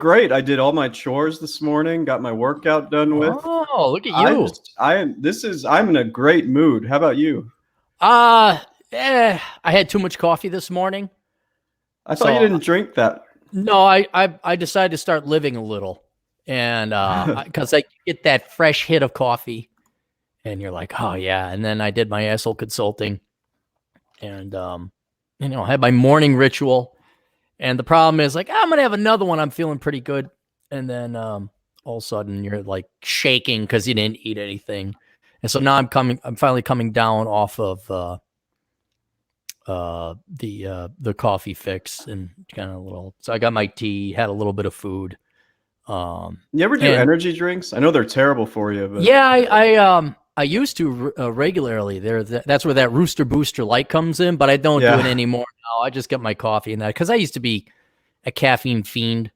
Great. I did all my chores this morning, got my workout done with. Oh, look at you. I'm in a great mood. How about you? I had too much coffee this morning. I thought you didn't drink that. No, I decided to start living a little. And because I get that fresh hit of coffee and you're like, oh yeah. And then I did my asshole consulting and had my morning ritual. And the problem is like, I'm gonna have another one. I'm feeling pretty good. And then all of a sudden you're like shaking because you didn't eat anything. And so now I'm finally coming down off of the coffee fix and kind of a little. So I got my tea, had a little bit of food. You ever do energy drinks? I know they're terrible for you, but yeah, I used to regularly. That's where that Rooster Booster Light comes in, but I don't do it anymore now. I just get my coffee and that because I used to be a caffeine fiend.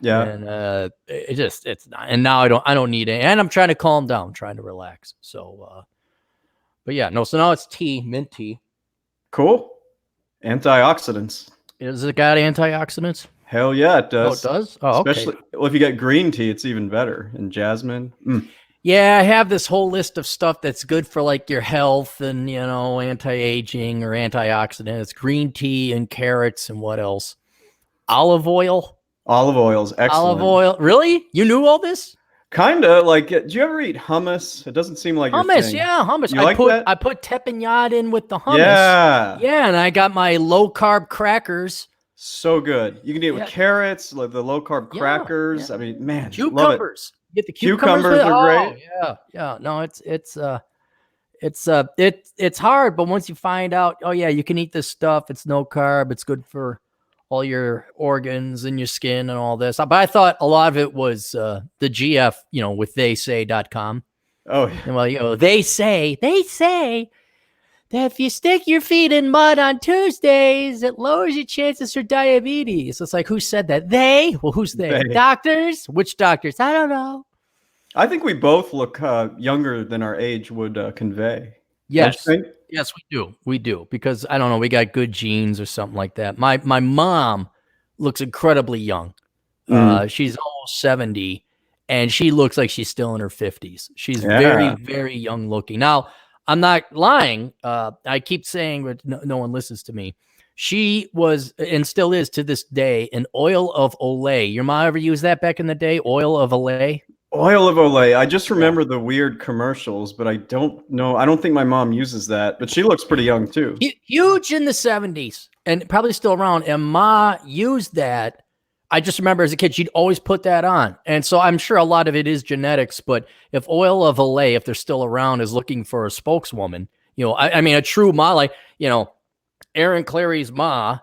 Yeah, and it's not. And now I don't need it, and I'm trying to calm down, trying to relax. So, but yeah, no. So now it's tea, mint tea. Cool. Antioxidants. Is it got antioxidants? Hell yeah, it does. Oh, it does? Oh, especially if you get green tea, it's even better. And jasmine. Yeah, I have this whole list of stuff that's good for like your health and anti-aging or antioxidants. It's green tea and carrots and what else? Olive oil. Olive oil's excellent. Olive oil. Really? You knew all this? Kinda. Like, do you ever eat hummus? It doesn't seem like hummus. Your thing. Yeah, hummus. You like that? I put teppanyaki in with the hummus. Yeah, and I got my low carb crackers. So good. You can eat it with carrots, like the low carb crackers. I mean, man, cucumbers. You get the cucumbers are great. Yeah. No, it's hard, but once you find out, oh yeah, you can eat this stuff. It's no carb. It's good for all your organs and your skin and all this. But I thought a lot of it was the GF, with theysay.com. Oh, yeah. Well, they say that if you stick your feet in mud on Tuesdays, it lowers your chances for diabetes. It's like, who said that? They? Well, who's they? Doctors? Which doctors? I don't know. I think we both look younger than our age would convey. Yes. Yes, we do. We do. Because, I don't know, we got good genes or something like that. My mom looks incredibly young. She's almost 70, and she looks like she's still in her 50s. She's very, very young looking. Now, I'm not lying. I keep saying, but no one listens to me. She was and still is to this day an oil of Olay. Your mom ever used that back in the day? Oil of Olay? Oil of Olay. I just remember the weird commercials, but I don't know. I don't think my mom uses that, but she looks pretty young too. Huge in the 70s and probably still around. And Ma used that. I just remember as a kid, she'd always put that on. And so I'm sure a lot of it is genetics, but if Oil of Olay, if they're still around, is looking for a spokeswoman, I mean, a true Ma, like, Aaron Clary's Ma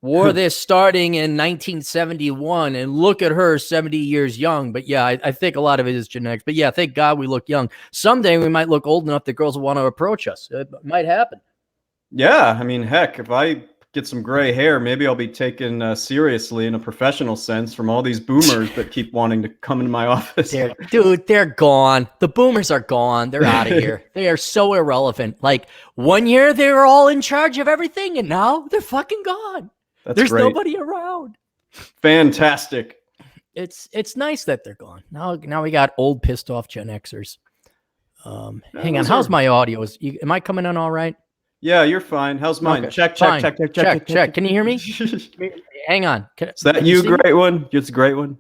wore this starting in 1971, and look at her 70 years young. But yeah, I think a lot of it is genetics. But yeah, thank God we look young. Someday we might look old enough that girls will want to approach us. It might happen. Yeah, I mean, heck, if I get some gray hair, maybe I'll be taken seriously in a professional sense from all these boomers that keep wanting to come into my office. They're gone. The boomers are gone. They're out of here. They are so irrelevant. Like, one year they were all in charge of everything, and now they're fucking gone. There's great. Nobody around. Fantastic. It's nice that they're gone. Now we got old pissed off Gen Xers. Hang on. How's my audio? Am I coming in all right? Yeah, you're fine. How's mine? Okay. Check. Can you hear me? Hang on. Is that you, great one? It's a great one.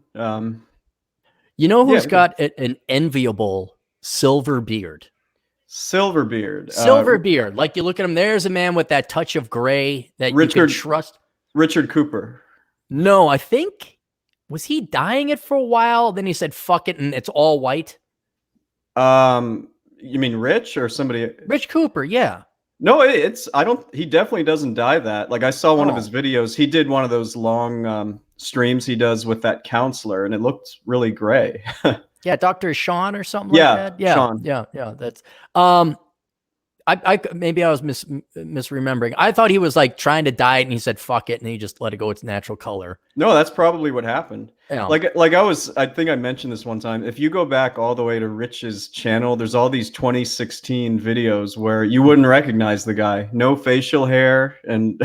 You know who's got an enviable silver beard? Silver beard. Like, you look at him, there's a man with that touch of gray that you can trust. Richard Cooper. No, I think, was he dyeing it for a while? Then he said, fuck it, and it's all white. You mean Rich or somebody? Rich Cooper, yeah. No, he definitely doesn't dye that. Like, I saw one of his videos. He did one of those long streams he does with that counselor, and it looked really gray. Yeah, Dr. Sean or something like that. Yeah, Sean. Yeah. That's maybe I was misremembering. I thought he was like trying to dye it, and he said fuck it, and he just let it go its natural color. No, that's probably what happened. Yeah. I think I mentioned this one time. If you go back all the way to Rich's channel, there's all these 2016 videos where you wouldn't recognize the guy. No facial hair, and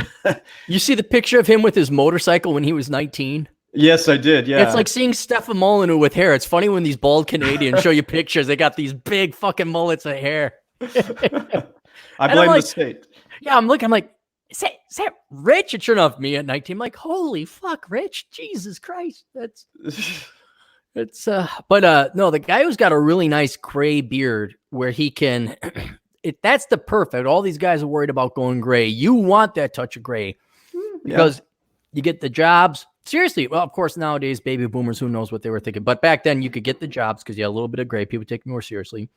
you see the picture of him with his motorcycle when he was 19. Yes, I did. Yeah. It's like seeing Stefan Molyneux with hair. It's funny when these bald Canadians show you pictures. They got these big fucking mullets of hair. I And I'm blame the like, state. yeah, I'm like, is that Rich? And sure enough, me at 19, I'm like, holy fuck, Rich. Jesus Christ. But no, the guy who's got a really nice gray beard where he can, that's the perfect. All these guys are worried about going gray. You want that touch of gray because you get the jobs. Seriously. Well, of course, nowadays, baby boomers, who knows what they were thinking. But back then, you could get the jobs because you had a little bit of gray. People take me more seriously.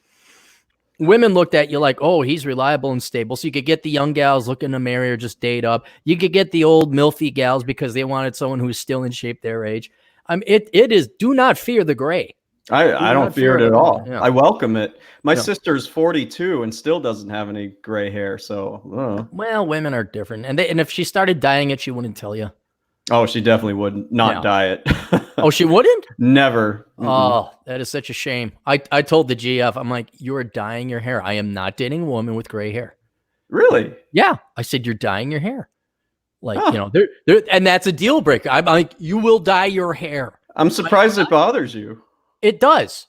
Women looked at you like, oh, he's reliable and stable. So you could get the young gals looking to marry or just date up. You could get the old milfy gals because they wanted someone who's still in shape their age. It is, do not fear the gray. I don't fear it at all. Yeah. I welcome it. My sister's 42 and still doesn't have any gray hair. So, well, women are different. And if she started dyeing it, she wouldn't tell you. Oh, she definitely would not dye it. Oh, she wouldn't? Never. Oh, that is such a shame. I told the GF, I'm like, you're dyeing your hair. I am not dating a woman with gray hair. Really? Yeah. I said, you're dyeing your hair. Like, and that's a deal breaker. I'm like, you will dye your hair. I'm surprised it bothers you. It does.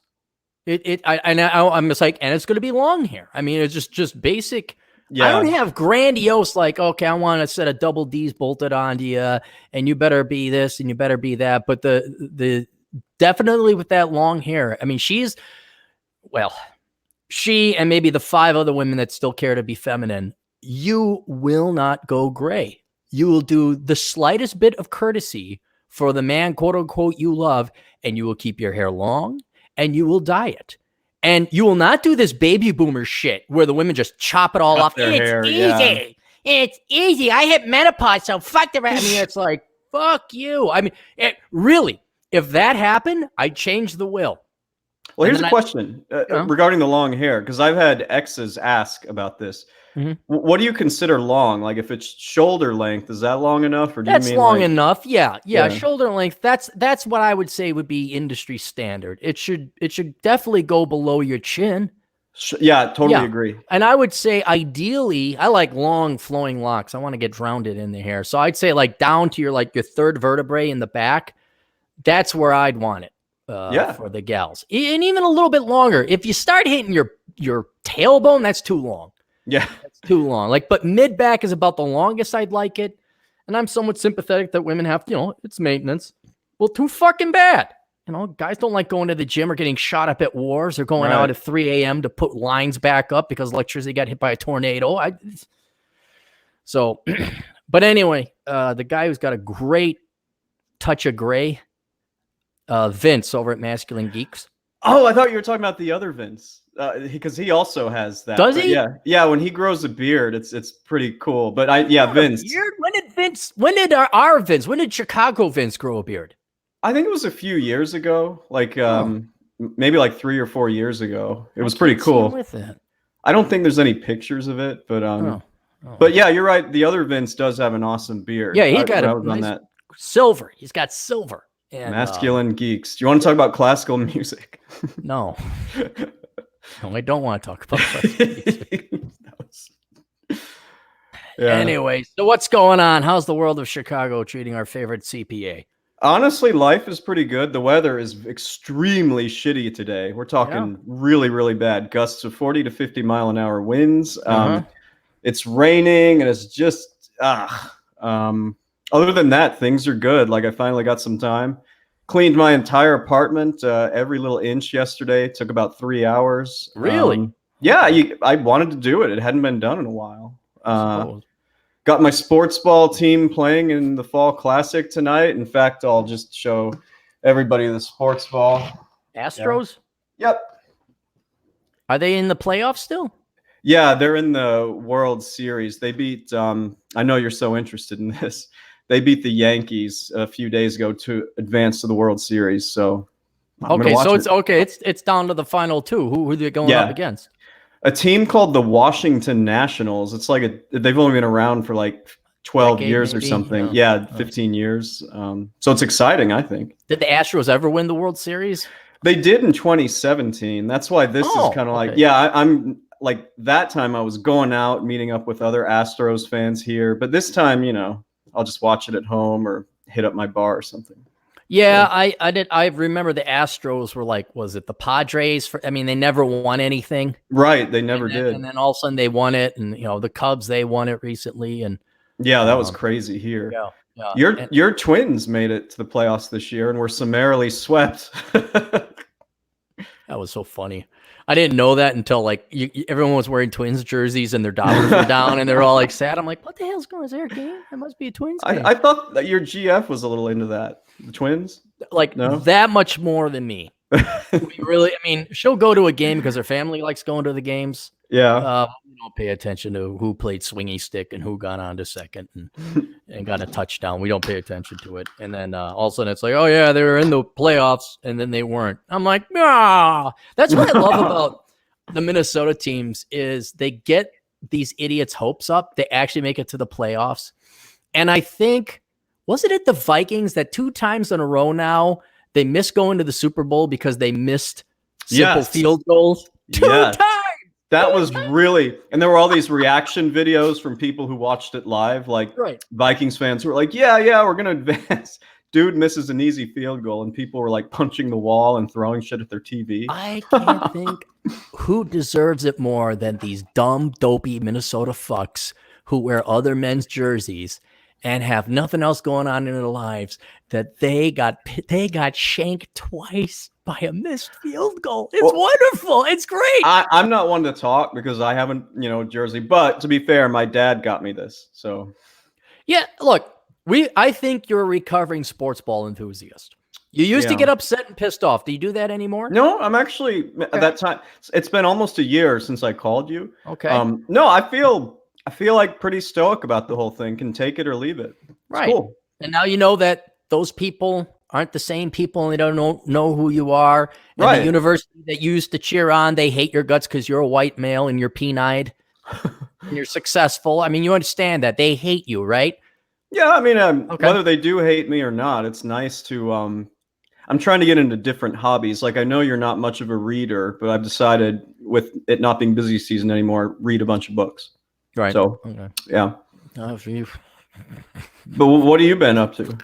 I'm just like, and it's going to be long hair. I mean, it's just basic. Yeah. I don't have grandiose, like, okay, I want a set of double D's bolted onto you, and you better be this and you better be that. But the definitely with that long hair, I mean, she and maybe the 5 other women that still care to be feminine, you will not go gray. You will do the slightest bit of courtesy for the man, quote unquote, you love, and you will keep your hair long and you will dye it. And you will not do this baby boomer shit where the women just chop it all off. It's easy. Yeah. It's easy. I hit menopause, so fuck the rest. I mean, it's like, fuck you. I mean, really, if that happened, I'd change the will. Well, here's a question regarding the long hair, because I've had exes ask about this. Mm-hmm. What do you consider long? Like, if it's shoulder length, is that long enough, or do that's you mean long enough? Yeah, shoulder length. That's what I would say would be industry standard. It should definitely go below your chin. Yeah, totally agree. And I would say ideally, I like long flowing locks. I want to get drowned in the hair, so I'd say like down to your third vertebrae in the back. That's where I'd want it. For the gals, and even a little bit longer. If you start hitting your tailbone, that's too long. Yeah, that's too long. But mid back is about the longest I'd like it, and I'm somewhat sympathetic that women have, it's maintenance. Well, too fucking bad. Guys don't like going to the gym or getting shot up at wars or going out at 3 a.m. to put lines back up because electricity got hit by a tornado. But anyway, the guy who's got a great touch of gray. Vince over at Masculine Geeks. Oh, I thought you were talking about the other Vince, because he also has that. Does he? Yeah. When he grows a beard, it's pretty cool. But Vince. Beard? When did our Vince? When did Chicago Vince grow a beard? I think it was a few years ago, maybe like 3 or 4 years ago. It was pretty cool. With it. I don't think there's any pictures of it, but but yeah, you're right. The other Vince does have an awesome beard. Yeah, he got nice silver. He's got silver. And, Masculine Geeks. Do you want to talk about classical music? No. No, I don't want to talk about classical music. Anyway, so what's going on? How's the world of Chicago treating our favorite CPA? Honestly, life is pretty good. The weather is extremely shitty today. We're talking really, really bad. Gusts of 40 to 50 mile an hour winds. It's raining, and it's just other than that, things are good. I finally got some time. Cleaned my entire apartment, every little inch yesterday. Took about 3 hours. Really? Yeah, I wanted to do it. It hadn't been done in a while. Got my sports ball team playing in the Fall Classic tonight. In fact, I'll just show everybody the sports ball. Astros? Yeah. Yep. Are they in the playoffs still? Yeah, they're in the World Series. They beat, I know you're so interested in this. They beat the Yankees a few days ago to advance to the World Series. So, it's down to the final two. Who are they going up against? A team called the Washington Nationals. It's they've only been around for 12 years maybe, or something. Yeah, 15 years. So it's exciting, I think. Did the Astros ever win the World Series? They did in 2017. That's why this is kind of I'm that time I was going out, meeting up with other Astros fans here. But this time, I'll just watch it at home or hit up my bar or something. Yeah, So, I did. I remember the Astros were like, was it the Padres? I mean, they never won anything. right. They never did. And then all of a sudden they won it. And, the Cubs, they won it recently. And Yeah, that was crazy here. yeah, yeah. Your Twins made it to the playoffs this year and were summarily swept. That was so funny. I didn't know that until like everyone was wearing Twins jerseys and their Dodgers were down and they're all like sad. I'm like, what the hell's going on? Is there a game? It must be a Twins game. I thought that your GF was a little into that. The Twins? Like that much more than me. Really, I mean, she'll go to a game because her family likes going to the games. Yeah. We don't pay attention to who played swingy stick and who got on to second and got a touchdown. We don't pay attention to it. And then all of a sudden it's like, oh yeah, they were in the playoffs and then they weren't. I'm like, nah. That's what I love about the Minnesota teams is they get these idiots' hopes up. They actually make it to the playoffs. And I think, wasn't it the Vikings that 2 times in a row now they missed going to the Super Bowl because they missed simple field goals? 2 times. That was really, and there were all these reaction videos from people who watched it live, like Vikings fans who were like, yeah, we're going to advance. Dude misses an easy field goal, and people were like punching the wall and throwing shit at their TV. I can't think who deserves it more than these dumb, dopey Minnesota fucks who wear other men's jerseys and have nothing else going on in their lives, that they got shanked twice by a missed field goal. It's wonderful. It's great. I'm not one to talk because I haven't, jersey. But to be fair, my dad got me this. So, yeah, look, I think you're a recovering sports ball enthusiast. You used to get upset and pissed off. Do you do that anymore? No, I'm actually at that time. It's been almost a year since I called you. Okay. No, I feel like pretty stoic about the whole thing. Can take it or leave it. It's cool. And now you know that those people aren't the same people and they don't know who you are. And the university that you used to cheer on, they hate your guts because you're a white male and you're peen-eyed and you're successful. I mean, you understand that. They hate you, right? Yeah, I mean, whether they do hate me or not, it's nice to I'm trying to get into different hobbies. Like, I know you're not much of a reader, but I've decided with it not being busy season anymore, read a bunch of books. Right. So, yeah. For you. But what have you been up to?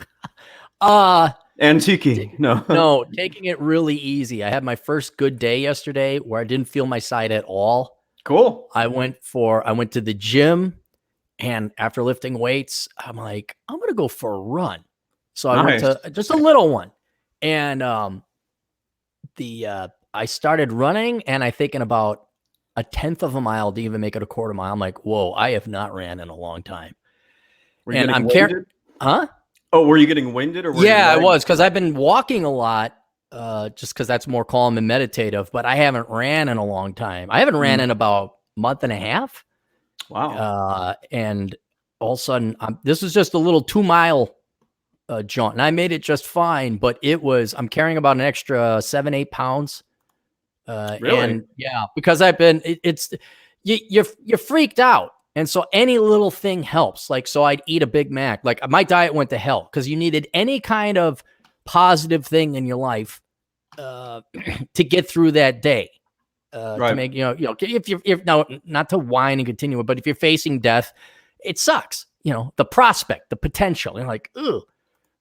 Antiquing. No, taking it really easy. I had my first good day yesterday where I didn't feel my side at all. Cool. I went to the gym, and after lifting weights, I'm like, I'm going to go for a run. So I went to just a little one. And I started running, and I think in about a 1/10 of a mile, didn't even make it a quarter mile. I'm like, whoa, I have not ran in a long time. And I'm carrying, huh? Oh, were you getting winded or? I was, because I've been walking a lot, just because that's more calm and meditative. But I haven't ran in a long time. I haven't ran in about a month and a half. Wow. And all of a sudden, this was just a little 2-mile jaunt, and I made it just fine. But I'm carrying about an extra 7-8 pounds. Really? And yeah, because I've been, you're freaked out. And so any little thing helps. Like, so I'd eat a Big Mac. Like, my diet went to hell because you needed any kind of positive thing in your life to get through that day. To make, if you're now, not to whine and continue it, but if you're facing death, it sucks. The prospect, the potential, and like, ugh.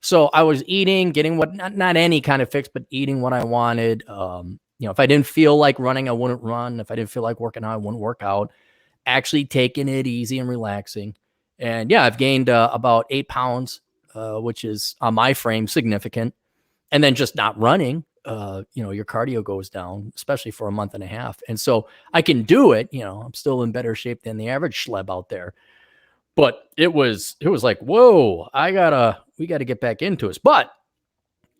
So I was eating, getting what, not any kind of fix, but eating what I wanted. If I didn't feel like running, I wouldn't run. If I didn't feel like working out, I wouldn't work out. Actually taking it easy and relaxing. And yeah, I've gained about 8 pounds, which is on my frame significant. And then just not running, your cardio goes down, especially for a month and a half. And so I can do it. I'm still in better shape than the average schleb out there. But it was like, whoa, we gotta get back into it. But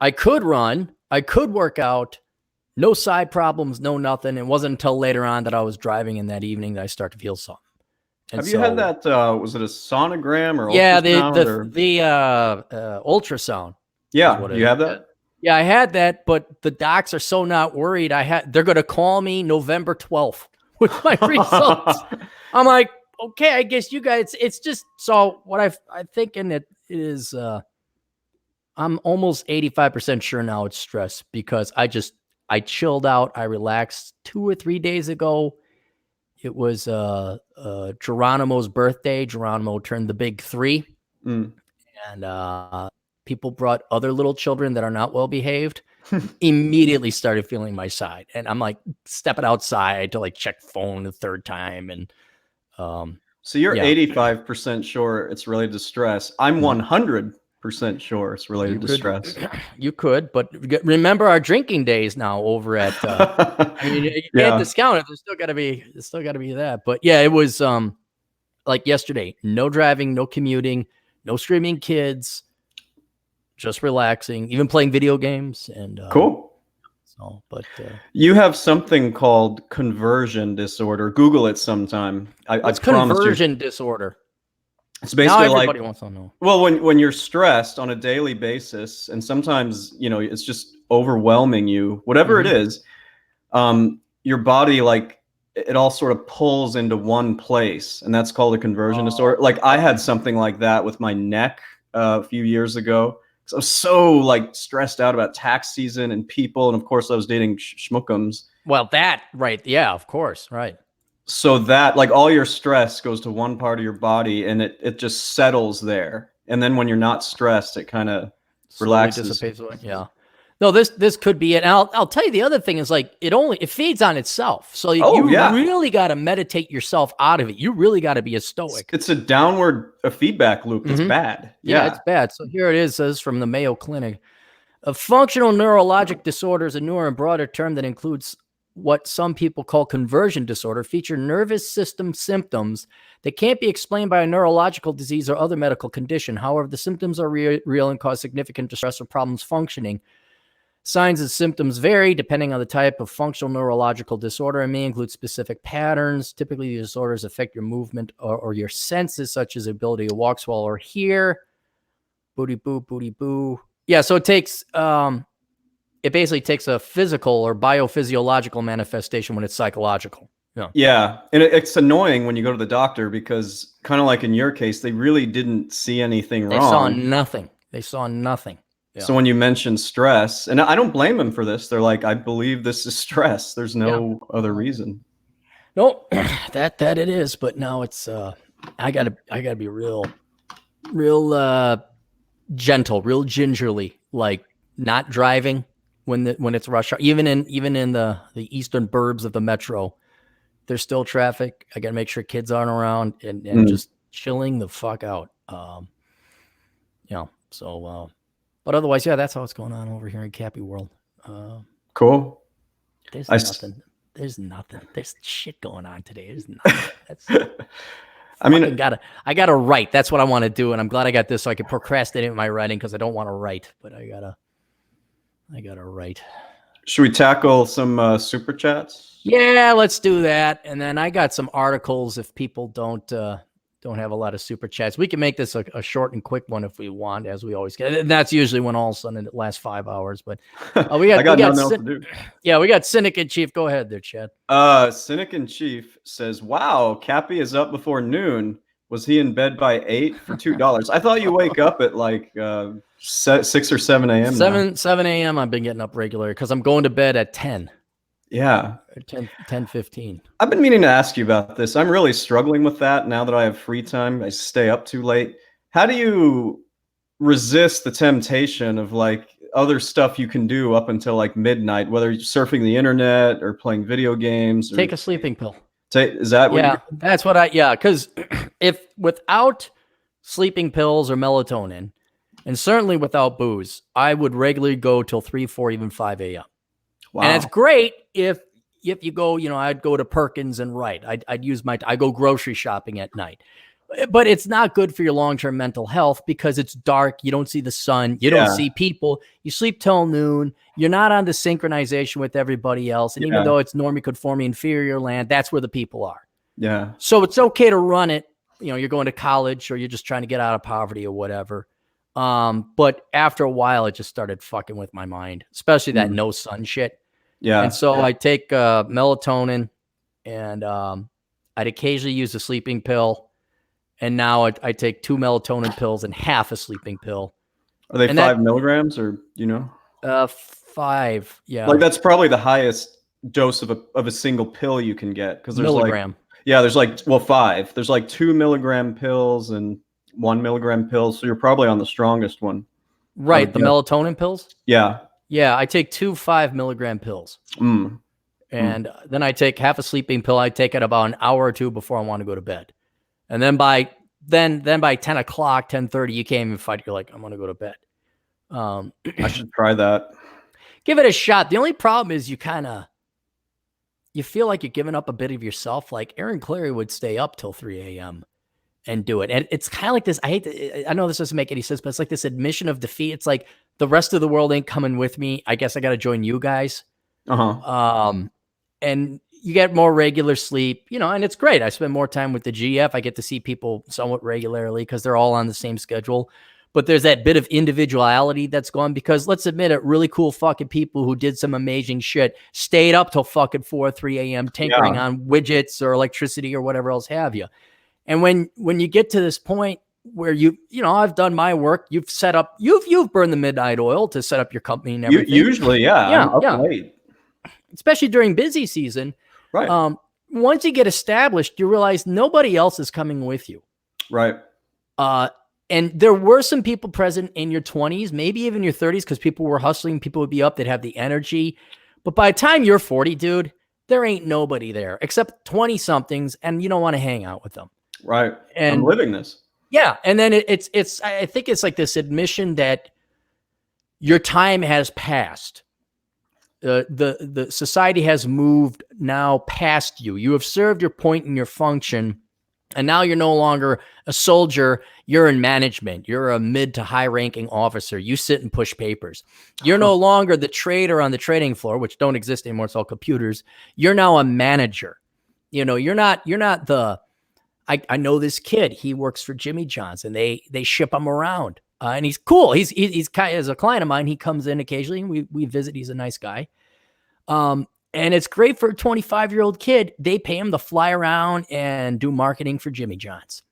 I could run, I could work out, no side problems, no nothing. It wasn't until later on that I was driving in that evening that I started to feel something. And Have you had that? Was it a sonogram or ultrasound? The ultrasound. Yeah, you have that? Yeah, I had that, but the docs are so not worried. They're going to call me November 12th with my results. I'm like, okay, I guess you guys. It's just so what I'm thinking it is. I'm almost 85% sure now it's stress because I chilled out. I relaxed 2 or 3 days ago. It was Geronimo's birthday. Geronimo turned the big 3. And people brought other little children that are not well behaved, immediately started feeling my side. And I'm like stepping outside to like check phone the third time. And so you're 85% sure it's related to stress. I'm 100% sure it's related to stress. You could, but remember our drinking days now over at I mean, you can't discount it. There's still gotta be that. But yeah, it was like yesterday, no driving, no commuting, no screaming kids, just relaxing, even playing video games. And cool. So, but you have something called conversion disorder. Google it sometime. What's conversion disorder? It's basically now everybody wants to know. Well, when you're stressed on a daily basis, and sometimes it's just overwhelming you, whatever it is, your body it all sort of pulls into one place, and that's called a conversion disorder. Like I had something like that with my neck a few years ago. I was so stressed out about tax season and people, and of course I was dating schmookums. Well, that right, yeah, of course, right. So that all your stress goes to one part of your body, and it just settles there. And then when you're not stressed, it kind of relaxes. Dissipates away. Yeah. No, this could be it. And I'll tell you the other thing is it feeds on itself. So you really got to meditate yourself out of it. You really got to be a stoic. It's a downward feedback loop. It's bad. Yeah, it's bad. So here it is, says from the Mayo Clinic. A functional neurologic disorder is a newer and broader term that includes what some people call conversion disorder, feature nervous system symptoms that can't be explained by a neurological disease or other medical condition. However, the symptoms are real and cause significant distress or problems functioning. Signs and symptoms vary depending on the type of functional neurological disorder and may include specific patterns. Typically, the disorders affect your movement or your senses, such as the ability to walk, swallow, or hear. Booty boo, booty boo. Yeah, so it takes... it basically takes a physical or biophysiological manifestation when it's psychological. Yeah. And it's annoying when you go to the doctor because kind of like in your case, they really didn't see anything wrong. They saw nothing. Yeah. So when you mention stress, and I don't blame them for this, they're like, I believe this is stress. There's no other reason. No, that it is. But now it's, I gotta be real gentle, real gingerly, not driving when it's rush hour, even in the eastern burbs of the metro, there's still traffic. I got to make sure kids aren't around and just chilling the fuck out. But otherwise, yeah, that's how it's going on over here in Cappy World. Cool. There's nothing. There's shit going on today. There's nothing. That's I gotta write. That's what I want to do. And I'm glad I got this so I can procrastinate my writing because I don't want to write, but I gotta write. Should we tackle some super chats? Yeah, let's do that. And then I got some articles if people don't have a lot of super chats. We can make this a short and quick one if we want, as we always get. And that's usually when all of a sudden it lasts 5 hours. But we got nothing else to do. Yeah, we got Cynic and Chief. Go ahead there, Chad. Cynic and Chief says, "Wow, Cappy is up before noon. Was he in bed by 8 for $2? I thought you wake up at 6 or 7 a.m. 7 a.m. I've been getting up regularly because I'm going to bed at 10. Yeah. 10:15. I've been meaning to ask you about this. I'm really struggling with that now that I have free time. I stay up too late. How do you resist the temptation of other stuff you can do up until midnight, whether you're surfing the internet or playing video games? Take a sleeping pill. Is that what that's what because if without sleeping pills or melatonin, and certainly without booze, I would regularly go till 3, 4, even 5 a.m. Wow. And it's great if you go, I'd go to Perkins and write. I go grocery shopping at night. But it's not good for your long-term mental health because it's dark. You don't see the sun. You don't see people. You sleep till noon. You're not on the synchronization with everybody else. And even though it's normie-conforming inferior land, that's where the people are. Yeah. So it's okay to run it. You're going to college or you're just trying to get out of poverty or whatever. But after a while, it just started fucking with my mind, especially that no sun shit. Yeah. And so I take melatonin and I'd occasionally use a sleeping pill. And now I take 2 melatonin pills and half a sleeping pill. Are they 5 milligrams or, 5. Yeah. That's probably the highest dose of a single pill you can get. Because there's milligram. There's 5. There's 2 milligram pills and 1 milligram pills. So you're probably on the strongest one. Right, the melatonin pills? Yeah. Yeah, I take 2 5-milligram pills. And then I take half a sleeping pill. I take it about an hour or two before I want to go to bed. And then by 10 o'clock, 10:30, you can't even fight. You're like, I'm going to go to bed. I should try that. Give it a shot. The only problem is you feel like you're giving up a bit of yourself. Like Aaron Clary would stay up till 3 a.m. and do it. And it's kind of like this. I know this doesn't make any sense, but it's like this admission of defeat. It's like the rest of the world ain't coming with me. I guess I got to join you guys. And you get more regular sleep, and it's great. I spend more time with the GF. I get to see people somewhat regularly because they're all on the same schedule. But there's that bit of individuality that's gone because let's admit it, really cool fucking people who did some amazing shit stayed up till fucking 4, 3 a.m. tinkering on widgets or electricity or whatever else have you. And when you get to this point where I've done my work, you've set up, you've burned the midnight oil to set up your company and everything. Usually, I'm up late. Especially during busy season. Right. Once you get established, you realize nobody else is coming with you. Right. And there were some people present in your 20s, maybe even your 30s, because people were hustling. People would be up. They'd have the energy. But by the time you're 40, dude, there ain't nobody there except 20-somethings, and you don't want to hang out with them. Right. And I'm living this. Yeah. And then it's I think it's like this admission that your time has passed. The society has moved now past you. You have served your point and your function, and now you're no longer a soldier. You're in management. You're a mid to high ranking officer. You sit and push papers. You're no longer the trader on the trading floor, which don't exist anymore. It's all computers. You're now a manager. You're not the, I know this kid, he works for Jimmy John's and they ship him around. And he's cool. He's kind of, as a client of mine, he comes in occasionally and we visit. He's a nice guy. And it's great for a 25-year-old kid. They pay him to fly around and do marketing for Jimmy John's.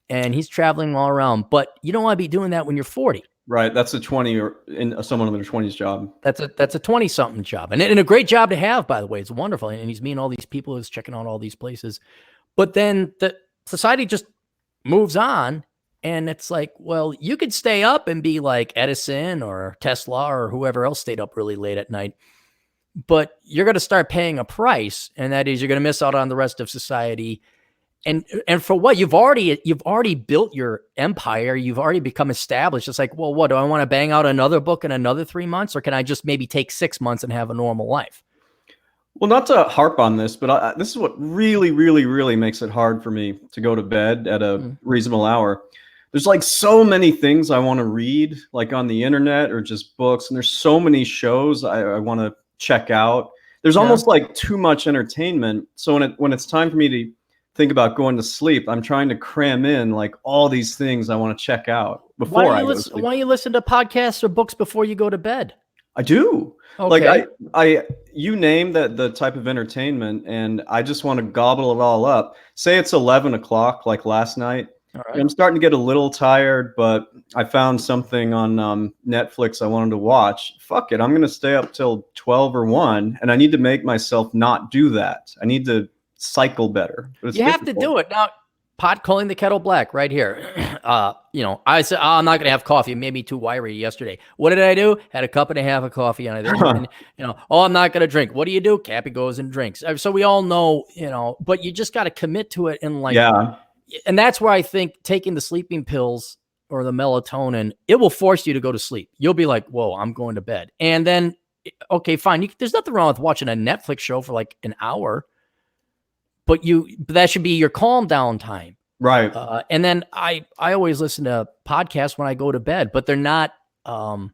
And he's traveling all around. But you don't want to be doing that when you're 40. Right. That's a 20 or in someone in their 20s job. That's a 20-something job. And a great job to have, by the way. It's wonderful. And he's meeting all these people. He's checking out all these places. But then the society just moves on. And it's like, well, you could stay up and be like Edison or Tesla or whoever else stayed up really late at night. But you're going to start paying a price. And that is you're going to miss out on the rest of society. And for what? You've already built your empire. You've already become established. It's like, well, what, do I want to bang out another book in another 3 months? Or can I just maybe take 6 months and have a normal life? Well, not to harp on this, but this is what really, really, really makes it hard for me to go to bed at a reasonable hour. There's like so many things I want to read, like on the internet or just books. And there's so many shows I want to check out. There's almost like too much entertainment. So when it's time for me to think about going to sleep, I'm trying to cram in like all these things I want to check out before I go to sleep. Why don't you listen to podcasts or books before you go to bed? I do. Okay. Like you name the type of entertainment, and I just want to gobble it all up. Say it's 11 o'clock, like last night. All right. I'm starting to get a little tired, but I found something on Netflix I wanted to watch. Fuck it. I'm going to stay up till 12 or 1, and I need to make myself not do that. I need to cycle better. You have to do it. Now, pot calling the kettle black right here. I said, I'm not going to have coffee. It made me too wiry yesterday. What did I do? Had a cup and a half of coffee on it. And, I'm not going to drink. What do you do? Cappy goes and drinks. So we all know, but you just got to commit to it. And and that's where I think taking the sleeping pills or the melatonin, it will force you to go to sleep. You'll be like, whoa, I'm going to bed. And then, okay, fine. There's nothing wrong with watching a Netflix show for like an hour. But that should be your calm down time. Right. And then I always listen to podcasts when I go to bed, but they're not, I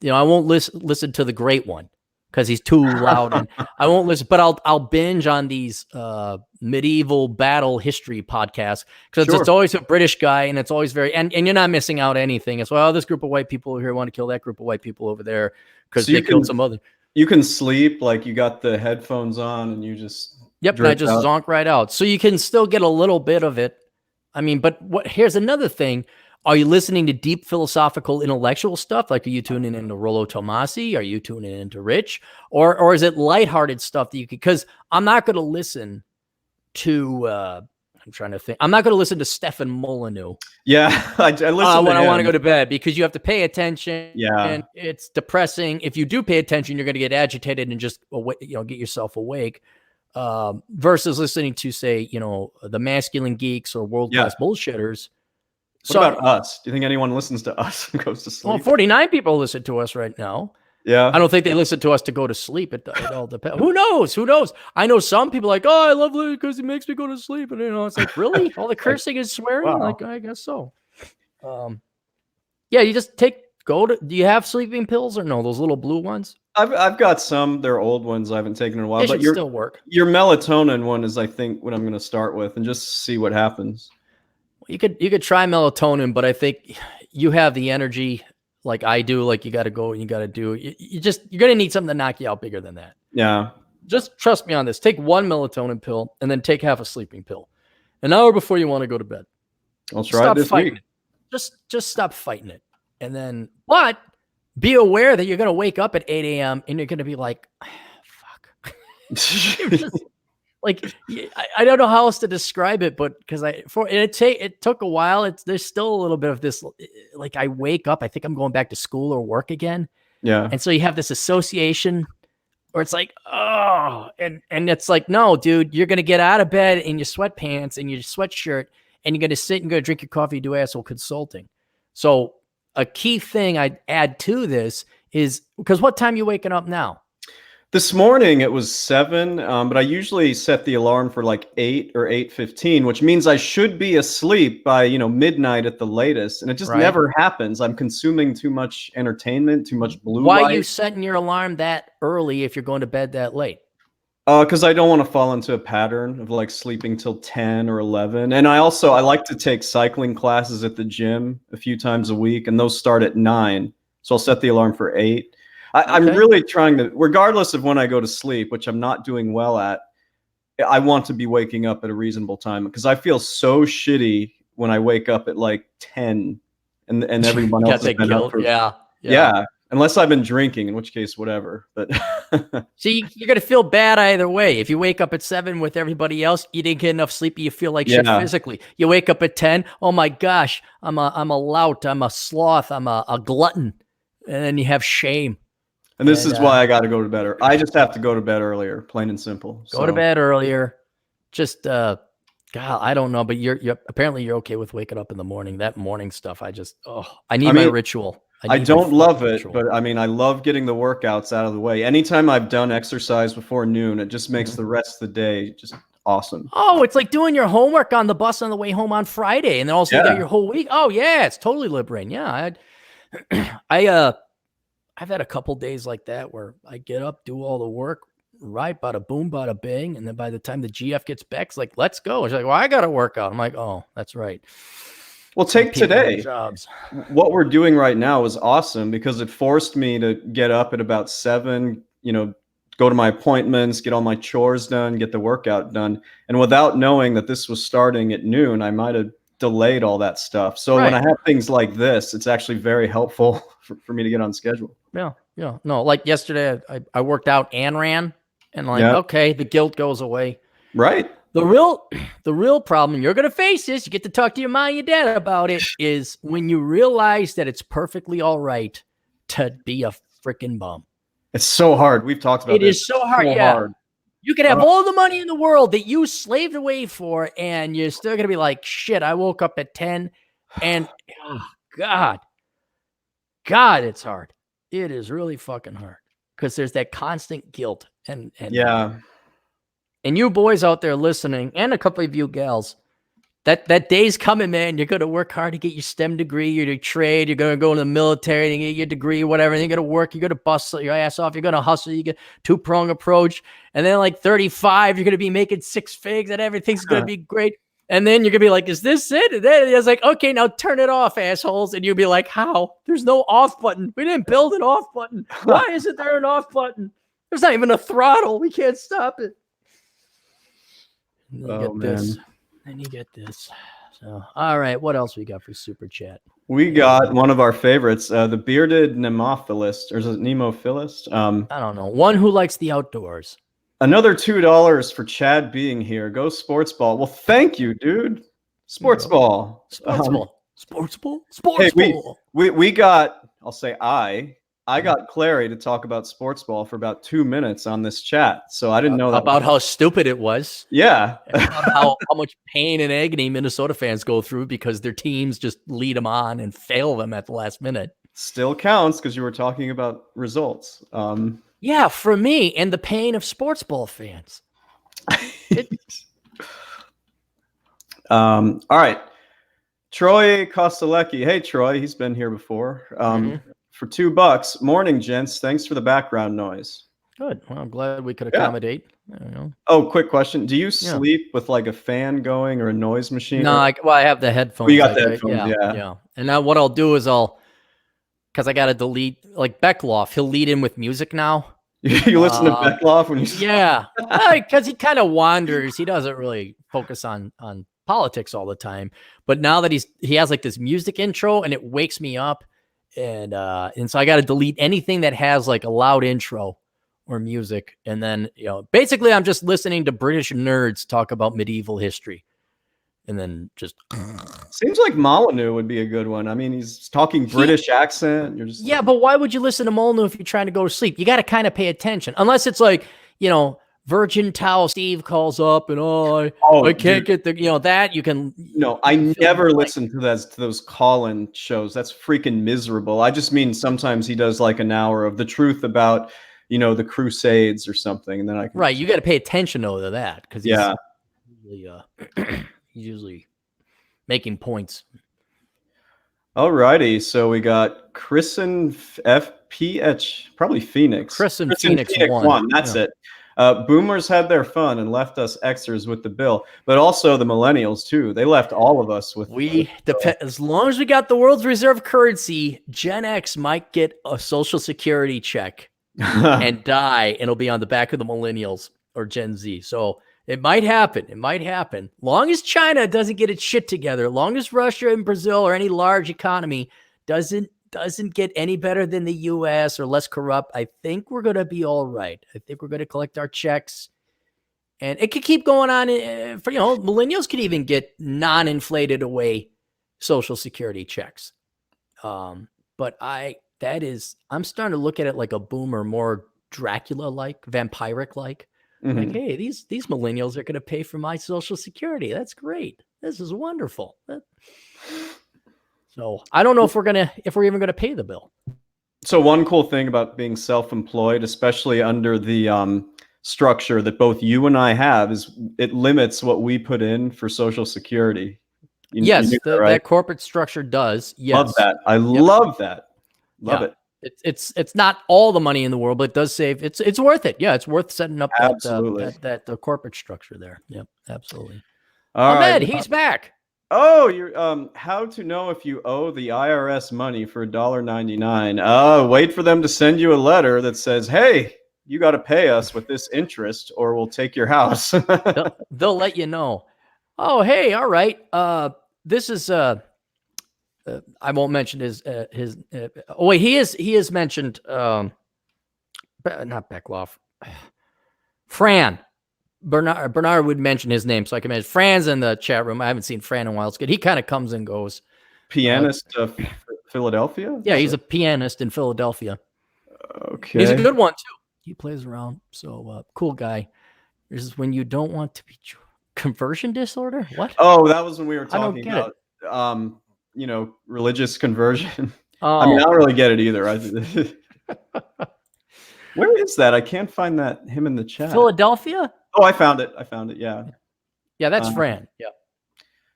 won't listen to the great one because he's too loud, and I won't listen, but I'll binge on these medieval battle history podcasts because it's always a British guy, and it's always and you're not missing out anything. It's this group of white people here want to kill that group of white people over there because they killed some other. You can sleep like you got the headphones on and you just. Yep, and I just zonk right out. So you can still get a little bit of it. I mean, but here's another thing. Are you listening to deep philosophical intellectual stuff? Like, are you tuning into Rollo Tomasi? Are you tuning into Rich? Or is it lighthearted stuff that you could, because I'm not going to listen to, I'm trying to think. I'm not going to listen to Stefan Molyneux. Yeah, I listen when to I want to him. go to bed, because you have to pay attention. Yeah. And it's depressing. If you do pay attention, you're going to get agitated and just get yourself awake. Versus listening to, say, the Masculine Geeks or World Class Bullshitters. What about us? Do you think anyone listens to us and goes to sleep? Well, 49 people listen to us right now. Yeah. I don't think they listen to us to go to sleep. It all depends. Who knows? I know some people like, oh, I love it because it makes me go to sleep. And it's like, really? All the cursing and swearing? Wow. Like, I guess so. Yeah, you just do you have sleeping pills or no? Those little blue ones? I've got some. They're old ones I haven't taken in a while. They but still work. Your melatonin one is, I think, what I'm going to start with and just see what happens. You could try melatonin, but I think you have the energy like I do. Like, you got to go and you got to do. You're going to need something to knock you out bigger than that. Yeah. Just trust me on this. Take one melatonin pill and then take half a sleeping pill an hour before you want to go to bed. I'll try it this week. Just stop fighting it. And then, but be aware that you're going to wake up at 8 a.m. and you're going to be like, fuck. Like, I don't know how else to describe it, but because it took a while. There's still a little bit of this, like, I wake up, I think I'm going back to school or work again. Yeah. And so you have this association where it's like, oh, and it's like, no, dude, you're going to get out of bed in your sweatpants and your sweatshirt, and you're going to sit and go drink your coffee, do asshole consulting. So a key thing I'd add to this is, because what time are you waking up now? This morning it was 7, but I usually set the alarm for like 8 or 8:15, which means I should be asleep by midnight at the latest, and it just never happens. I'm consuming too much entertainment, too much blue light. Why are you setting your alarm that early if you're going to bed that late? Because I don't want to fall into a pattern of like sleeping till 10 or 11, and I like to take cycling classes at the gym a few times a week, and those start at 9, so I'll set the alarm for 8. I'm really trying to, regardless of when I go to sleep, which I'm not doing well at, I want to be waking up at a reasonable time, because I feel so shitty when I wake up at like 10 and everyone else has been up for, yeah. Unless I've been drinking, in which case, whatever. But see, you're going to feel bad either way. If you wake up at 7 with everybody else, you didn't get enough sleep, you feel like shit physically. You wake up at 10, oh my gosh, I'm a lout, I'm a sloth, I'm a glutton. And then you have shame. And this is why I got to go to bed earlier. I just have to go to bed earlier, plain and simple. Go to bed earlier. Just, God, I don't know, but you're apparently you're okay with waking up in the morning. That morning stuff, I need my ritual. I don't love it, but I mean, I love getting the workouts out of the way. Anytime I've done exercise before noon, it just makes the rest of the day just awesome. Oh, it's like doing your homework on the bus on the way home on Friday, and then also you got your whole week. Oh yeah, it's totally liberating. Yeah, I've had a couple days like that where I get up, do all the work, right, bada boom, bada bing, and then by the time the GF gets back, it's like, let's go. She's like, well, I got to work out. I'm like, oh, that's right. Well, take today. What we're doing right now is awesome because it forced me to get up at about 7, go to my appointments, get all my chores done, get the workout done. And without knowing that this was starting at noon, I might have delayed all that stuff. So when I have things like this, it's actually very helpful for me to get on schedule. Yeah. No, like yesterday, I worked out and ran, and okay, the guilt goes away. Right. The real problem, you're going to face this, you get to talk to your mom and your dad about it, is when you realize that it's perfectly all right to be a freaking bum. It's so hard. We've talked about it. It is so hard. Hard. You could have all the money in the world that you slaved away for, and you're still going to be like, shit, I woke up at 10, and oh, God, it's hard. It is really fucking hard because there's that constant guilt. And you boys out there listening, and a couple of you gals, that day's coming, man. You're going to work hard to get your STEM degree, your trade. You're going to go in the military and get your degree, whatever. And you're going to work. You're going to bust your ass off. You're going to hustle. You get 2-prong approach. And then like 35, you're going to be making 6 figs and everything's going to be great. And then you're going to be like, is this it? And then it's like, okay, now turn it off, assholes. And you'll be like, how? There's no off button. We didn't build an off button. Why isn't there an off button? There's not even a throttle. We can't stop it. And you get this. So, all right. What else we got for Super Chat? We got one of our favorites, the bearded nemophilist, or is it nemophilist? I don't know. One who likes the outdoors. Another $2 for Chad being here. Go sports ball. Well, thank you, dude. Sports ball. Sports ball. Sports ball. Hey, Sports ball. we got. I'll say I got Clary to talk about sports ball for about 2 minutes on this chat. So I didn't know that about how stupid it was. Yeah. About how much pain and agony Minnesota fans go through because their teams just lead them on and fail them at the last minute. Still counts because you were talking about results. Yeah, for me, and the pain of sports ball fans. All right. Troy Kostelecki. Hey, Troy. He's been here before. For $2. Morning, gents. Thanks for the background noise. Good. Well, I'm glad we could accommodate. Oh, quick question. Do you sleep with like a fan going or a noise machine? No, I have the headphones. You got the headphones, yeah. And now what I'll do is because I got to delete, like Beckloff, he'll lead in with music now. You listen to Beckloff when you... Yeah, because he kind of wanders. He doesn't really focus on politics all the time. But now that he has like this music intro and it wakes me up. And so I got to delete anything that has like a loud intro or music. And then, basically I'm just listening to British nerds talk about medieval history. And then just seems like Molyneux would be a good one. I mean, he's talking British accent. You're just but why would you listen to Molyneux if you're trying to go to sleep? You got to kind of pay attention, unless it's like, Virgin Towel Steve calls up and I can't get the that you can. No, I never listen to those call-in shows. That's freaking miserable. I just mean sometimes he does like an hour of the truth about the Crusades or something, and then I can you got to pay attention though to that because he's usually making points. All righty, so we got Chris and FPH, probably Phoenix. Chris and Phoenix won. That's it. Boomers had their fun and left us Xers with the bill, but also the millennials too. They left all of us with. As long as we got the world's reserve currency, Gen X might get a social security check and die, and it'll be on the back of the millennials or Gen Z. So it might happen. It might happen. Long as China doesn't get its shit together, long as Russia and Brazil or any large economy doesn't get any better than the U.S. or less corrupt, I think we're going to be all right. I think we're going to collect our checks. And it could keep going on. Millennials could even get non-inflated away Social Security checks. But I'm starting to look at it like a boomer, more Dracula-like, vampiric-like. Like, hey, these millennials are going to pay for my Social Security. That's great. This is wonderful. So I don't know if we're even going to pay the bill. So one cool thing about being self-employed, especially under the structure that both you and I have, is it limits what we put in for Social Security. Yes, that corporate structure does. Yes. Love that. I love that. Love it. It's not all the money in the world, but it does save. It's worth it. Yeah, it's worth setting up that corporate structure there. Yep, absolutely. Ahmed, he's back. Oh, you're how to know if you owe the IRS money for $1.99. Wait for them to send you a letter that says, "Hey, you got to pay us with this interest, or we'll take your house." They'll let you know. Oh, hey, all right. This is I won't mention his. Oh wait, he is mentioned. Not Beckloff. Fran. Bernard would mention his name, so I can mention Fran's in the chat room. I haven't seen Fran in a while. It's good. He kind of comes and goes. Pianist of Philadelphia? Yeah, he's a pianist in Philadelphia. Okay. He's a good one, too. He plays around. So, cool guy. This is when you don't want to be conversion disorder? What? Oh, that was when we were talking about, religious conversion. Oh. I mean, I don't really get it either. Where is that? I can't find him in the chat. Philadelphia? Oh, I found it. Yeah. Yeah, that's Fran. Yeah.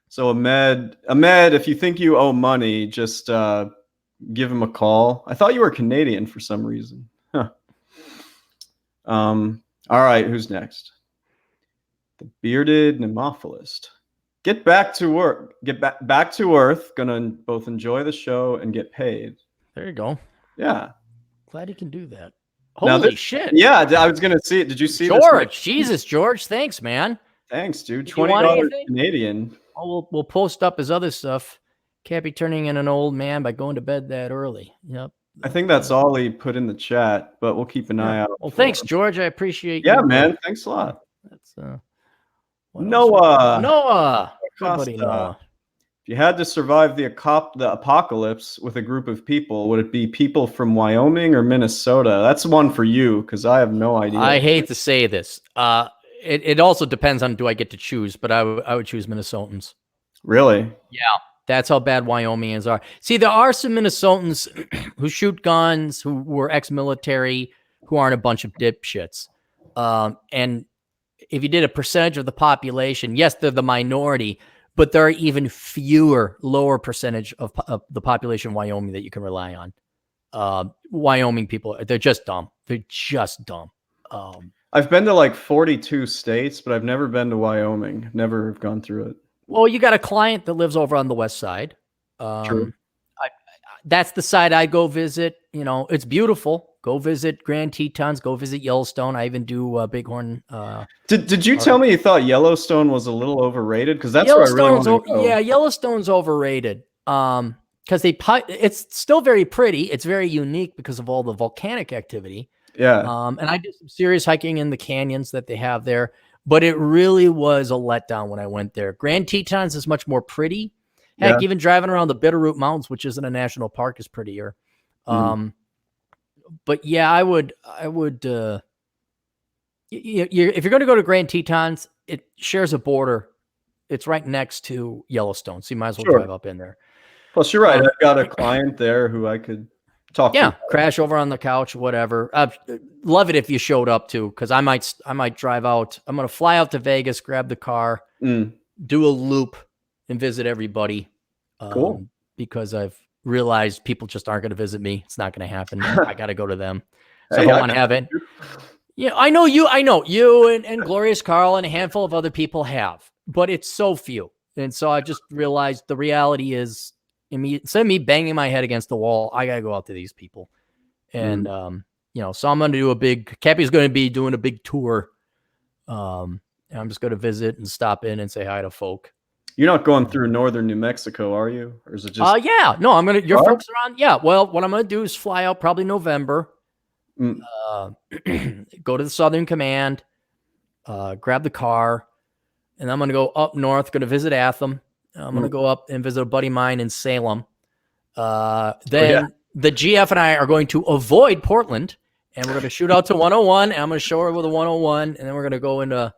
So Ahmed, if you think you owe money, just give him a call. I thought you were Canadian for some reason. Huh. All right, who's next? The bearded nemophilist. Get back to work. Get back to Earth. Gonna both enjoy the show and get paid. There you go. Yeah. Glad he can do that. Holy shit. Yeah, I was going to see it. Did you see George? This? Jesus, George. Thanks, man. Thanks, dude. $20 Canadian. Oh, we'll post up his other stuff. Cappy turning in an old man by going to bed that early. Yep. I think that's all he put in the chat, but we'll keep an eye out. Well, thanks, George. I appreciate you. Yeah, man. Thanks a lot. That's Noah. Noah. Good buddy Noah. If you had to survive the apocalypse with a group of people, would it be people from Wyoming or Minnesota? That's one for you, because I have no idea. I hate to say this. It also depends on do I get to choose, but I would choose Minnesotans. Really? Yeah. That's how bad Wyomingians are. See, there are some Minnesotans who shoot guns, who were ex-military, who aren't a bunch of dipshits. And if you did a percentage of the population, yes, they're the minority, but there are even fewer, lower percentage of the population in Wyoming that you can rely on. Wyoming people, they're just dumb. They're just dumb. I've been to like 42 states, but I've never been to Wyoming. Never gone through it. Well, you got a client that lives over on the west side. True. That's the side I go visit. You know, it's beautiful. Go visit Grand Tetons. Go visit Yellowstone. I even do Bighorn. Did you tell me you thought Yellowstone was a little overrated? Because that's where I really want to go. Yeah, Yellowstone's overrated. Because it's still very pretty. It's very unique because of all the volcanic activity. Yeah. And I did some serious hiking in the canyons that they have there. But it really was a letdown when I went there. Grand Tetons is much more pretty. Heck, even driving around the Bitterroot Mountains, which isn't a national park, is prettier. But yeah, I would. If you're going to go to Grand Tetons, it shares a border. It's right next to Yellowstone, so you might as well drive up in there. Plus, you're right. I've got a client there who I could talk to. Yeah, crash over on the couch, whatever. I'd love it if you showed up too, because I might drive out. I'm going to fly out to Vegas, grab the car, do a loop, and visit everybody. Cool. Because I've realized people just aren't going to visit me. It's not going to happen. I got to go to them. So I want to have it. Yeah, I know you and Glorious Carl and a handful of other people have, but it's so few. And so I just realized the reality is, instead of me banging my head against the wall, I got to go out to these people. And, so I'm going to do Cappy's going to be doing a big tour. And I'm just going to visit and stop in and say hi to folk. You're not going through northern New Mexico, are you? Or is it just... yeah. No, your folks are on. Yeah. Well, what I'm going to do is fly out probably November, go to the Southern Command, grab the car, and I'm going to go up north, going to visit Atham. I'm going to go up and visit a buddy of mine in Salem. Then the GF and I are going to avoid Portland, and we're going to shoot out to 101, and I'm going to show her with a 101, and then we're going to go into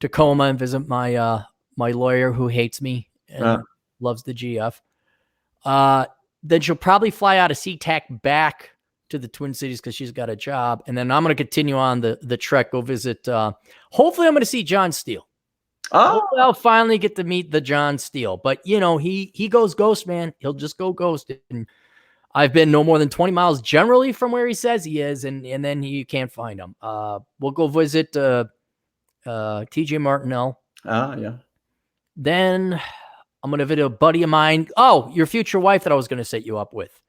Tacoma and visit my lawyer who hates me and loves the GF. Then she'll probably fly out of SeaTac back to the Twin Cities because she's got a job. And then I'm going to continue on the trek, go visit. Hopefully I'm going to see John Steele. Hopefully I'll finally get to meet the John Steele. But, he goes ghost, man. He'll just go ghost. And I've been no more than 20 miles generally from where he says he is. And then you can't find him. We'll go visit TJ Martinell. Yeah. Then I'm going to visit a buddy of mine. Oh, your future wife that I was going to set you up with,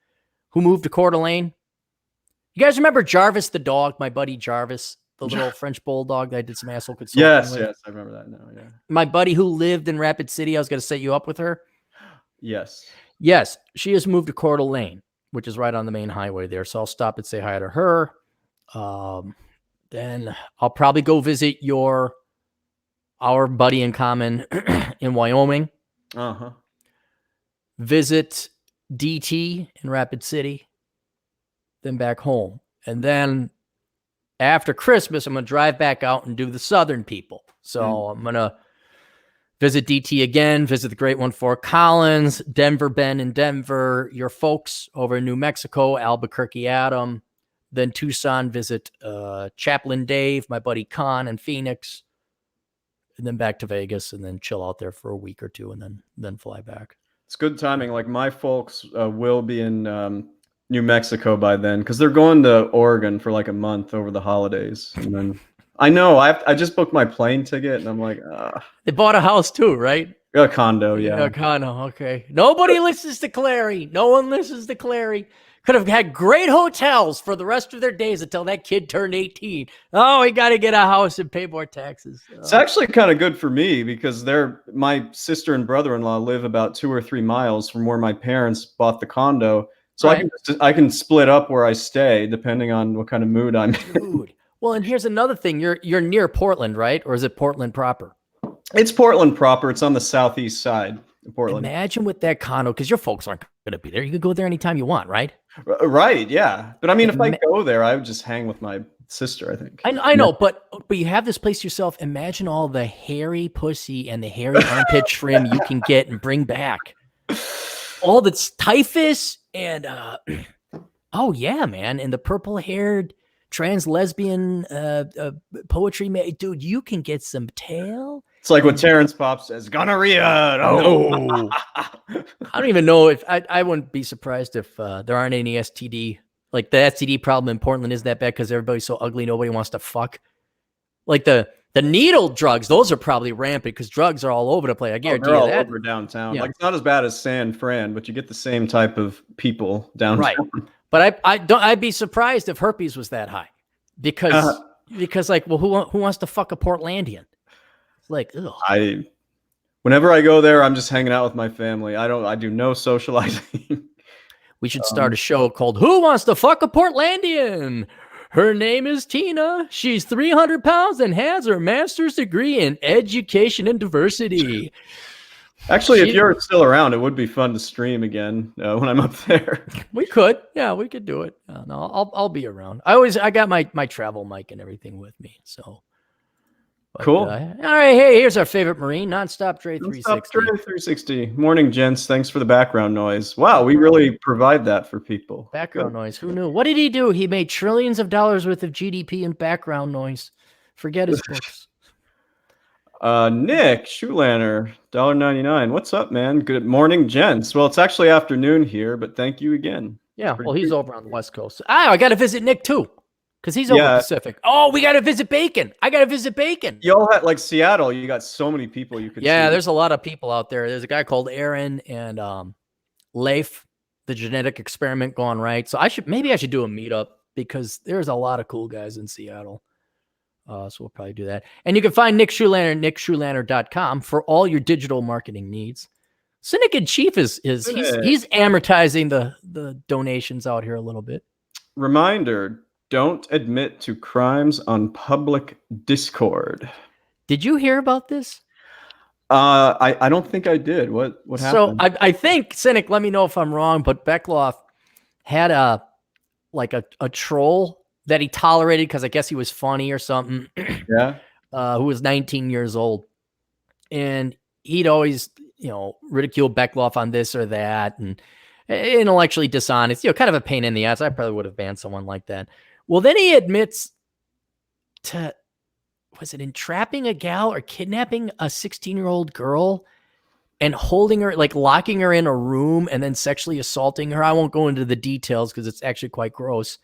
who moved to Coeur d'Alene. You guys remember Jarvis the dog, my buddy Jarvis, the little French bulldog that I did some asshole consulting with? Yes, I remember that now, yeah. My buddy who lived in Rapid City, I was going to set you up with her. Yes. Yes, she has moved to Coeur d'Alene, which is right on the main highway there. So I'll stop and say hi to her. Then I'll probably go visit our buddy in common in Wyoming. Visit DT in Rapid City. Then back home. And then after Christmas, I'm going to drive back out and do the Southern people. So I'm going to visit DT again, visit the great one for Collins, Denver Ben in Denver, your folks over in New Mexico, Albuquerque Adam, then Tucson, visit Chaplain Dave, my buddy Con in Phoenix, and then back to Vegas and then chill out there for a week or two and then fly back. It's good timing. Like my folks will be in New Mexico by then because they're going to Oregon for like a month over the holidays. And then I know I just booked my plane ticket and I'm like, They bought a house too, right? A condo, yeah. A condo, okay. Nobody listens to Clary. No one listens to Clary. Could have had great hotels for the rest of their days until that kid turned 18. Oh, we got to get a house and pay more taxes. It's actually kind of good for me because my sister and brother-in-law live about 2 or 3 miles from where my parents bought the condo. So I can split up where I stay depending on what kind of mood I'm in. Dude. Well, and here's another thing. You're near Portland, right? Or is it Portland proper? It's Portland proper. It's on the southeast side of Portland. Imagine with that condo, because your folks aren't going to be there. You could go there anytime you want, right? Right, yeah. But I mean, if I go there, I would just hang with my sister, I think. I know, but you have this place yourself. Imagine all the hairy pussy and the hairy armpit trim you can get and bring back. All the typhus and oh yeah, man, and the purple-haired trans lesbian poetry, dude. You can get some tail. It's like what Terrence Pop says, gonorrhea. No. I don't even know if I wouldn't be surprised if there aren't any STD. Like the STD problem in Portland is that bad because everybody's so ugly, nobody wants to fuck. Like the needle drugs, those are probably rampant because drugs are all over the place. I guarantee they're all that. over downtown. Yeah. Like it's not as bad as San Fran, but you get the same type of people downtown. Right. But I'd be surprised if herpes was that high because like, well, who wants to fuck a Portlandian? It's like, ugh. Whenever I go there, I'm just hanging out with my family. I do no socializing. We should start a show called Who Wants to Fuck a Portlandian? Her name is Tina. She's 300 pounds and has her master's degree in education and diversity. Actually, if you're still around, it would be fun to stream again when I'm up there. We could. Yeah, we could do it. No, I'll be around. I got my travel mic and everything with me. So cool. All right. Hey, here's our favorite Marine, Nonstop Dre 360. Nonstop Dre 360. Morning, gents. Thanks for the background noise. Wow, we really provide that for people. Background noise. Who knew? What did he do? He made trillions of dollars worth of GDP in background noise. Forget his books. Nick Shoelander, $1.99. What's up, man? Good morning, gents. Well, it's actually afternoon here, but thank you again. Yeah, well, he's over on the West Coast. I got to visit Nick too. Because he's over Pacific. Oh, we got to visit Bacon. I got to visit Bacon. Y'all had like Seattle. You got so many people you could see. There's a lot of people out there. There's a guy called Aaron and Leif, the genetic experiment gone right. So maybe I should do a meetup because there's a lot of cool guys in Seattle. So we'll probably do that. And you can find Nick Shoelander at nickshoelander.com for all your digital marketing needs. Cynic in Chief he's amortizing the donations out here a little bit. Reminder. Don't admit to crimes on public Discord. Did you hear about this? I don't think I did. What happened? So I think, Cynic, let me know if I'm wrong, but Beckloff had a troll that he tolerated because I guess he was funny or something. Yeah. Who was 19 years old. And he'd always, ridicule Beckloff on this or that and intellectually dishonest, kind of a pain in the ass. I probably would have banned someone like that. Well, then he admits to, was it entrapping a gal or kidnapping a 16-year-old girl and holding her, like locking her in a room and then sexually assaulting her? I won't go into the details because it's actually quite gross.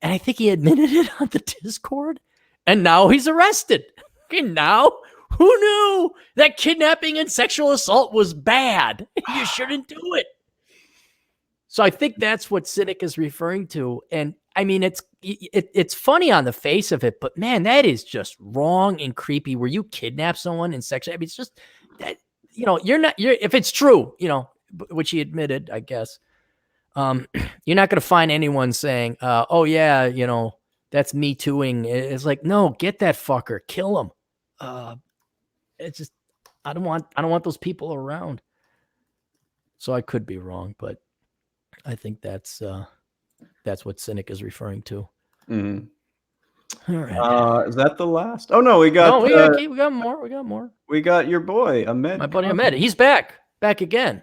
And I think he admitted it on the Discord. And now he's arrested. And now, who knew that kidnapping and sexual assault was bad? You shouldn't do it. So I think that's what Cynic is referring to. And I mean, it's funny on the face of it, but man, that is just wrong and creepy where you kidnap someone and sexually, I mean, it's just that, if it's true, which he admitted, I guess, you're not going to find anyone saying, oh yeah, that's me tooing. It's like, no, get that fucker, kill him. It's just, I don't want those people around. So I could be wrong, but I think that's what Cynic is referring to. Mm-hmm. All right. Is that the last? Oh no, we got more. We got your boy Ahmed. My buddy Ahmed. He's back again.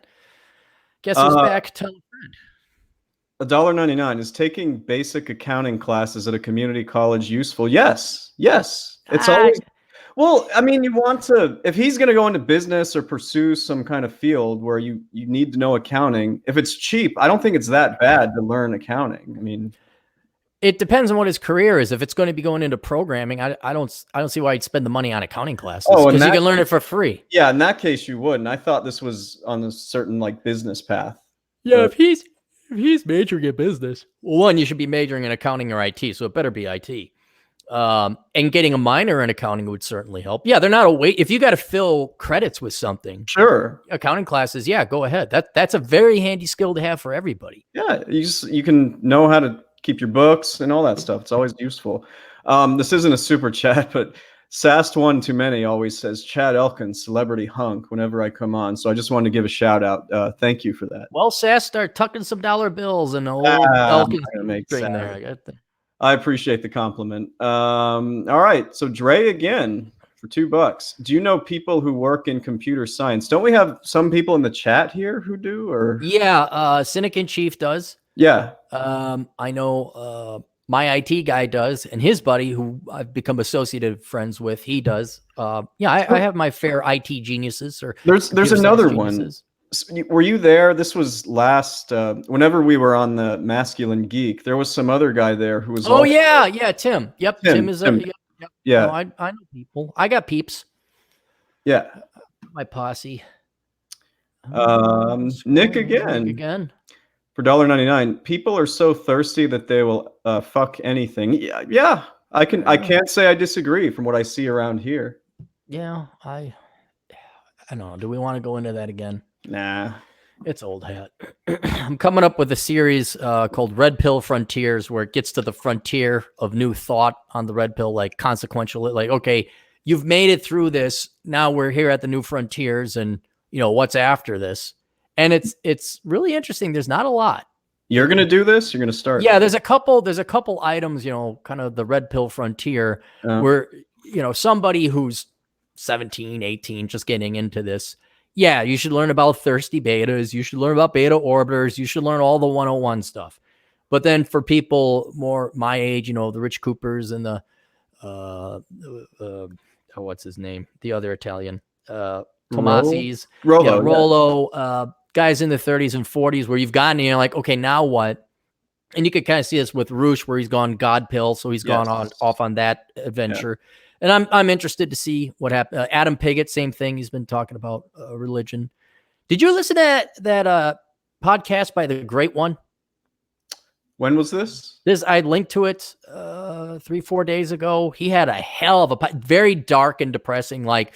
Guess who's back? Tell a friend. $1.99 is taking basic accounting classes at a community college useful? Yes. It's always. Well, I mean, you want to, if he's going to go into business or pursue some kind of field where you need to know accounting, if it's cheap, I don't think it's that bad to learn accounting. I mean, it depends on what his career is. If it's going to be going into programming, I don't see why he'd spend the money on accounting classes because you can learn it for free. Yeah, in that case, you wouldn't. I thought this was on a certain business path. Yeah, but if he's majoring in business, well, one, you should be majoring in accounting or IT, so it better be IT. And getting a minor in accounting would certainly help. Yeah, they're not a wait. If you got to fill credits with something, sure, accounting classes, yeah, go ahead. That's a very handy skill to have for everybody. Yeah, you can know how to keep your books and all that stuff. It's always useful. This isn't a super chat, but Sast One Too Many always says Chad Elkins, celebrity hunk, whenever I come on. So I just wanted to give a shout out. Thank you for that. Well, Sass, start tucking some dollar bills and old Elkins string there. I appreciate the compliment. All right, so Dre again for $2. Do you know people who work in computer science? Don't we have some people in the chat here who do? Or yeah, Cynic in Chief does. Yeah. I know my IT guy does, and his buddy, who I've become associated friends with, he does. I have my fair IT geniuses. Or there's another one. Were you there? This was last whenever we were on the Masculine Geek. There was some other guy there who was. Oh yeah, Tim. Yep, Tim is. Yep. Yeah, no, I know people. I got peeps. Yeah, my posse. Nick again. For $1.99, people are so thirsty that they will fuck anything. Yeah, I can't say I disagree from what I see around here. Yeah, I don't know. Do we want to go into that again? Nah, it's old hat. I'm coming up with a series called Red Pill Frontiers, where it gets to the frontier of new thought on the red pill, like consequential. Like, okay, you've made it through this. Now we're here at the new frontiers, and what's after this. And it's really interesting. There's not a lot. You're going to do this? You're going to start? Yeah, there's a couple items, kind of the red pill frontier where, somebody who's 17, 18, just getting into this. Yeah, you should learn about thirsty betas. You should learn about beta orbiters. You should learn all the 101 stuff. But then for people more my age, the Rich Coopers and the, what's his name? The other Italian, Tomasi's. Rollo. Guys in the 30s and 40s where you've gotten, like, okay, now what? And you could kind of see this with Roosh, where he's gone God pill, so he's gone off on that adventure. Yeah. And I'm interested to see what happened. Adam Piggott, same thing. He's been talking about religion. Did you listen to that podcast by the Great One? When was this? I linked to it 3-4 days ago. He had a hell of a very dark and depressing, like.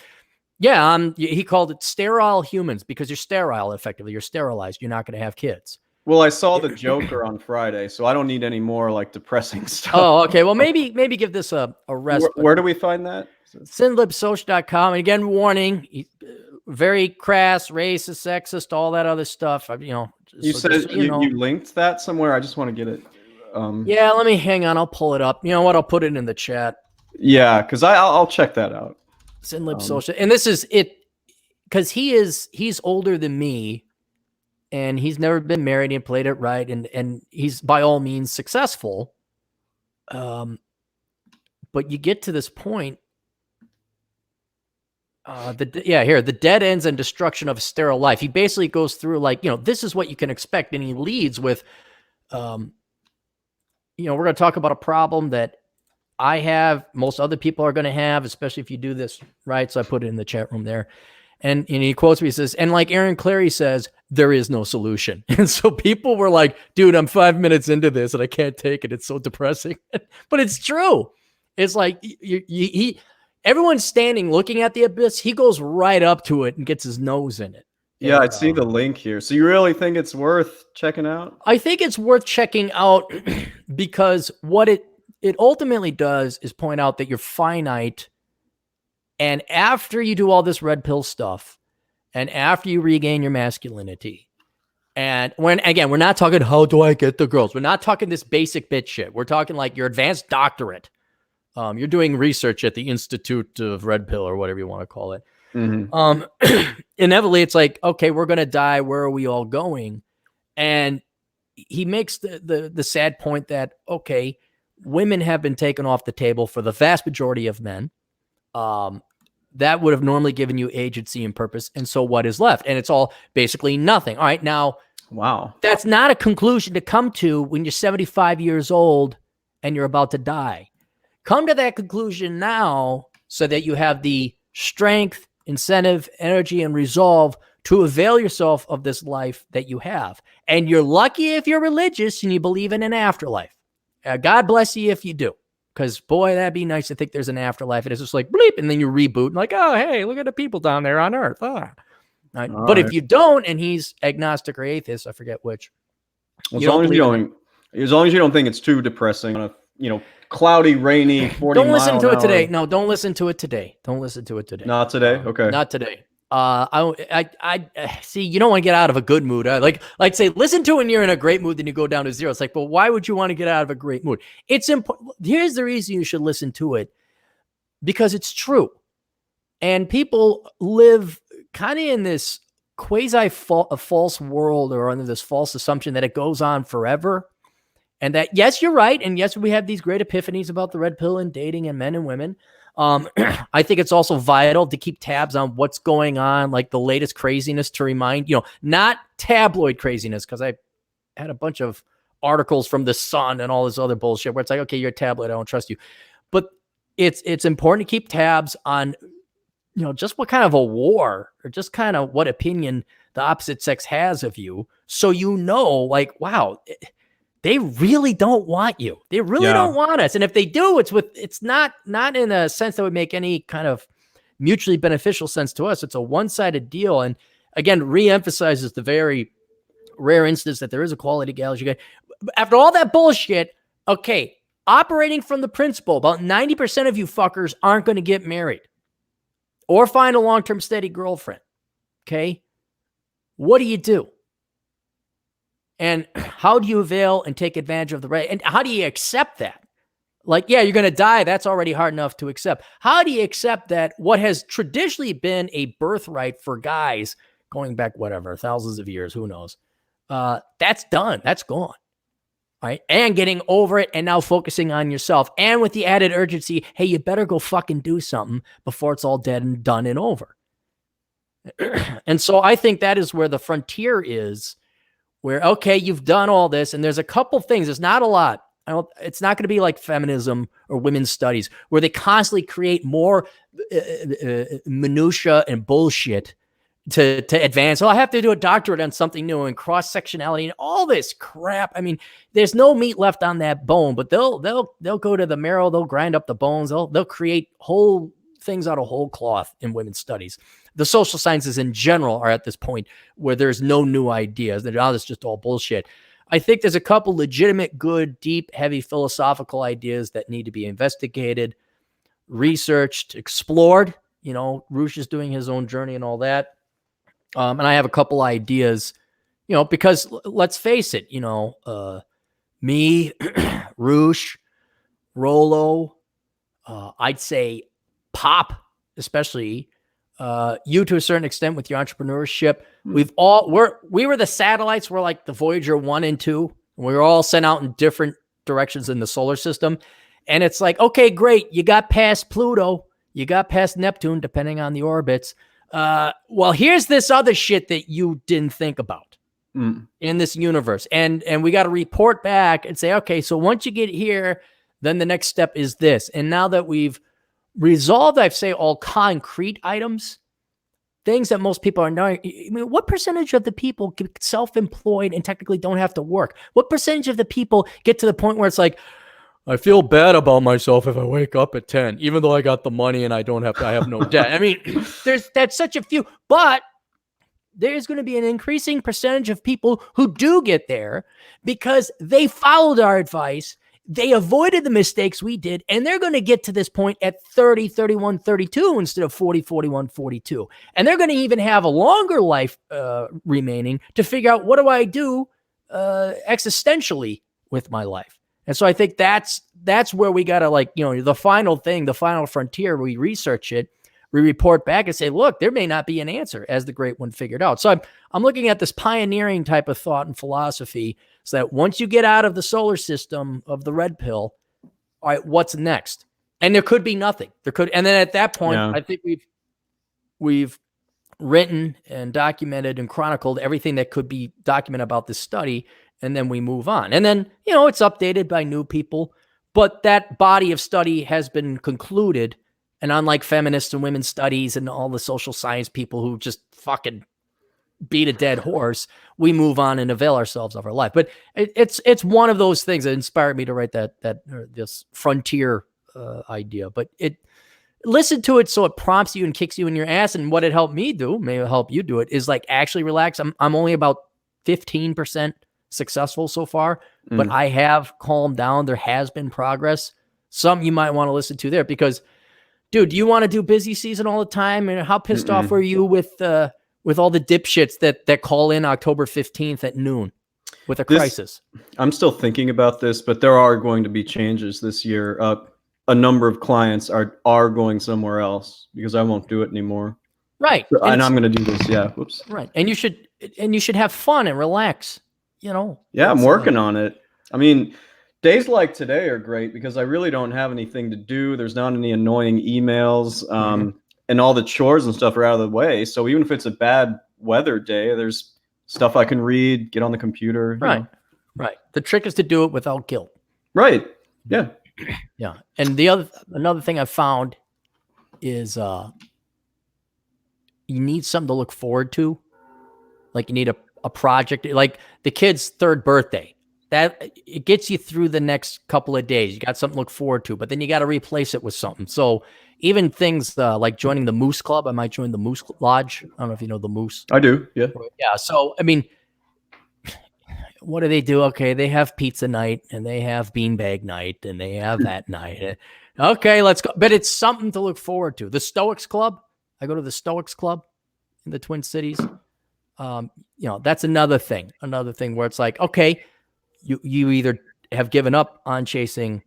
Yeah, he called it sterile humans because you're sterile, effectively. You're sterilized. You're not going to have kids. Well, I saw The Joker on Friday, so I don't need any more like depressing stuff. Oh, okay. Well, maybe give this a rest. Where do we find that? Sinlibsoch.com. And again, warning, very crass, racist, sexist, all that other stuff. You said you linked that somewhere. I just want to get it. Yeah, let me hang on. I'll pull it up. You know what? I'll put it in the chat. Yeah, because I'll check that out. Sinlibsoch. And this is it, because he's older than me, and he's never been married and played it right, and he's by all means successful. But you get to this point. The dead ends and destruction of a sterile life. He basically goes through like, this is what you can expect, and he leads with, we're going to talk about a problem that I have, most other people are going to have, especially if you do this right. So I put it in the chat room there. And he quotes me, he says, and like Aaron Clary says, there is no solution. And so people were like, dude, I'm 5 minutes into this and I can't take it. It's so depressing. But it's true. It's like everyone's standing looking at the abyss. He goes right up to it and gets his nose in it. Yeah, I see the link here. So you really think it's worth checking out? I think it's worth checking out because what it ultimately does is point out that you're finite. And after you do all this red pill stuff, and after you regain your masculinity, and we're not talking, how do I get the girls? We're not talking this basic bitch shit. We're talking like your advanced doctorate. You're doing research at the Institute of Red Pill or whatever you want to call it. Mm-hmm. Inevitably, it's like, okay, we're going to die. Where are we all going? And he makes the sad point that, okay, women have been taken off the table for the vast majority of men. That would have normally given you agency and purpose. And so what is left? And it's all basically nothing. All right. Now, wow, that's not a conclusion to come to when you're 75 years old and you're about to die. Come to that conclusion now so that you have the strength, incentive, energy, and resolve to avail yourself of this life that you have. And you're lucky if you're religious and you believe in an afterlife. God bless you if you do. Because, boy, that'd be nice to think there's an afterlife. And it's just like, bleep, and then you reboot. And like, oh, hey, look at the people down there on Earth. Ah. Right. But if you don't, and he's agnostic or atheist, I forget which. Well, as long as you don't think it's too depressing on a, cloudy, rainy, 40 Don't listen to mile it today. hour. No, don't listen to it today. Don't listen to it today. Not today? Okay. Not today. I see. You don't want to get out of a good mood. Like say, listen to it when you're in a great mood, then you go down to 0. It's like, well, why would you want to get out of a great mood? It's important. Here's the reason you should listen to it, because it's true, and people live kind of in this quasi false world, or under this false assumption that it goes on forever, and that yes, you're right, and yes, we have these great epiphanies about the red pill and dating and men and women. I think it's also vital to keep tabs on what's going on, like the latest craziness, to remind, not tabloid craziness, because I had a bunch of articles from The Sun and all this other bullshit where it's like, okay, you're a tabloid, I don't trust you. But it's important to keep tabs on, just what kind of a war, or just kind of what opinion the opposite sex has of you. So, like, wow, they really don't want you. They really don't want us. And if they do, it's not in a sense that would make any kind of mutually beneficial sense to us. It's a one-sided deal. And again, reemphasizes the very rare instance that there is a quality galaxy. After all that bullshit, okay, operating from the principle, about 90% of you fuckers aren't going to get married or find a long-term steady girlfriend. Okay? What do you do? And how do you avail and take advantage of the right? And how do you accept that? Like, yeah, you're going to die. That's already hard enough to accept. How do you accept that what has traditionally been a birthright for guys going back, whatever, thousands of years, who knows? That's done. That's gone. Right? And getting over it and now focusing on yourself. And with the added urgency, hey, you better go fucking do something before it's all dead and done and over. And so I think that is where the frontier is, where, okay, you've done all this, and there's a couple things. There's not a lot. It's not going to be like feminism or women's studies, where they constantly create more minutia and bullshit to advance. Oh, I have to do a doctorate on something new, and cross-sectionality and all this crap. I mean, there's no meat left on that bone, but they'll go to the marrow. They'll grind up the bones. They'll create whole things out of whole cloth in women's studies. The social sciences in general are at this point where there's no new ideas. Now it's just all bullshit. I think there's a couple legitimate, good, deep, heavy philosophical ideas that need to be investigated, researched, explored. Roosh is doing his own journey and all that. And I have a couple ideas, because let's face it, me, Roosh, Rolo, I'd say Pop, especially, you to a certain extent with your entrepreneurship. We were the satellites. We're like the Voyager 1 and 2. We were all sent out in different directions in the solar system. And it's like, okay, great. You got past Pluto. You got past Neptune, depending on the orbits. Well, here's this other shit that you didn't think about in this universe. And we got to report back and say, okay, so once you get here, then the next step is this. And now that we've resolved, I'd say, all concrete items, things that most people are not. I mean, what percentage of the people get self-employed and technically don't have to work? What percentage of the people get to the point where it's like, I feel bad about myself if I wake up at 10, even though I got the money and I have no debt. I mean, that's such a few, but there's going to be an increasing percentage of people who do get there because they followed our advice. They avoided the mistakes we did, and they're going to get to this point at 30, 31, 32 instead of 40, 41, 42. And they're going to even have a longer life remaining to figure out, what do I do existentially with my life? And so I think that's where we got to, the final thing, the final frontier, we research it, we report back and say, look, there may not be an answer, as the great one figured out. So I'm looking at this pioneering type of thought and philosophy, so that once you get out of the solar system of the red pill, all right, what's next? And there could be nothing. And then at that point, I think we've written and documented and chronicled everything that could be documented about this study, and then we move on. And then, it's updated by new people, but that body of study has been concluded. And unlike feminists and women's studies and all the social science people who just fucking beat a dead horse. We move on and avail ourselves of our life. But it's one of those things that inspired me to write this frontier idea. But listen to it so it prompts you and kicks you in your ass. And what it helped me do, maybe it'll help you do it, is like actually relax. I'm only about 15% successful so far, but I have calmed down. There has been progress. Some you might want to listen to there because, dude, do you want to do busy season all the time? And how pissed off were you with all the dipshits that call in October 15th at noon with a crisis? I'm still thinking about this, but there are going to be changes this year. A number of clients are going somewhere else because I won't do it anymore. Right. So, and I'm going to do this. Yeah. Whoops. Right. And you should have fun and relax, Yeah, I'm working on it. I mean, days like today are great because I really don't have anything to do. There's not any annoying emails, and all the chores and stuff are out of the way. So even if it's a bad weather day, there's stuff I can read, get on the computer. Right. Right. The trick is to do it without guilt. Right. Yeah. Yeah. And another thing I've found is you need something to look forward to. Like you need a project, like the kid's 3rd birthday. That it gets you through the next couple of days. You got something to look forward to, but then you got to replace it with something. So even things like joining the Moose Club, I might join the Moose Lodge. I don't know if you know the Moose. I do. Yeah. Yeah. So, I mean, what do they do? Okay. They have pizza night and they have beanbag night and they have that night. Okay, let's go. But it's something to look forward to. The Stoics Club. I go to the Stoics Club in the Twin Cities. That's another thing where it's like, okay, you either have given up on chasing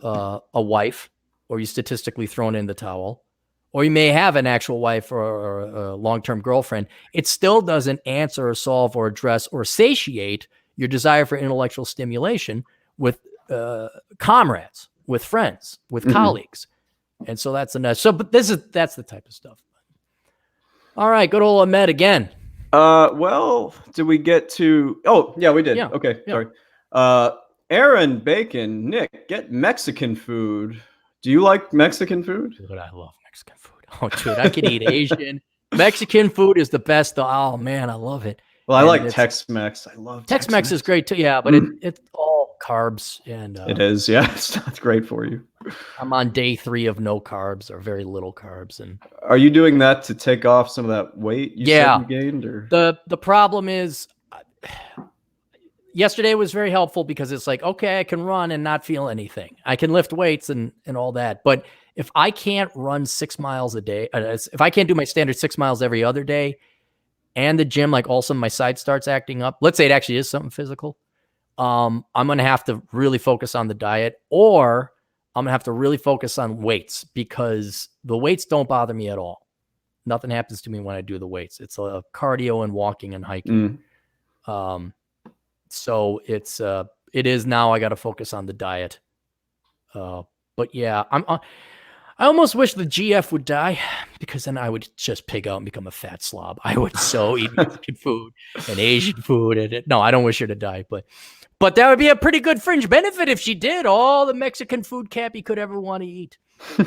a wife, or you statistically thrown in the towel, or you may have an actual wife or a long-term girlfriend. It still doesn't answer or solve or address or satiate your desire for intellectual stimulation with comrades, with friends, with colleagues. And so that's but that's the type of stuff. All right, good old Ahmed again. Well, did we get to? Oh, yeah, we did. Yeah. Okay, yeah. Sorry. Aaron Bacon, Nick, get Mexican food. Do you like Mexican food? Dude, I love Mexican food. Oh, dude, I could eat Asian. Mexican food is the best, though. Oh man, I love it. Well, I like Tex-Mex. I love Tex-Mex is great too. Yeah, but it's all carbs and it is. Yeah, it's not great for you. I'm on day 3 of no carbs or very little carbs. And are you doing that to take off some of that weight you said you gained? Or the problem is, yesterday was very helpful because it's like, okay, I can run and not feel anything. I can lift weights and all that. But if I can't run 6 miles a day, if I can't do my standard 6 miles every other day, and the gym, like all of a sudden my side starts acting up, let's say it actually is something physical, I'm going to have to really focus on the diet, or I'm going to have to really focus on weights, because the weights don't bother me at all. Nothing happens to me when I do the weights. It's a cardio and walking and hiking. So it is now I got to focus on the diet. But yeah, I almost wish the GF would die, because then I would just pig out and become a fat slob. I would so eat Mexican food and Asian food. No, I don't wish her to die, but that would be a pretty good fringe benefit if she did all the Mexican food Cappy could ever want to eat. You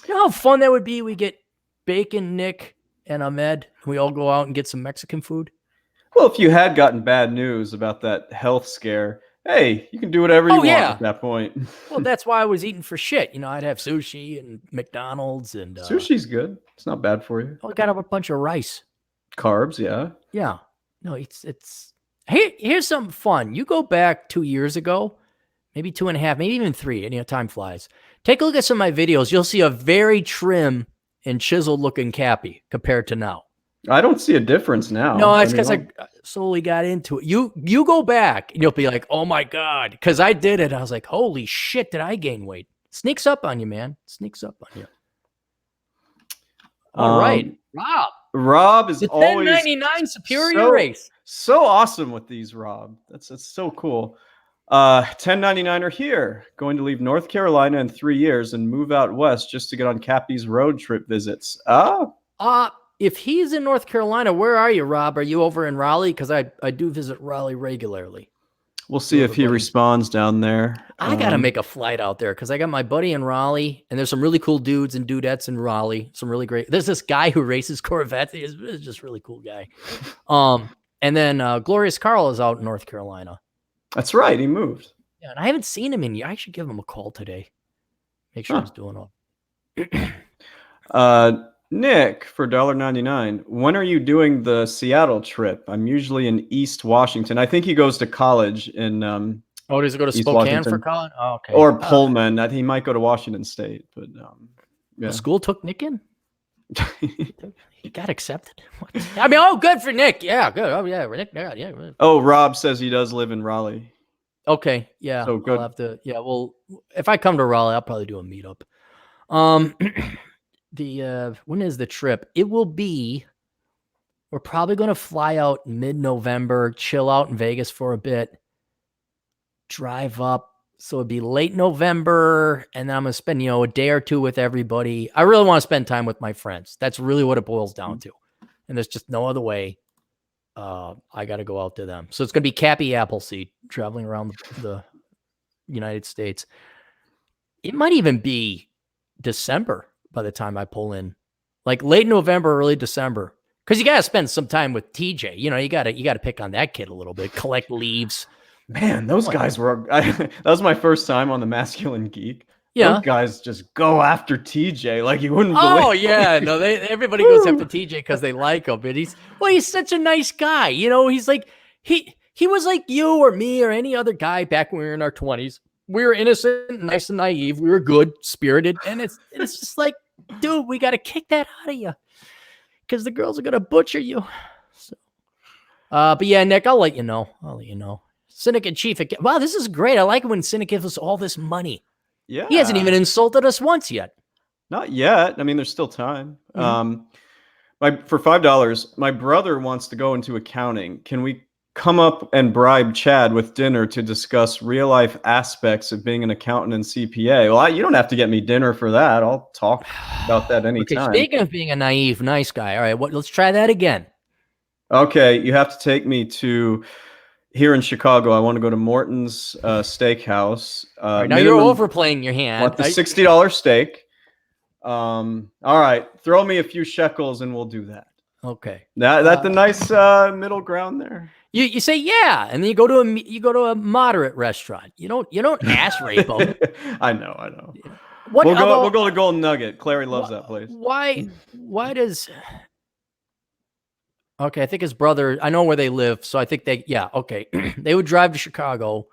know how fun that would be? We get Bacon, Nick, and Ahmed. We all go out and get some Mexican food. Well, if you had gotten bad news about that health scare, hey, you can do whatever you want at that point. Well, that's why I was eating for shit. I'd have sushi and McDonald's and sushi's good. It's not bad for you. I got a bunch of rice. Carbs, yeah. Yeah. No, it's here's something fun. You go back 2 years ago, maybe 2.5, maybe even 3, time flies. Take a look at some of my videos. You'll see a very trim and chiseled looking Cappy compared to now. I don't see a difference now. No, that's because I slowly got into it. You go back and you'll be like, oh my God. Because I did it. I was like, holy shit, did I gain weight? Sneaks up on you, man. Sneaks up on you. All right. Rob is the always 1099 superior race. So awesome with these, Rob. That's so cool. 1099er here, going to leave North Carolina in 3 years and move out west just to get on Cappy's road trip visits. If he's in North Carolina, where are you, Rob? Are you over in Raleigh? Because I do visit Raleigh regularly. We'll see if he responds down there. I got to make a flight out there because I got my buddy in Raleigh, and there's some really cool dudes and dudettes in Raleigh. Some really great. There's this guy who races Corvettes. He's just a really cool guy. And then Glorious Carl is out in North Carolina. That's right. He moved. Yeah, and I haven't seen him in years. I should give him a call today. Make sure he's doing all. Nick, for $1.99, when are you doing the Seattle trip? I'm usually in East Washington. I think he goes to college in does he go to East Spokane Washington. for college? Oh, okay. Or Pullman. He might go to Washington State, but the school took Nick in? He got accepted. I mean, good for Nick. Yeah, good. Oh, yeah, Nick. Yeah. Oh, Rob says he does live in Raleigh. Okay, yeah. So good. I'll have to. Yeah, well, if I come to Raleigh, I'll probably do a meetup. When is the trip? It will be. We're probably going to fly out mid-November, chill out in Vegas for a bit, drive up. So it'd be late November, and then I'm going to spend, a day or two with everybody. I really want to spend time with my friends. That's really what it boils down to. And there's just no other way. I got to go out to them. So it's going to be Cappy Appleseed traveling around the United States. It might even be December by the time I pull in, like late November, early December. Because you got to spend some time with TJ. You got to pick on that kid a little bit, collect leaves. Man, those guys were. That was my first time on the Masculine Geek. Yeah, those guys just go after TJ like you wouldn't believe. Oh yeah, no, everybody goes after TJ because they like him, but he's such a nice guy. He's like he was like you or me or any other guy back when we were in our 20s. We were innocent, nice and naive. We were good spirited, and it's just like, dude, we got to kick that out of you because the girls are gonna butcher you. So, but yeah, Nick, I'll let you know. Cynic and Chief. Wow, this is great. I like it when Cynic gives us all this money. Yeah. He hasn't even insulted us once yet. Not yet. I mean, there's still time. Mm-hmm. For $5, my brother wants to go into accounting. Can we come up and bribe Chad with dinner to discuss real life aspects of being an accountant and CPA? Well, you don't have to get me dinner for that. I'll talk about that anytime. Okay, speaking of being a naive, nice guy. All right, let's try that again. Okay, you have to take me to... Here in Chicago, I want to go to Morton's Steakhouse. Right, now you're overplaying your hand. Want the $60 steak. All right, throw me a few shekels and we'll do that. Okay. That's a nice middle ground there. You say yeah, and then you go to a moderate restaurant. You don't ass rape them. I know. We'll go to Golden Nugget. Clary loves that place. Why does? Okay, I think his brother, I know where they live, so I think okay. They would drive to Chicago.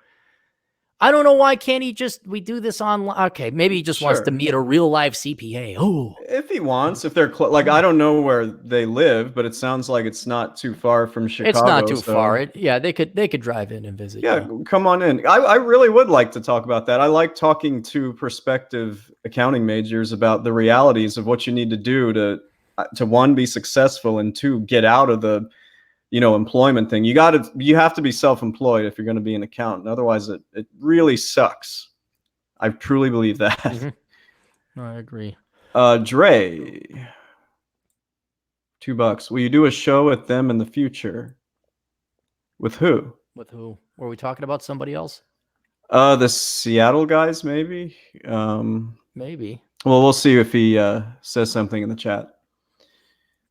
I don't know why can't we do this online? Okay, maybe he just wants to meet a real live CPA. Oh. If he wants, if they're I don't know where they live, but it sounds like it's not too far from Chicago. It's not too far. They could drive in and visit. Yeah, come on in. I really would like to talk about that. I like talking to prospective accounting majors about the realities of what you need to do to one, be successful, and two, get out of the employment thing. You have to be self-employed if you're going to be an accountant. Otherwise it really sucks. I truly believe that. Mm-hmm. No, I agree. Dre, $2. Will you do a show with them in the future? With who? Were we talking about somebody else? The Seattle guys, maybe. Maybe. Well, we'll see if he says something in the chat.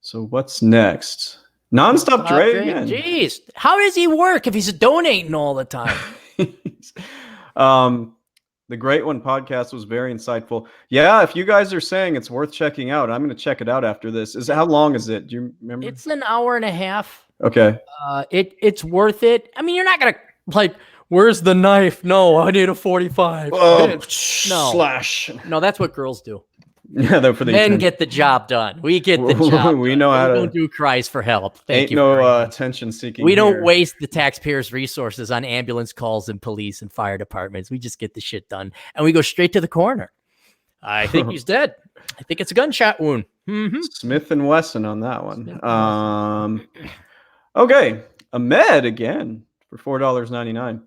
So what's next? Nonstop Dre again. Jeez, how does he work if he's donating all the time? The Great One podcast was very insightful. Yeah, if you guys are saying it's worth checking out, I'm going to check it out after this. How long is it? Do you remember? It's an hour and a half. Okay. It's worth it. I mean, you're not going to where's the knife? No, I need a 45. No. Slash. No, that's what girls do. Yeah, men get the job done. We get the job. We know how to. Don't do cries for help. Thank you. Attention seeking. We don't waste the taxpayers' resources on ambulance calls and police and fire departments. We just get the shit done, and we go straight to the coroner. I think he's dead. I think it's a gunshot wound. Mm-hmm. Smith and Wesson on that one. Okay, Ahmed again for $4.99.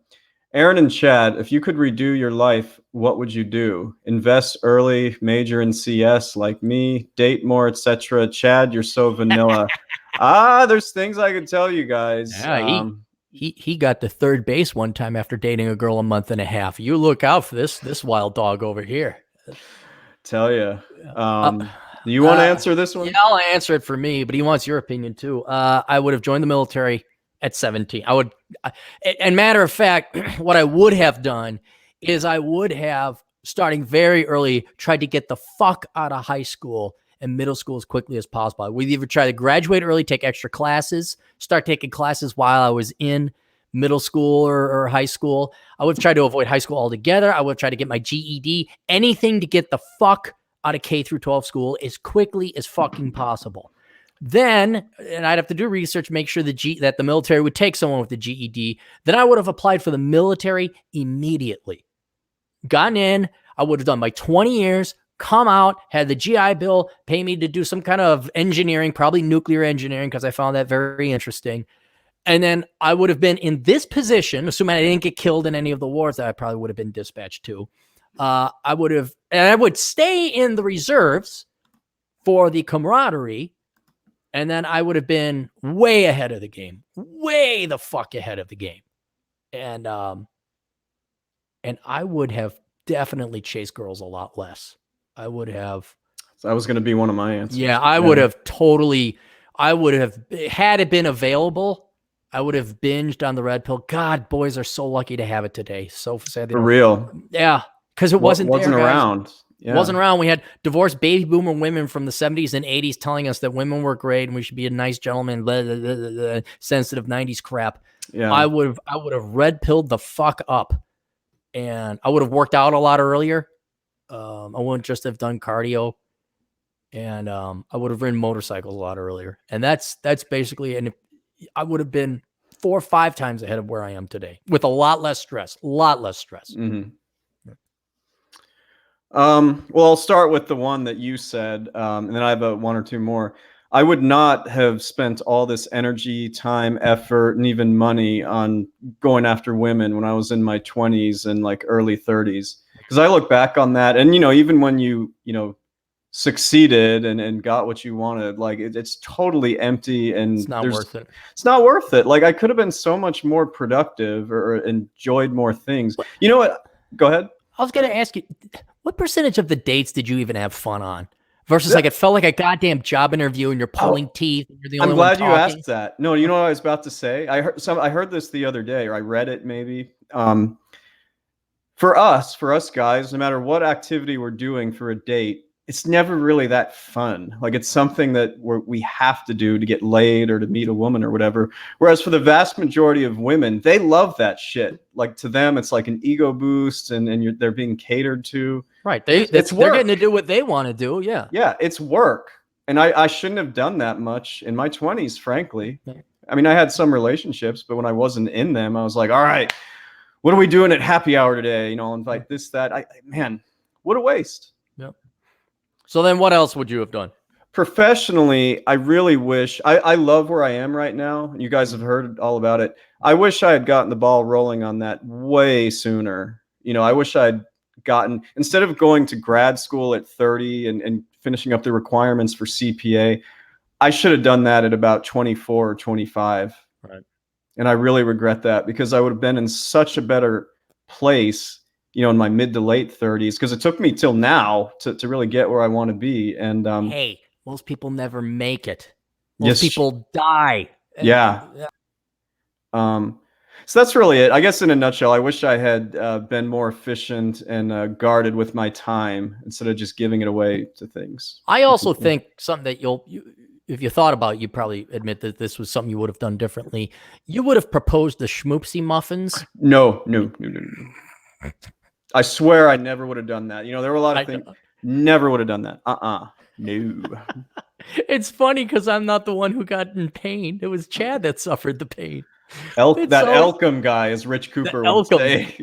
Aaron and Chad, if you could redo your life, what would you do? Invest early, major in CS like me, date more, etc. Chad, you're so vanilla. There's things I could tell you guys. Yeah, he got to third base one time after dating a girl a month and a half. You look out for this wild dog over here. Tell you. Do you want to answer this one? Yeah, I'll answer it for me, but he wants your opinion too. I would have joined the military at 17. And matter of fact, what I would have done is I would have, starting very early, tried to get the fuck out of high school and middle school as quickly as possible. We'd either try to graduate early, take extra classes, start taking classes while I was in middle school or high school. I would try to avoid high school altogether. I would try to get my GED, anything to get the fuck out of K through 12 school as quickly as fucking possible. Then, and I'd have to do research, make sure that the military would take someone with the GED. Then I would have applied for the military immediately. Gotten in, I would have done my 20 years, come out, had the GI Bill, pay me to do some kind of engineering, probably nuclear engineering, because I found that very interesting. And then I would have been in this position, assuming I didn't get killed in any of the wars that I probably would have been dispatched to. I would stay in the reserves for the camaraderie. And then I would have been way ahead of the game, way the fuck ahead of the game. And I would have definitely chased girls a lot less. I would have. So that was going to be one of my answers. Yeah, I would have totally, had it been available, I would have binged on the red pill. God, boys are so lucky to have it today. So sad. For real. Yeah, because it wasn't around. Yeah. Wasn't around. We had divorced baby boomer women from the 70s and 80s telling us that women were great and we should be a nice gentleman, blah, blah, blah, blah, blah, sensitive 90s crap. Yeah. I would have red pilled the fuck up, and I would have worked out a lot earlier. I wouldn't just have done cardio, and I would have ridden motorcycles a lot earlier. And that's basically, and I would have been 4 or 5 times ahead of where I am today with a lot less stress. Mm-hmm. Well, I'll start with the one that you said, and then I have one or two more. I would not have spent all this energy, time, effort, and even money on going after women when I was in my 20s and like early 30s. Because I look back on that, and even when you succeeded and got what you wanted, like it's totally empty, and it's not worth it. It's not worth it. Like I could have been so much more productive or enjoyed more things. You know what? Go ahead. I was going to ask you, what percentage of the dates did you even have fun on? Versus like it felt like a goddamn job interview and you're pulling teeth. And you're the only I'm glad one you asked that. No, you know what I was about to say? I heard this the other day, or I read it maybe. For us guys, no matter what activity we're doing for a date, it's never really that fun. Like it's something that we have to do to get laid or to meet a woman or whatever. Whereas for the vast majority of women, they love that shit. Like to them, it's like an ego boost, and they're being catered to. Right. They're getting to do what they want to do. Yeah. Yeah, it's work. And I shouldn't have done that much in my 20s, frankly. I mean, I had some relationships, but when I wasn't in them, I was like, all right, what are we doing at happy hour today? I'll invite this, that. Man, what a waste. Yep. So then what else would you have done? Professionally, I really wish, I love where I am right now. You guys have heard all about it. I wish I had gotten the ball rolling on that way sooner. I wish I'd gotten, instead of going to grad school at 30 and finishing up the requirements for CPA, I should have done that at about 24 or 25. Right. And I really regret that, because I would have been in such a better place, in my mid to late 30s, because it took me till now to really get where I want to be. And hey, most people never make it. Most people die. Yeah. So that's really it. I guess in a nutshell, I wish I had been more efficient and guarded with my time instead of just giving it away to things. I also think something that if you thought about it, you'd probably admit that this was something you would have done differently. You would have proposed the schmoopsy muffins. No. I swear I never would have done that. There were a lot of things. Never would have done that. No. It's funny because I'm not the one who got in pain. It was Chad that suffered the pain. Elcom guy, as Rich Cooper would say.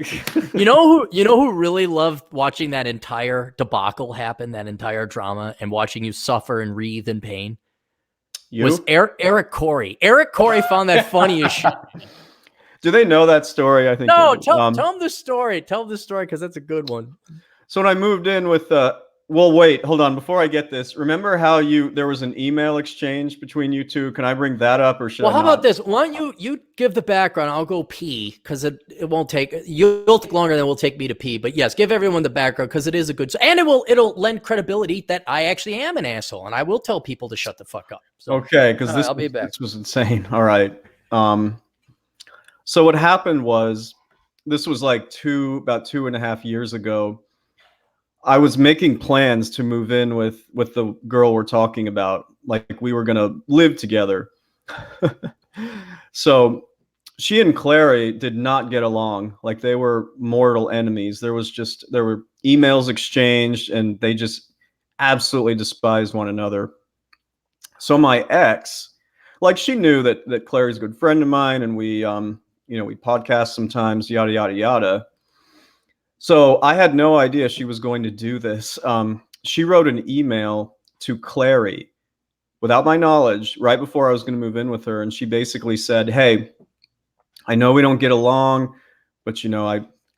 You know who really loved watching that entire debacle happen, that entire drama, and watching you suffer and writhe in pain? Was Eric Corey. Eric Corey found that funny as shit. Do they know that story? I think no. Tell them the story. Tell the story, because that's a good one. So when I moved in with Well, wait, hold on. Before I get this, remember how there was an email exchange between you two? Can I bring that up or should I Well, how not? about this? Why don't you give the background? I'll go pee because it won't take you'll take longer than it will take me to pee. But yes, give everyone the background because it is a good and it'll lend credibility that I actually am an asshole and I will tell people to shut the fuck up. So, okay, because I'll be back. this was insane. All right. So what happened was this was like about 2.5 years ago. I was making plans to move in with the girl we're talking about. Like we were gonna live together. So she and Clary did not get along. Like they were mortal enemies. There were emails exchanged and they just absolutely despised one another. So my ex, like she knew that Clary's a good friend of mine and we we podcast sometimes, yada yada yada. So I had no idea she was going to do this. She wrote an email to Clary without my knowledge right before I was going to move in with her. And she basically said, hey, I know we don't get along, but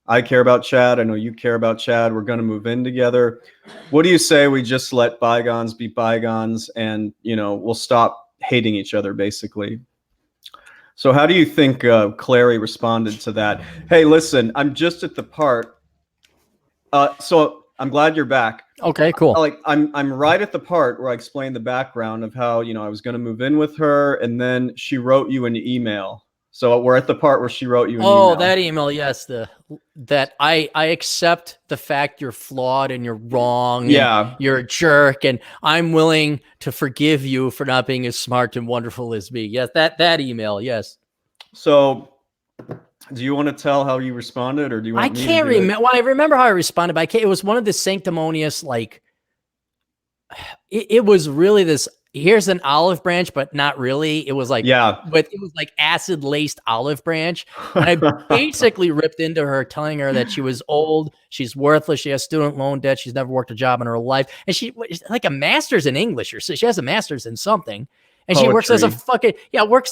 I care about Chad. I know you care about Chad. We're going to move in together. What do you say we just let bygones be bygones and, we'll stop hating each other, basically. So how do you think Clary responded to that? Hey, listen, I'm just at the part. So I'm glad you're back. Okay, cool. I'm right at the part where I explained the background of how, I was going to move in with her and then she wrote you an email. So we're at the part where she wrote you an email. Oh, that email, yes. That I accept the fact you're flawed and you're wrong. Yeah. And you're a jerk and I'm willing to forgive you for not being as smart and wonderful as me. Yes, that email, yes. So do you want to tell how you responded or do you want me to do it? I can't remember. Well, I remember how I responded, but it was one of the sanctimonious, like, it was really this, here's an olive branch, but not really. It was like, but it was like acid laced olive branch. And I basically ripped into her, telling her that she was old, she's worthless, she has student loan debt, she's never worked a job in her life. And she's like a master's in English, or so she has a master's in something. And Poetry. She works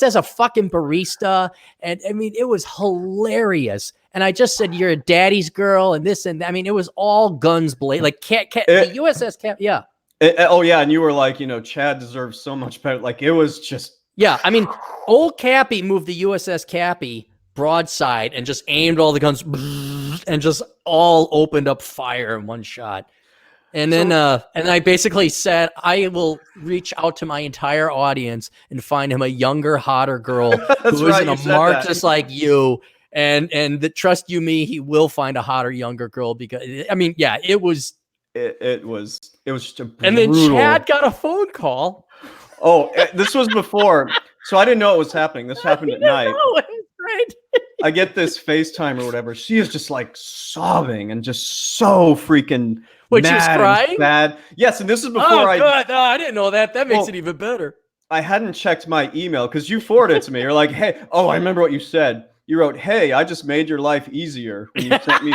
as a fucking barista. And I mean, it was hilarious. And I just said, you're a daddy's girl and this and that. I mean, it was all guns blazing, like the USS Cap. Yeah. And you were like, Chad deserves so much better. Like it was just. Yeah. I mean, old Cappy moved the USS Cappy broadside and just aimed all the guns and just all opened up fire in one shot. And then, and I basically said, I will reach out to my entire audience and find him a younger, hotter girl who isn't a mark just like you. And trust you me, he will find a hotter, younger girl because, I mean, yeah, it was. It was just a brutal. And then Chad got a phone call. Oh, this was before. So I didn't know it was happening. This happened at night. Right. I get this FaceTime or whatever. She is just like sobbing and just so freaking Wait, she was crying? Bad. Yes, and this is before God. No, I didn't know that. That makes it even better. I hadn't checked my email because you forwarded it to me. You're like, hey, I remember what you said. You wrote, hey, I just made your life easier when you sent me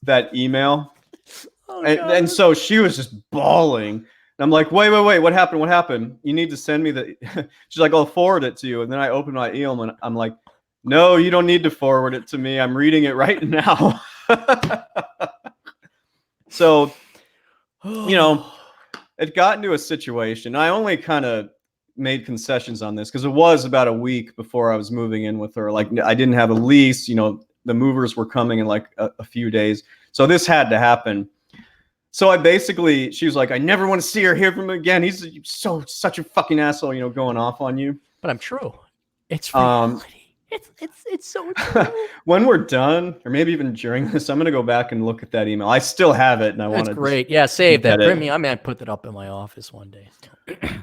that email. Oh, and so she was just bawling. And I'm like, wait, what happened? What happened? You need to send me She's like, I'll forward it to you. And then I opened my email and I'm like, no, you don't need to forward it to me. I'm reading it right now. So, it got into a situation. I only kind of made concessions on this because it was about a week before I was moving in with her. Like I didn't have a lease, the movers were coming in like a few days. So this had to happen. So she was like, I never want to see or hear from him again. He's such a fucking asshole, going off on you. But I'm true. It's reality. It's so true. When we're done, or maybe even during this, I'm going to go back and look at that email. I still have it, and I want to. That's great. Yeah, save that. Print me. I may put that up in my office one day.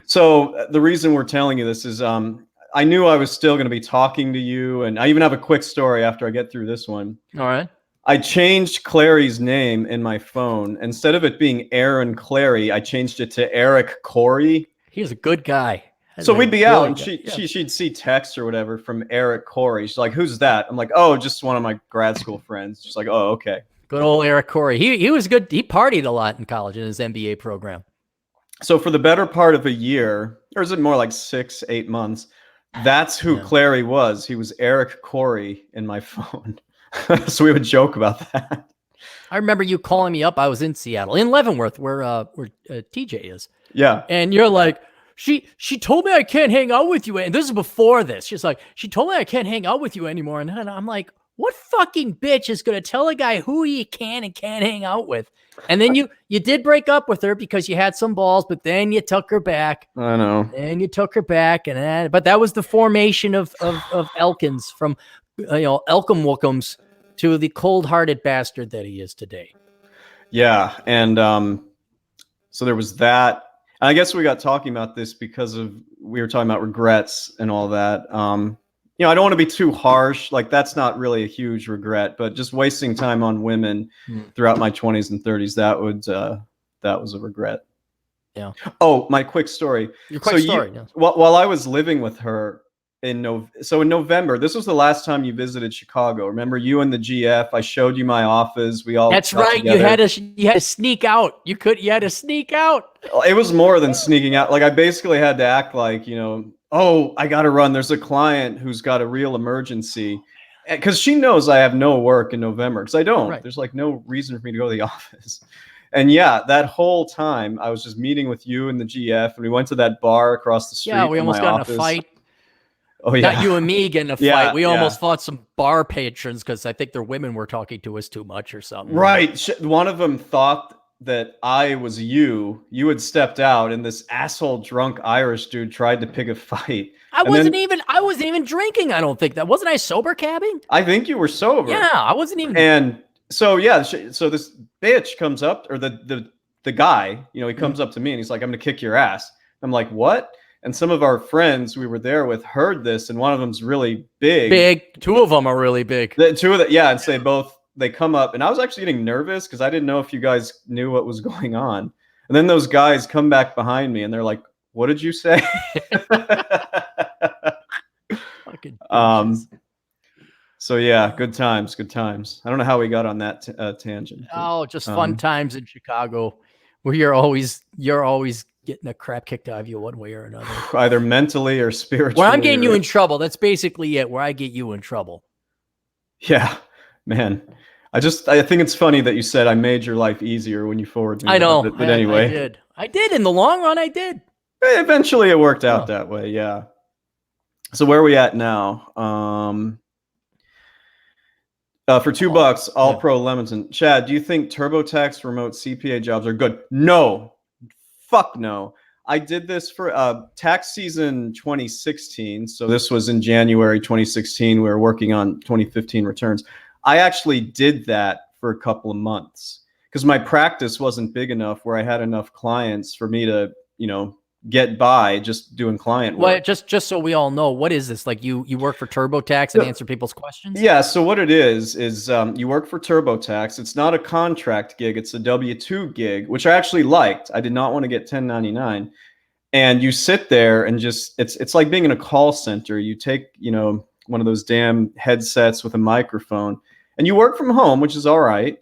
So the reason we're telling you this is I knew I was still going to be talking to you, and I even have a quick story after I get through this one. All right. I changed Clary's name in my phone. Instead of it being Aaron Clary, I changed it to Eric Corey. He's a good guy. So we'd be out and she'd see text or whatever from Eric Corey. She's like, who's that? I'm like, oh, just one of my grad school friends. She's like, oh, okay. Good old Eric Corey. He was good. He partied a lot in college in his MBA program. So for the better part of a year, or is it more like 6-8 months? That's who Clary was. He was Eric Corey in my phone. So we would joke about that. I remember you calling me up. I was in Seattle, in Leavenworth, where TJ is. Yeah. And you're like, she told me I can't hang out with you. And this is before this. She's like, she told me I can't hang out with you anymore. And I'm like, what fucking bitch is going to tell a guy who he can and can't hang out with? And then you did break up with her because you had some balls, but then you took her back. I know. And you took her back. But that was the formation of Elkins from, Elkum Wookums to the cold-hearted bastard that he is today. Yeah. And so there was that. I guess we got talking about this because we were talking about regrets and all that. I don't want to be too harsh. Like, that's not really a huge regret, but just wasting time on women throughout my 20s and 30s, that was a regret. Yeah. Oh, my quick story. Your quick story. Yeah. While I was living with her in November, this was the last time you visited Chicago. Remember, you and the GF, I showed you my office. We all That's right. Together. You had to sneak out. You had to sneak out. It was more than sneaking out. Like, I basically had to act like, oh, I got to run. There's a client who's got a real emergency. Because she knows I have no work in November. Because I don't. Right. There's like no reason for me to go to the office. And yeah, that whole time I was just meeting with you and the GF, and we went to that bar across the street. Yeah, we almost got in a fight. Oh yeah, not you and me getting a fight. Yeah, we almost fought some bar patrons because I think their women were talking to us too much or something. Right. One of them thought that I was you. You had stepped out, and this asshole drunk Irish dude tried to pick a fight. I wasn't even drinking. I don't think that wasn't I sober cabbing. I think you were sober. Yeah, I wasn't even. And so yeah, so this bitch comes up, or the guy, he comes up to me and he's like, "I'm gonna kick your ass." I'm like, "What?" And some of our friends we were there with heard this, and one of them's really big. Big. Two of them are really big. The two of them, yeah, and they come up, and I was actually getting nervous because I didn't know if you guys knew what was going on. And then those guys come back behind me, and they're like, "What did you say?" Fucking So yeah, good times. I don't know how we got on that tangent. Oh, just fun times in Chicago, where you're always getting the crap kicked out of you one way or another, either mentally or spiritually. Where I'm getting you in trouble. That's basically it. Where I get you in trouble. Yeah, man. I think it's funny that you said I made your life easier when you forwarded me. I know, but anyway, I did in the long run. I did. Eventually, it worked out that way. Yeah. So where are we at now? For $2, All Pro Lemonton. Chad, do you think TurboTax remote CPA jobs are good? No. Fuck no. I did this for tax season 2016. So this was in January 2016. We were working on 2015 returns. I actually did that for a couple of months because my practice wasn't big enough where I had enough clients for me to, get by just doing client work. Well, just so we all know, what is this? Like you work for TurboTax and answer people's questions? Yeah. So what it is you work for TurboTax. It's not a contract gig. It's a W-2 gig, which I actually liked. I did not want to get 1099. And you sit there and just, it's like being in a call center. You take, one of those damn headsets with a microphone and you work from home, which is all right.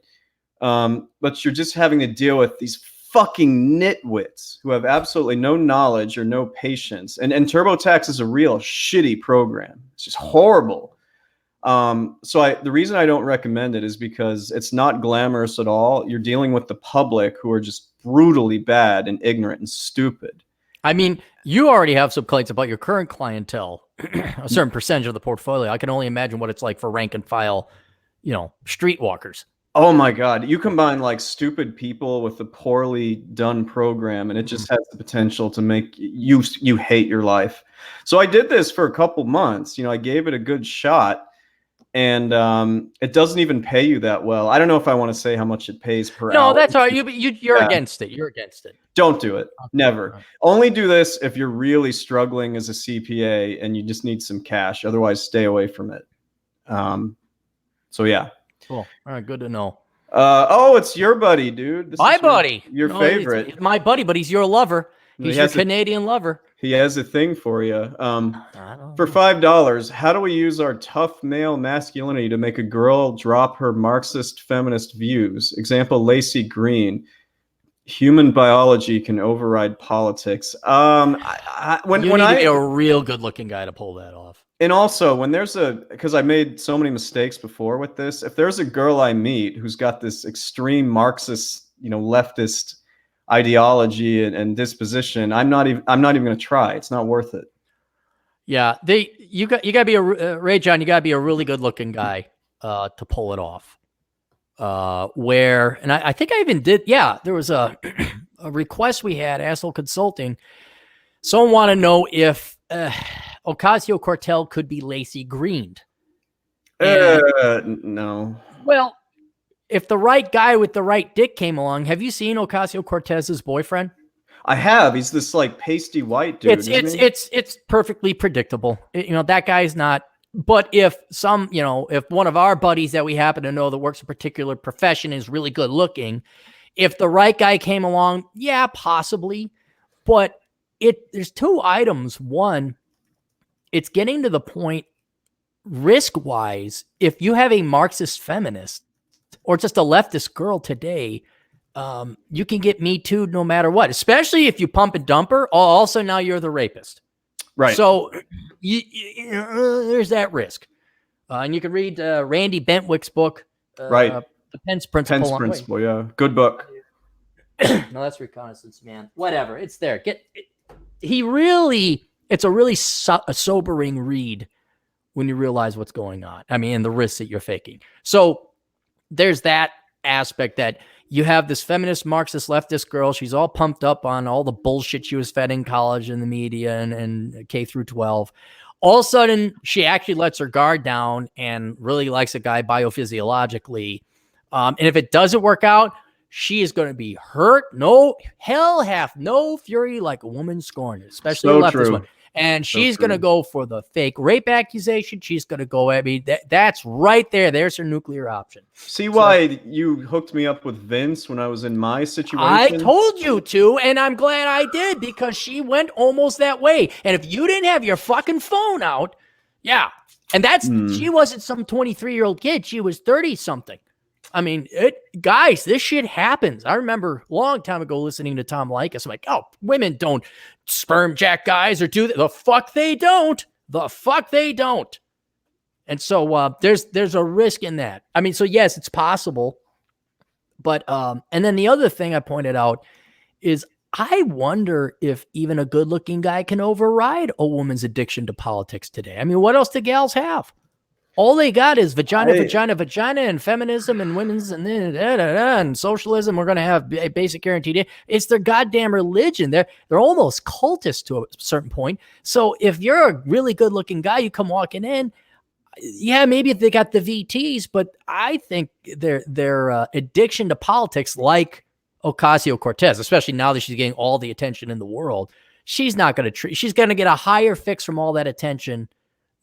But you're just having to deal with these fucking nitwits who have absolutely no knowledge or no patience. And TurboTax is a real shitty program. It's just horrible. So the reason I don't recommend it is because it's not glamorous at all. You're dealing with the public who are just brutally bad and ignorant and stupid. I mean, you already have some complaints about your current clientele, a certain percentage of the portfolio. I can only imagine what it's like for rank and file, streetwalkers. Oh my God. You combine like stupid people with a poorly done program, and it just has the potential to make you hate your life. So I did this for a couple months. I gave it a good shot, and it doesn't even pay you that well. I don't know if I want to say how much it pays per hour. No, that's all right. You're against it. You're against it. Don't do it. Never. Okay. Only do this if you're really struggling as a CPA and you just need some cash. Otherwise, stay away from it. So yeah. Cool. All right. Good to know. It's your buddy, dude. This my buddy. Your favorite. It's my buddy, but he's your lover. He's your Canadian lover. He has a thing for you. For $5, how do we use our tough male masculinity to make a girl drop her Marxist feminist views? Example, Lacey Green. Human biology can override politics. You need to be a real good-looking guy to pull that off. And also, when because I made so many mistakes before with this, if there's a girl I meet who's got this extreme Marxist, leftist ideology and disposition, I'm not even going to try. It's not worth it. Yeah, you got to be Ray John. You got to be a really good-looking guy to pull it off. And I think I even did. Yeah, there was a request we had, Asshole Consulting. Someone want to know if Ocasio-Cortez could be Lacey Greened. No. Well, if the right guy with the right dick came along, have you seen Ocasio-Cortez's boyfriend? I have. He's this like pasty white dude. It's perfectly predictable. That guy's not. But if if one of our buddies that we happen to know that works a particular profession is really good looking, if the right guy came along, yeah, possibly. But there's two items. One, it's getting to the point risk-wise, if you have a Marxist feminist or just a leftist girl today, you can get Me Too no matter what, especially if you pump and dump her. Also, now you're the rapist. Right. So there's that risk. And you can read Randy Bentwick's book, right? The Pence Principle. Pence Principle, yeah. Good book. No, that's Reconnaissance Man. Whatever. It's there. It's a really sobering read when you realize what's going on. I mean, and the risks that you're faking. So there's that aspect that you have this feminist, Marxist, leftist girl. She's all pumped up on all the bullshit she was fed in college and the media and K through 12. All of a sudden, she actually lets her guard down and really likes a guy biophysiologically. And if it doesn't work out, she is going to be hurt. No, hell hath no fury like a woman scorned, especially a leftist one. And she's going to go for the fake rape accusation. She's going to go at me. That's right there. There's her nuclear option. See why you hooked me up with Vince when I was in my situation? I told you to, and I'm glad I did, because she went almost that way. And if you didn't have your fucking phone out, yeah. And she wasn't some 23-year-old kid. She was 30-something. I mean, guys, this shit happens. I remember a long time ago listening to Tom Likas. I'm like, oh, women don't sperm jack guys or do that. The fuck they don't. The fuck they don't. And so there's a risk in that. I mean, so yes, it's possible. But and then the other thing I pointed out is I wonder if even a good-looking guy can override a woman's addiction to politics today. I mean, what else do gals have? All they got is vagina, and feminism and women's and socialism. We're going to have a basic guaranteed. It's their goddamn religion. They're almost cultists to a certain point. So if you're a really good looking guy, you come walking in, yeah, maybe they got the VTs, but I think their addiction to politics, like Ocasio-Cortez, especially now that she's getting all the attention in the world, she's not going to she's going to get a higher fix from all that attention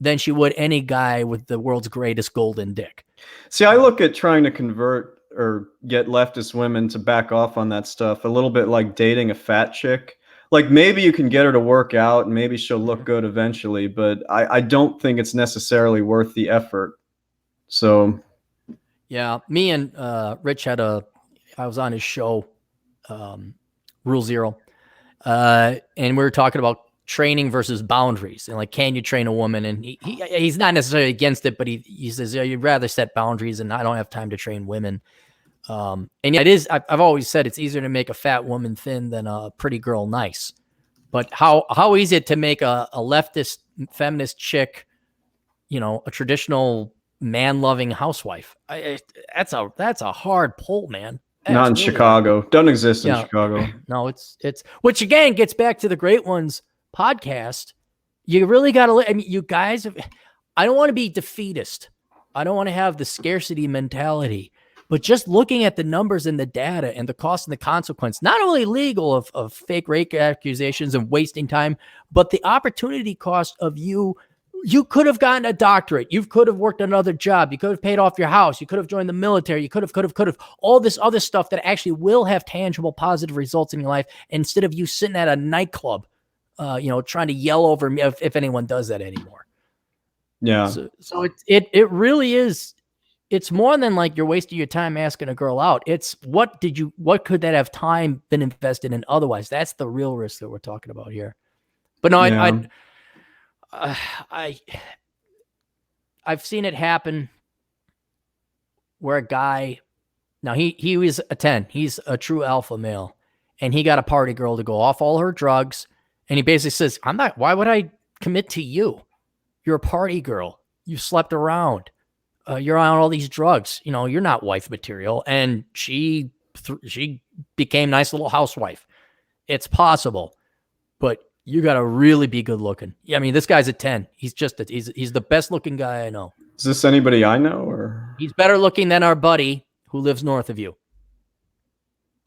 than she would any guy with the world's greatest golden dick. See, I look at trying to convert or get leftist women to back off on that stuff a little bit like dating a fat chick. Like, maybe you can get her to work out and maybe she'll look good eventually, but I don't think it's necessarily worth the effort. So yeah, me and Rich I was on his show, Rule Zero, and we were talking about training versus boundaries, and like, can you train a woman? And he's not necessarily against it, but he says, yeah, you'd rather set boundaries, and I don't have time to train women. And yeah, it is. I've always said it's easier to make a fat woman thin than a pretty girl nice. But how easy it to make a leftist feminist chick, a traditional man-loving housewife? That's a hard pull, man. Not in Chicago. Doesn't exist in Chicago. No, it's which again gets back to the Great Ones podcast. You really got to, I mean, you guys, I don't want to be defeatist. I don't want to have the scarcity mentality, but just looking at the numbers and the data and the cost and the consequence, not only legal of fake rape accusations and wasting time, but the opportunity cost of you could have gotten a doctorate. You could have worked another job. You could have paid off your house. You could have joined the military. You could have all this other stuff that actually will have tangible positive results in your life, instead of you sitting at a nightclub, trying to yell over me if anyone does that anymore. Yeah. So it really is. it's more than like you're wasting your time asking a girl out. It's what could that have time been invested in otherwise? That's the real risk that we're talking about here. But no, Yeah. I've seen it happen where a guy, now he was a 10. He's a true alpha male, and he got a party girl to go off all her drugs. And he basically says, why would I commit to you? You're a party girl. You slept around. You're on all these drugs. You know, you're not wife material. And she became nice little housewife. It's possible, but you got to really be good looking. Yeah, I mean, this guy's a 10. He's just he's the best looking guy I know. Is this anybody I know, or he's better looking than our buddy who lives north of you?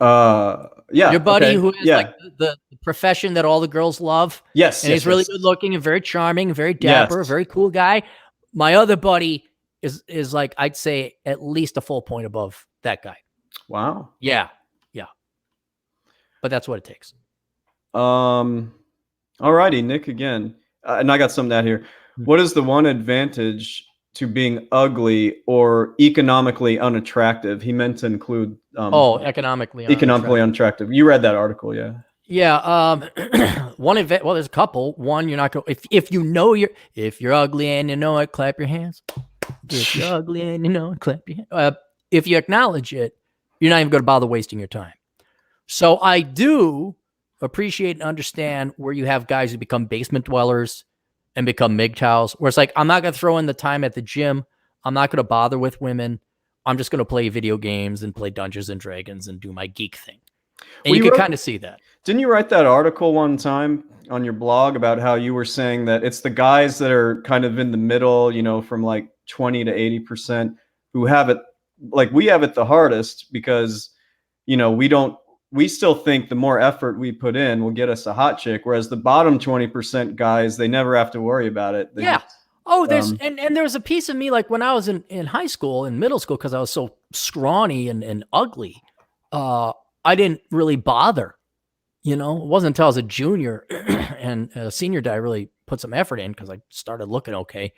Yeah, your buddy who has like the profession that all the girls love. Yes, and he's really good looking and very charming, very dapper, very cool guy. My other buddy is like, I'd say at least a full point above that guy. Wow. Yeah. But that's what it takes. All righty, Nick again. And I got some out here. What is the one advantage to being ugly or economically unattractive? He meant to include economically unattractive. You read that article, yeah? Yeah. One event. Well, there's a couple. One, you're not going. If you're ugly and you know it, clap your hands. If you're ugly and you know it, clap your hands. If you acknowledge it, you're not even going to bother wasting your time. So I do appreciate and understand where you have guys who become basement dwellers and become MGTOWs, where it's like, I'm not going to throw in the time at the gym. I'm not going to bother with women. I'm just going to play video games and play Dungeons and Dragons and do my geek thing. And you can kind of see that. Didn't you write that article one time on your blog about how you were saying that it's the guys that are kind of in the middle, you know, from like 20 to 80% who have it, like we have it the hardest because, you know, we still think the more effort we put in will get us a hot chick, whereas the bottom 20% guys, they never have to worry about it. They just, there's and there was a piece of me like when I was in high school, in middle school, because I was so scrawny and ugly. I didn't really bother. You know, it wasn't until I was a junior and a senior that I really put some effort in because I started looking okay.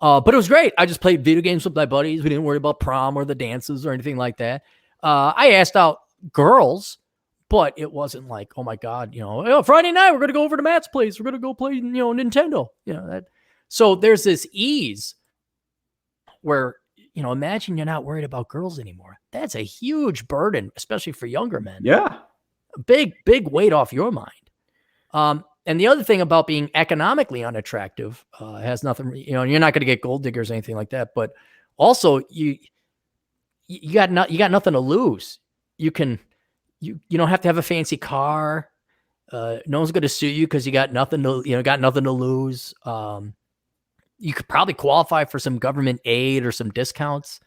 But it was great. I just played video games with my buddies. We didn't worry about prom or the dances or anything like that. I asked out girls, but it wasn't like, oh my God, you know, Friday night, we're going to go over to Matt's place. We're going to go play, you know, Nintendo, you know, that. So there's this ease where, you know, imagine you're not worried about girls anymore. That's a huge burden, especially for younger men. Yeah. Big weight off your mind. And the other thing about being economically unattractive has nothing, you know, you're not going to get gold diggers or anything like that, but also you got nothing to lose. You don't have to have a fancy car. No one's going to sue you because you got nothing to lose. You could probably qualify for some government aid or some discounts.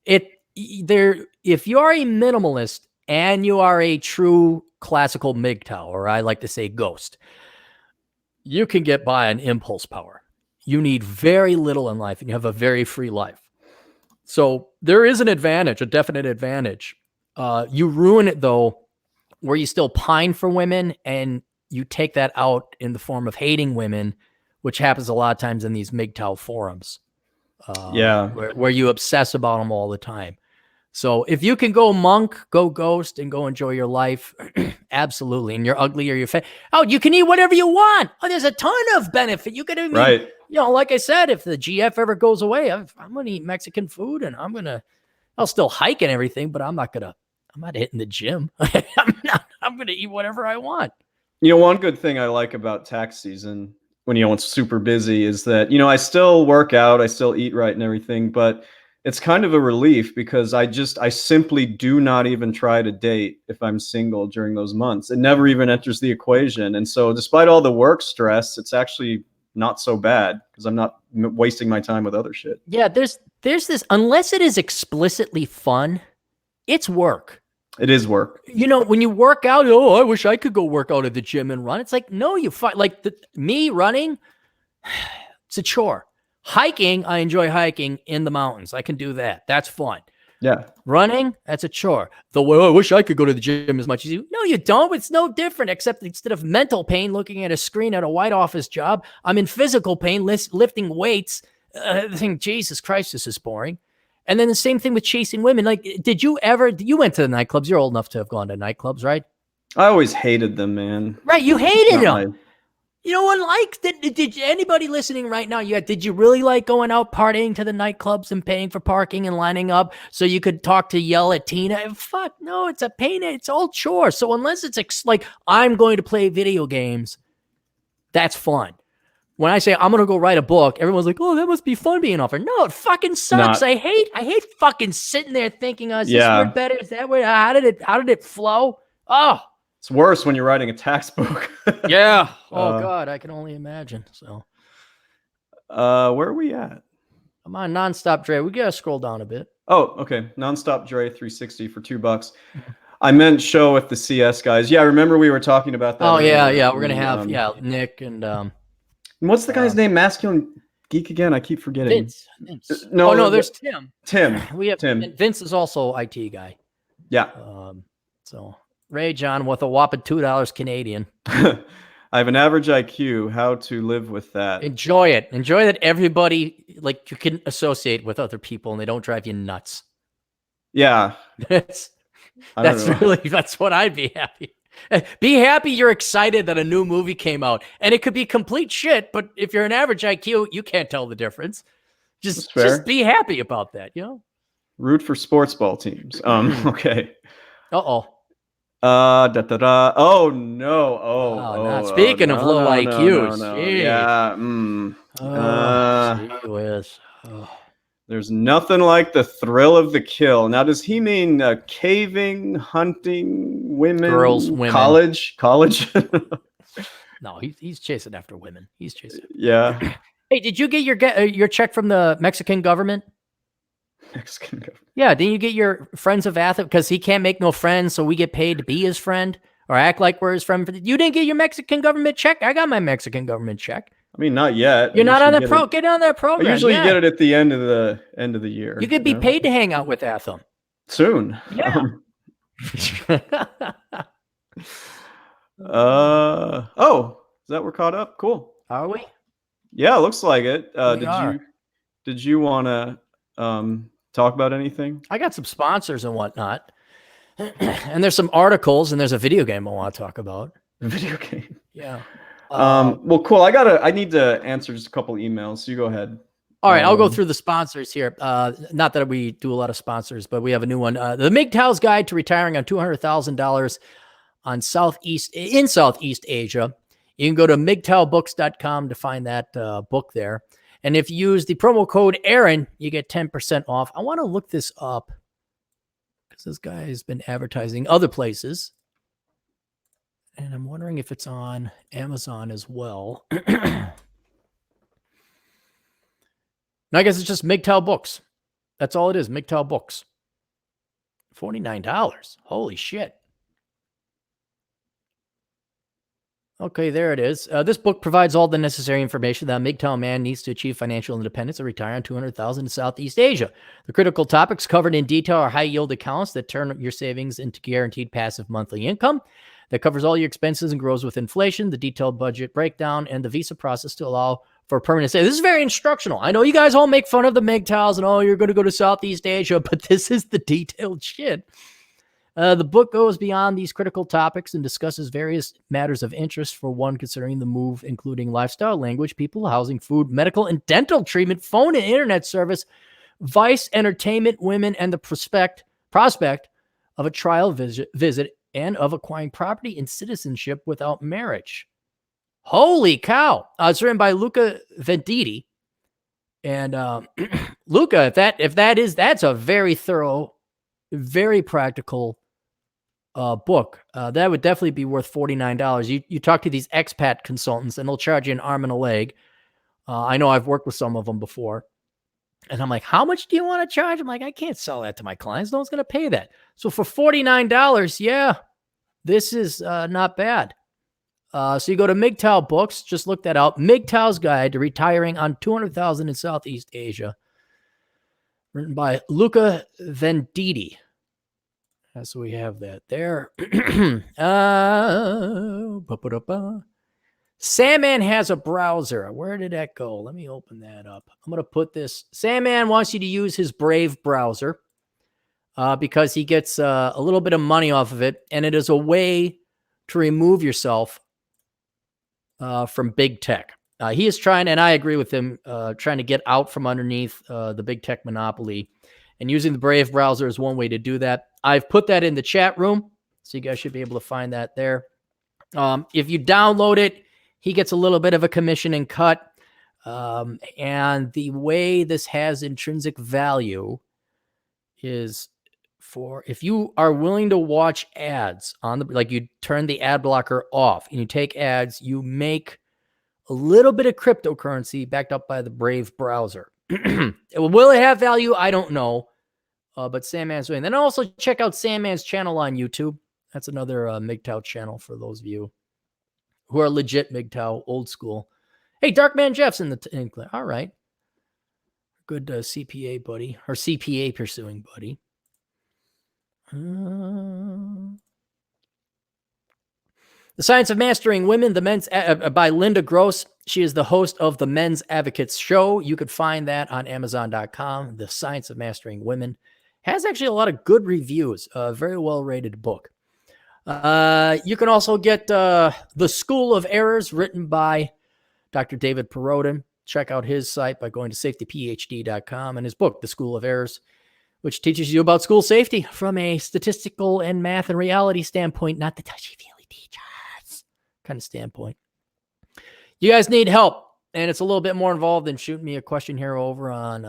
If you are a minimalist and you are a true classical MGTOW, or I like to say ghost, you can get by on impulse power. You need very little in life and you have a very free life. So there is an advantage, a definite advantage. You ruin it though, where you still pine for women and you take that out in the form of hating women, which happens a lot of times in these MGTOW forums. Where you obsess about them all the time. So if you can go monk, go ghost, and go enjoy your life, absolutely. And you're ugly or you're fat. Oh, you can eat whatever you want. Oh, there's a ton of benefit. You could, right. You know, like I said, if the GF ever goes away, I'm going to eat Mexican food and I'll still hike and everything, but I'm not hitting the gym. I'm going to eat whatever I want. You know, one good thing I like about tax season when, you know, it's super busy is that, you know, I still work out, I still eat right and everything, but it's kind of a relief because I simply do not even try to date if I'm single during those months. It never even enters the equation. And so despite all the work stress, it's actually not so bad because I'm not wasting my time with other shit. Yeah, there's this, unless it is explicitly fun, it's work. It is work. You know, when you work out, I wish I could go work out at the gym and run. It's like, no, you fight. Like me running, it's a chore. Hiking, I enjoy hiking in the mountains. I can do that. That's fun. Yeah. Running, that's a chore. I wish I could go to the gym as much as you. No, you don't. It's no different, except instead of mental pain looking at a screen at a white office job, I'm in physical pain lifting weights. I think, Jesus Christ, this is boring. And then the same thing with chasing women. Like, did you went to the nightclubs? You're old enough to have gone to nightclubs, right? I always hated them, man. Right. You hated them. No one liked it. Did anybody listening right now? Did you really like going out partying to the nightclubs and paying for parking and lining up so you could yell at Tina? Fuck no, it's a pain. It's all chore. So unless it's like I'm going to play video games, that's fun. When I say I'm going to go write a book, everyone's like, "Oh, that must be fun being offered." No, it fucking sucks. I hate fucking sitting there thinking, "Oh, is this word better? Is that way? How did it flow?" Oh. It's worse when you're writing a textbook. Yeah. Oh God, I can only imagine. So, where are we at? I'm on Nonstop Dre. We gotta scroll down a bit. Oh, okay. Nonstop Dre 360 for $2. I meant show with the CS guys. Yeah, I remember we were talking about that. Oh yeah. We're gonna have Nick and what's the guy's name? Masculine Geek again? I keep forgetting. Vince. No, there's Tim. We have Tim. Vince is also IT guy. Yeah. So. Ray John with a whopping $2 Canadian. I have an average IQ. How to live with that? Enjoy it. Enjoy that everybody you can associate with other people and they don't drive you nuts. Yeah, that's what I'd be happy. Be happy you're excited that a new movie came out, and it could be complete shit. But if you're an average IQ, you can't tell the difference. Just be happy about that. Root for sports ball teams. Okay. Oh no! Oh, speaking of low IQs, there's nothing like the thrill of the kill. Now, does he mean caving, hunting, women, girls, women, college? No, he's chasing after women. He's chasing. Yeah. Hey, did you get your check from the Mexican government? Yeah, didn't you get your friends of Athens? Because he can't make no friends, so we get paid to be his friend or act like we're his friend. You didn't get your Mexican government check? I got my Mexican government check. I mean, not yet. You're not on that get on that program. I usually get it at the end of the year. You could be paid to hang out with Athens soon. Yeah. Is that we're caught up? Cool. Are we? Yeah, looks like it. We did you want to talk about anything? I got some sponsors and whatnot. And there's some articles and there's a video game I want to talk about. A video game? Yeah. Well, cool. I need to answer just a couple emails. So you go ahead. All right. I'll go through the sponsors here. Not that we do a lot of sponsors, but we have a new one. The MGTOW's Guide to Retiring on $200,000 in Southeast Asia. You can go to MGTOWbooks.com to find that book there. And if you use the promo code Aaron, you get 10% off. I want to look this up because this guy has been advertising other places. And I'm wondering if it's on Amazon as well. No, I guess it's just MGTOW Books. That's all it is, MGTOW Books. $49. Holy shit. Okay, there it is. This book provides all the necessary information that a MGTOW man needs to achieve financial independence and retire on $200,000 in Southeast Asia. The critical topics covered in detail are high-yield accounts that turn your savings into guaranteed passive monthly income that covers all your expenses and grows with inflation, the detailed budget breakdown, and the visa process to allow for permanent stay. This is very instructional. I know you guys all make fun of the MGTOWs and, you're going to go to Southeast Asia, but this is the detailed shit. The book goes beyond these critical topics and discusses various matters of interest for one considering the move, including lifestyle, language, people, housing, food, medical and dental treatment, phone and internet service, vice, entertainment, women, and the prospect of a trial visit and of acquiring property and citizenship without marriage. Holy cow. It's written by Luca Venditti. And Luca, that's a very thorough, very practical book. That would definitely be worth $49. You talk to these expat consultants and they'll charge you an arm and a leg. I know I've worked with some of them before. And I'm like, how much do you want to charge? I'm like, I can't sell that to my clients. No one's going to pay that. So for $49, yeah, this is not bad. So you go to MGTOW Books, just look that out. MGTOW's Guide to Retiring on $200,000 in Southeast Asia. Written by Luca Venditti. So we have that there. Sandman has a browser. Where did that go? Let me open that up. I'm going to put this. Sandman wants you to use his Brave browser because he gets a little bit of money off of it, and it is a way to remove yourself from big tech. He is trying, and I agree with him, trying to get out from underneath the big tech monopoly, and using the Brave browser is one way to do that. I've put that in the chat room, so you guys should be able to find that there. If you download it, he gets a little bit of a commission and cut. And the way this has intrinsic value is for if you are willing to watch ads on the, like you turn the ad blocker off and you take ads, you make a little bit of cryptocurrency backed up by the Brave browser. Will it have value? I don't know. But Sandman's doing. Then also check out Sandman's channel on YouTube. That's another MGTOW channel for those of you who are legit MGTOW, old school. Hey, Darkman Jeff's in the all right. Good CPA buddy, or CPA pursuing buddy. The Science of Mastering Women, the men's by Linda Gross. She is the host of the Men's Advocates Show. You could find that on Amazon.com. The Science of Mastering Women has actually a lot of good reviews. A very well rated book. You can also get The School of Errors, written by Dr. David Perotin. Check out his site by going to safetyphd.com, and his book, The School of Errors, which teaches you about school safety from a statistical and math and reality standpoint, not the touchy-feely teachers kind of standpoint. You guys need help, and it's a little bit more involved than shooting me a question here over on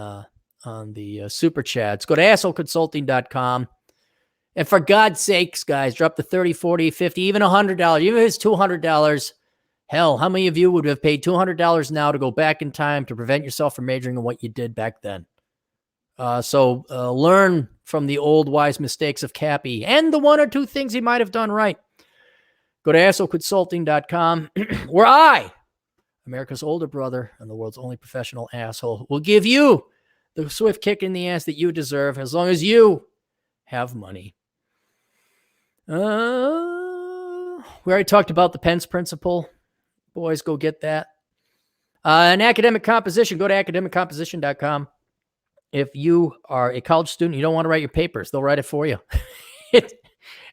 the Super Chats. Go to assholeconsulting.com. And for God's sakes, guys, drop the 30, 40, 50, even $100, even if it's $200. Hell, how many of you would have paid $200 now to go back in time to prevent yourself from majoring in what you did back then? So learn from the old wise mistakes of Cappy and the one or two things he might have done right. Go to assholeconsulting.com, where I, America's older brother and the world's only professional asshole, will give you the swift kick in the ass that you deserve as long as you have money. We already talked about the Pence principle. Boys, go get that. An academic composition, go to academiccomposition.com. If you are a college student, you don't want to write your papers, they'll write it for you.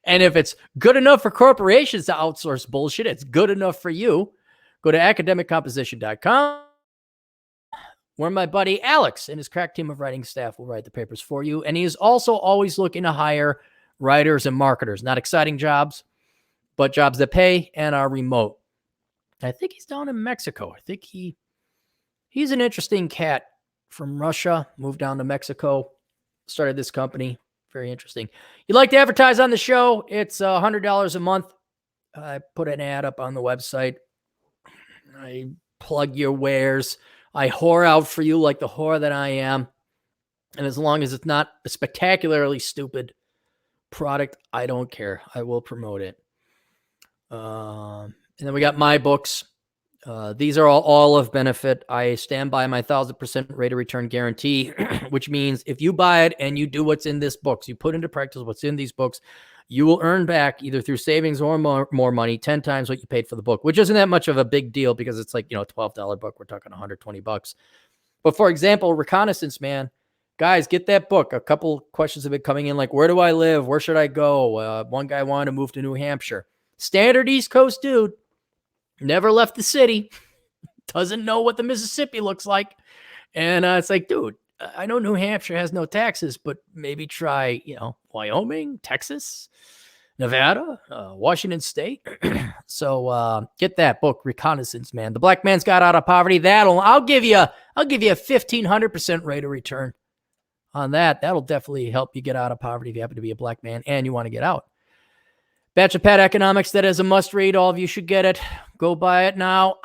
And if it's good enough for corporations to outsource bullshit, it's good enough for you. Go to academiccomposition.com, where my buddy Alex and his crack team of writing staff will write the papers for you. And he is also always looking to hire writers and marketers. Not exciting jobs, but jobs that pay and are remote. I think he's down in Mexico. I think he's an interesting cat from Russia, moved down to Mexico, started this company. Very interesting. You'd like to advertise on the show? It's $100 a month. I put an ad up on the website. I plug your wares. I whore out for you like the whore that I am. And as long as it's not a spectacularly stupid product, I don't care. I will promote it. And then we got my books. These are all of benefit. I stand by my 1,000% rate of return guarantee, which means if you buy it and you do what's in this books, you put into practice what's in these books, you will earn back either through savings or more money, 10 times what you paid for the book, which isn't that much of a big deal because it's like, a $12 book. We're talking $120. But for example, Reconnaissance Man, guys, get that book. A couple questions have been coming in like, where do I live? Where should I go? One guy wanted to move to New Hampshire. Standard East Coast dude. Never left the city. Doesn't know what the Mississippi looks like. And it's like, dude, I know New Hampshire has no taxes, but maybe try, Wyoming, Texas, Nevada, Washington State. So get that book, Reconnaissance Man. The Black Man's Got Out of Poverty. I'll give you a 1,500% rate of return on that. That'll definitely help you get out of poverty if you happen to be a black man and you want to get out. Bachelor Pad Economics, that is a must read. All of you should get it. Go buy it now.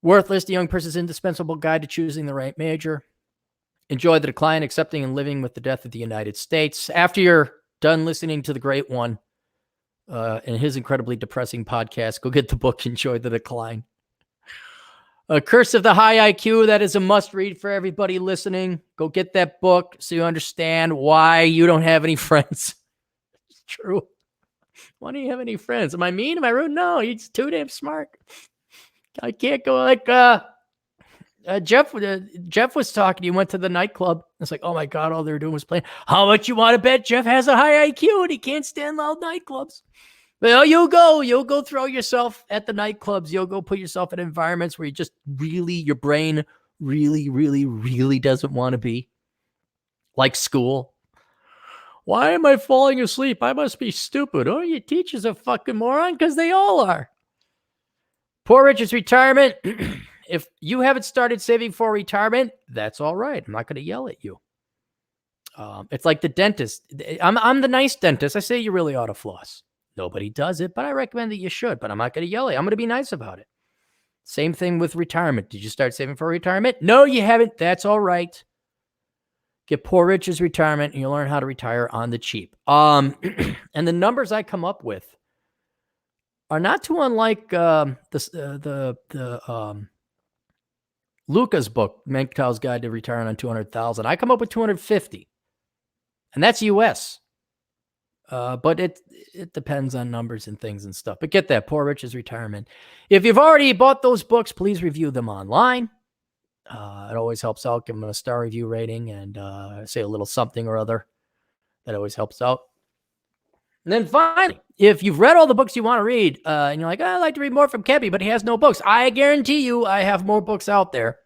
Worthless, the young person's indispensable guide to choosing the right major. Enjoy the decline, accepting, and living with the death of the United States. After you're done listening to the great one and his incredibly depressing podcast, go get the book, Enjoy the Decline. Curse of the High IQ, that is a must read for everybody listening. Go get that book so you understand why you don't have any friends. It's true. Why don't you have any friends? Am I mean? Am I rude? No, he's too damn smart. I can't go like Jeff was talking. He went to the nightclub. It's like, oh my God, all they were doing was playing. How much you want to bet Jeff has a high IQ and he can't stand loud nightclubs? Well, you'll go throw yourself at the nightclubs. You'll go put yourself in environments where you just really, your brain really, really, really doesn't want to be. Like school. Why am I falling asleep? I must be stupid. Oh, your teacher's a fucking moron, because they all are. Poor Richard's retirement. If you haven't started saving for retirement, that's all right. I'm not going to yell at you. It's like the dentist. I'm the nice dentist. I say you really ought to floss. Nobody does it, but I recommend that you should. But I'm not going to yell at you. I'm going to be nice about it. Same thing with retirement. Did you start saving for retirement? No, you haven't. That's all right. Get Poor Rich's retirement, and you'll learn how to retire on the cheap. And the numbers I come up with are not too unlike Luca's book, Mankow's Guide to Retiring on 200,000. I come up with 250, and that's US. But it depends on numbers and things and stuff. But get that, Poor Rich's retirement. If you've already bought those books, please review them online. It always helps out. Give them a star review rating and say a little something or other. That always helps out. And then finally, if you've read all the books you want to read, and you're like, I'd like to read more from Cappy, but he has no books. I guarantee you I have more books out there,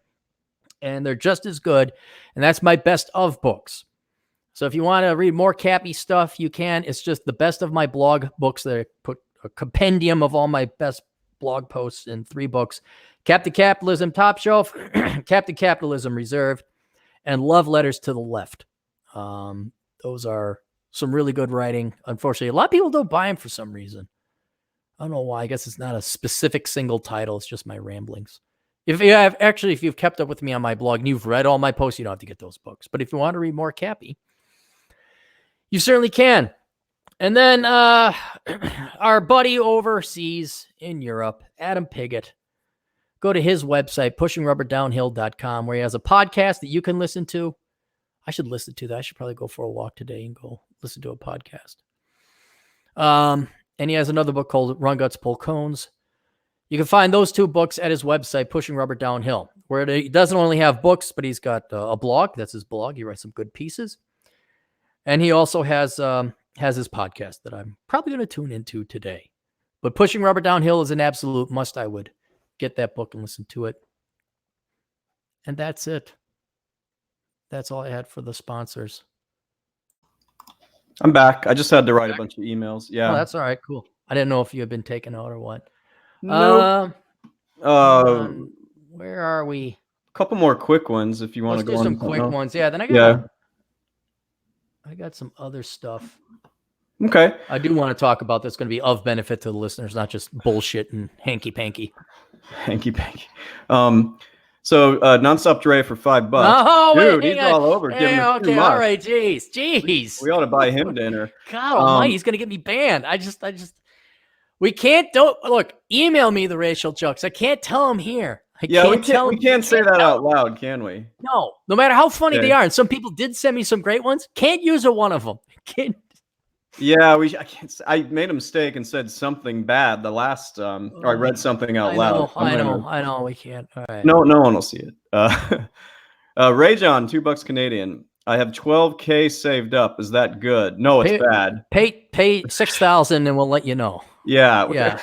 and they're just as good. And that's my best of books. So if you want to read more Cappy stuff, you can. It's just the best of my blog books that I put a compendium of all my best blog posts in 3 books. Captain Capitalism, Top Shelf, Captain Capitalism, Reserved, and Love Letters to the Left. Those are some really good writing. Unfortunately, a lot of people don't buy them for some reason. I don't know why. I guess it's not a specific single title. It's just my ramblings. If you've kept up with me on my blog and you've read all my posts, you don't have to get those books. But if you want to read more Cappy, you certainly can. And then our buddy overseas in Europe, Adam Piggott, go to his website, pushingrubberdownhill.com, where he has a podcast that you can listen to. I should listen to that. I should probably go for a walk today and go listen to a podcast. And he has another book called Run Guts, Pull Cones. You can find those 2 books at his website, Pushing Rubber Downhill, where he doesn't only have books, but he's got a blog. That's his blog. He writes some good pieces. And he also has his podcast that I'm probably going to tune into today. But Pushing Rubber Downhill is an absolute must. I would get that book and listen to it. And that's it. That's all I had for the sponsors. I'm back. I just had to write a bunch of emails. Yeah. Oh, that's all right. Cool. I didn't know if you had been taken out or what. No. Where are we? A couple more quick ones if you want to go on. Let's do some quick ones. Yeah. Then I got some other stuff. Okay. I do want to talk about that's going to be of benefit to the listeners, not just bullshit and hanky-panky. Hanky-panky. So Nonstop Dre for $5. Oh, dude, wait, he's all over. Hey, okay, all right, jeez. We ought to buy him dinner. God almighty, he's gonna get me banned. We can't look. Email me the racial jokes. I can't tell them here. We can't say that out loud, can we? No matter how funny they are. And some people did send me some great ones. Can't use one of them. Can't. Yeah, I made a mistake and said something bad the last or I read something out loud. I know. We can't. All right. No one will see it. Ray John, $2 Canadian. I have 12K saved up. Is that good? No, it's bad. Pay 6,000 and we'll let you know. Yeah.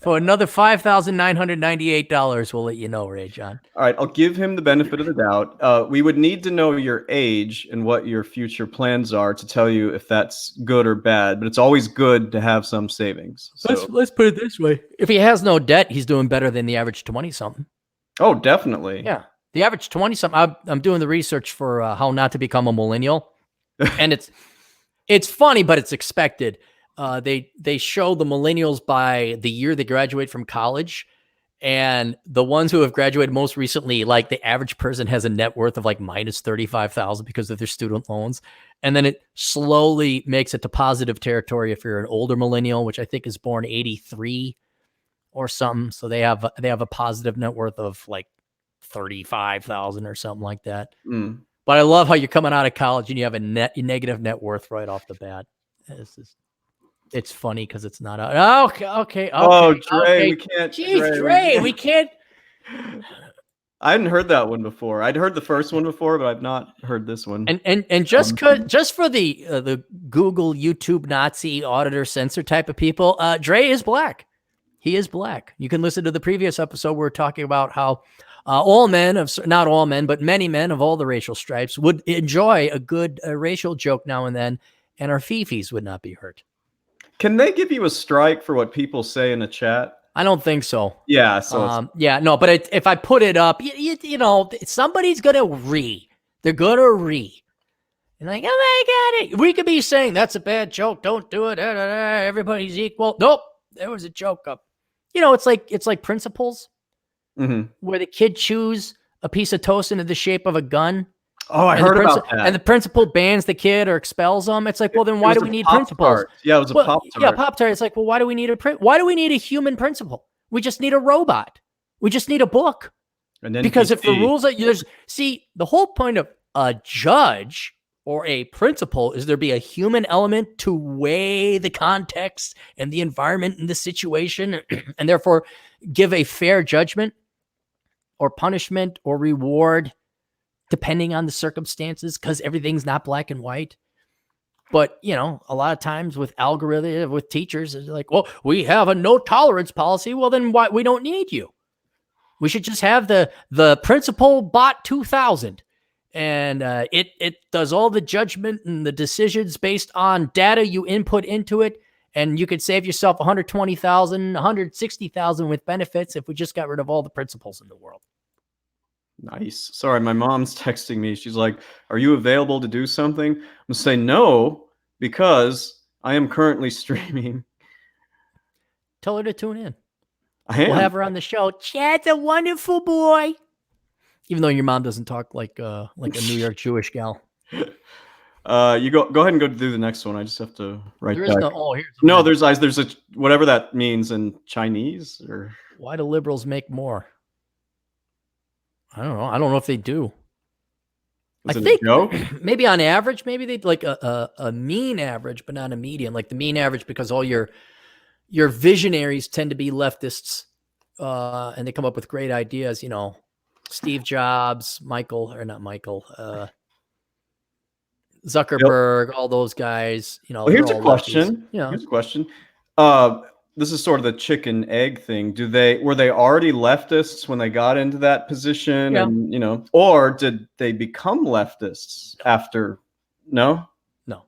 For another $5,998, we'll let you know, Ray John. All right, I'll give him the benefit of the doubt. We would need to know your age and what your future plans are to tell you if that's good or bad. But it's always good to have some savings. So. Let's put it this way: if he has no debt, he's doing better than the average 20-something. Oh, definitely. Yeah, the average 20-something. I'm doing the research for how not to become a millennial, and it's funny, but it's expected. They show the millennials by the year they graduate from college, and the ones who have graduated most recently, like the average person has a net worth of like minus 35,000 because of their student loans. And then it slowly makes it to positive territory if you're an older millennial, which I think is born 83 or something. So they have a positive net worth of like 35,000 or something like that. Mm. But I love how you're coming out of college and you have a negative net worth right off the bat. It's funny because it's not out. Okay. Oh, Dre, we can't. Jeez, Dre, we can't. I hadn't heard that one before. I'd heard the first one before, but I've not heard this one. And just for the Google, YouTube, Nazi, auditor, censor type of people, Dre is black. He is black. You can listen to the previous episode where we're talking about how all men not all men, but many men of all the racial stripes would enjoy a good racial joke now and then, and our fifis would not be hurt. Can they give you a strike for what people say in a chat? I don't think so. Yeah. So no, but if I put it up, you know, somebody's gonna they're gonna and like, oh my God, we could be saying that's a bad joke. Don't do it. Everybody's equal. Nope, there was a joke up. You know, it's like principles, where the kid chews a piece of toast into the shape of a gun. Oh, I heard about that. And the principal bans the kid or expels them. It's like, well, then why do we need principals? Yeah, it was a Pop-Tart. Yeah, Pop-Tart. It's like, well, why do we need a human principal? We just need a robot. We just need a book. And then because if the rules are the whole point of a judge or a principal is there be a human element to weigh the context and the environment and the situation, and therefore give a fair judgment or punishment or reward depending on the circumstances, because everything's not black and white. But, you know, a lot of times with algorithms, with teachers, it's like, well, we have a no tolerance policy. Well, then why we don't need you. We should just have the principal bot 2000. And it does all the judgment and the decisions based on data you input into it. And you could save yourself 120,000, 160,000 with benefits if we just got rid of all the principals in the world. Nice. Sorry, my mom's texting me. She's like, are you available to do something? I'm going to say no, because I am currently streaming. Tell her to tune in. We'll have her on the show. Chad's a wonderful boy. Even though your mom doesn't talk like a New York Jewish gal. You go ahead and go do the next one. I just have to write there back. There's a whatever that means in Chinese. Or why do liberals make more? I don't know. I don't know if they do. I think maybe on average, maybe they'd like a mean average, but not a median. Like the mean average, because all your visionaries tend to be leftists, and they come up with great ideas. You know, Steve Jobs, Zuckerberg, all those guys. You know, well, here's a question. Here's a question. This is sort of the chicken egg thing. Were they already leftists when they got into that position? Yeah. And, you know, or did they become leftists after? No. The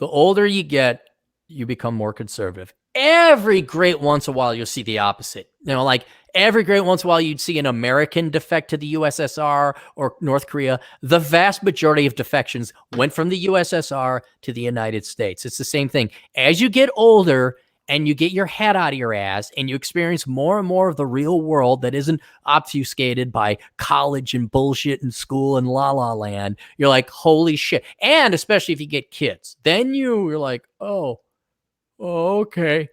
older you get, you become more conservative. Every great once in a while, you'll see the opposite. You know, like every great once in a while, you'd see an American defect to the USSR or North Korea. The vast majority of defections went from the USSR to the United States. It's the same thing. As you get older, and you get your head out of your ass and you experience more and more of the real world that isn't obfuscated by college and bullshit and school and la la land, you're like, holy shit. And especially if you get kids, then you're like, oh, okay.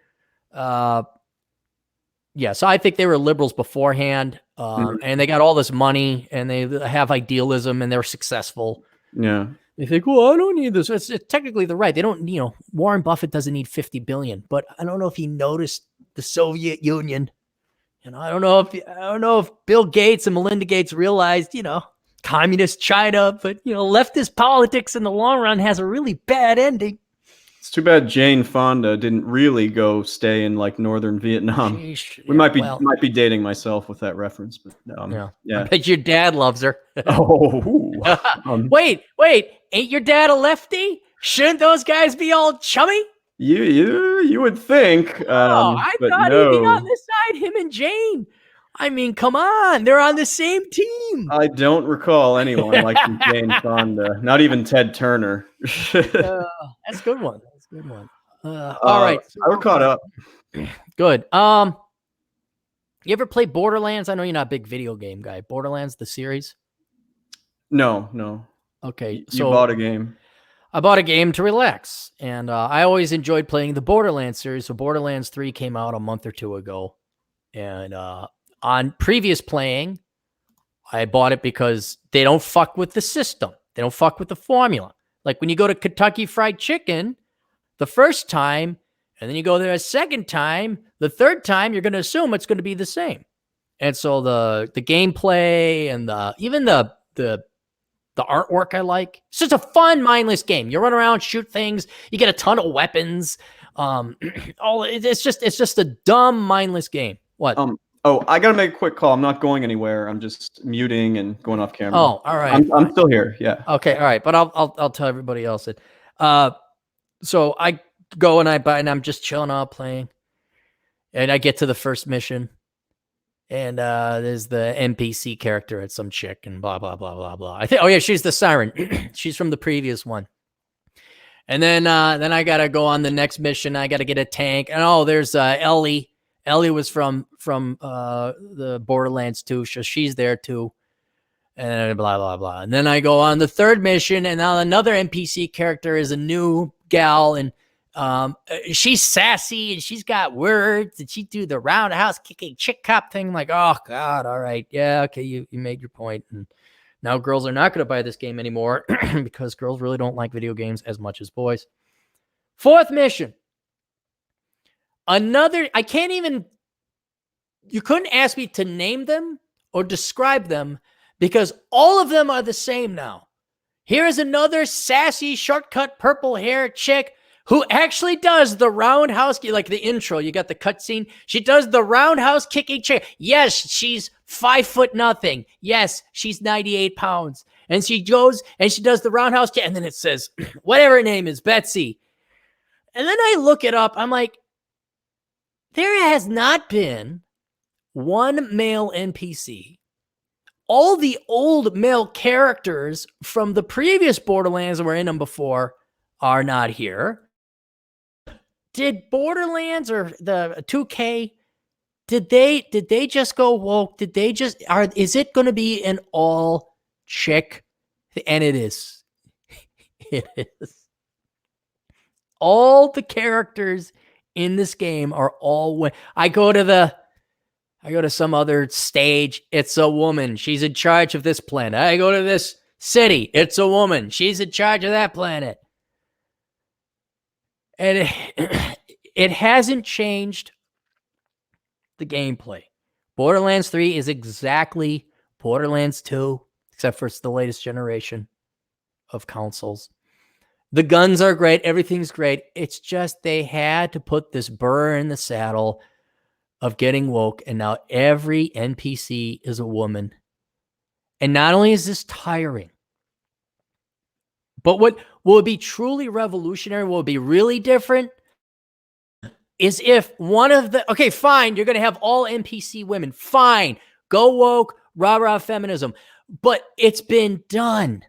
So I think they were liberals beforehand, and they got all this money and they have idealism and they're successful. Yeah. They think, well, I don't need this. It's technically the right. They don't, you know, Warren Buffett doesn't need 50 billion, but I don't know if he noticed the Soviet Union. You know, I don't know if Bill Gates and Melinda Gates realized, you know, communist China, but, you know, leftist politics in the long run has a really bad ending. It's too bad Jane Fonda didn't really go stay in like northern Vietnam. Sheesh, we might be dating myself with that reference, but yeah. I bet your dad loves her. Wait, ain't your dad a lefty? Shouldn't those guys be all chummy? You would think. I thought he'd be on this side, him and Jane. I mean, come on, they're on the same team. I don't recall anyone liking Jane Fonda, not even Ted Turner. That's a good one. All right, we're caught up. Good. You ever play Borderlands? I know you're not a big video game guy. Borderlands, the series? No. Okay, so you bought a game. I bought a game to relax, and I always enjoyed playing the Borderlands series. So Borderlands 3 came out a month or two ago, and on previous playing, I bought it because they don't fuck with the system. They don't fuck with the formula. Like when you go to Kentucky Fried Chicken, the first time And then you go there a second time. The third time, you're going to assume it's going to be the same. And so the gameplay and even the artwork I like. It's just a fun, mindless game. You run around, shoot things. You get a ton of weapons. It's just a dumb, mindless game. What? I gotta make a quick call. I'm not going anywhere. I'm just muting and going off camera. Oh, all right. I'm still here. Yeah. Okay. All right. But I'll tell everybody else it. So I go and I buy, and I'm just chilling out playing, and I get to the first mission, and there's the NPC character. It's some chick, and blah blah blah blah blah. I think. Oh yeah, she's the siren. She's from the previous one. And then I gotta go on the next mission. I gotta get a tank, and there's Ellie. Ellie was from the Borderlands 2, so she's there too. And blah, blah, blah. And then I go on the third mission, and now another NPC character is a new gal, and she's sassy, and she's got words, and she do the roundhouse kicking chick cop thing. I'm like, oh, God, all right. Yeah, okay, you made your point. And now girls are not going to buy this game anymore because girls really don't like video games as much as boys. Fourth mission. I can't even, you couldn't ask me to name them or describe them because all of them are the same now. Here is another sassy, shortcut, purple hair chick who actually does the roundhouse, like the intro, you got the cutscene. She does the roundhouse kicking chick. Yes, she's 5'0". Yes, she's 98 pounds. And she goes and she does the roundhouse kick, and then it says, whatever her name is, Betsy. And then I look it up. I'm like, there has not been one male NPC. All the old male characters from the previous Borderlands that were in them before are not here. Did Borderlands or the 2K, did they just go woke? Is it going to be an all chick? And it is. It is. All the characters in this game are all I go to some other stage. It's a woman. She's in charge of this planet. I go to this city. It's a woman. She's in charge of that planet. And it hasn't changed the gameplay. Borderlands 3 is exactly Borderlands 2, except for it's the latest generation of consoles. The guns are great. Everything's great. It's just they had to put this burr in the saddle of getting woke, and now every NPC is a woman. And not only is this tiring, but what will be truly revolutionary, will be really different, is if one of the, okay, fine, you're going to have all NPC women. Fine. Go woke, rah-rah feminism. But it's been done.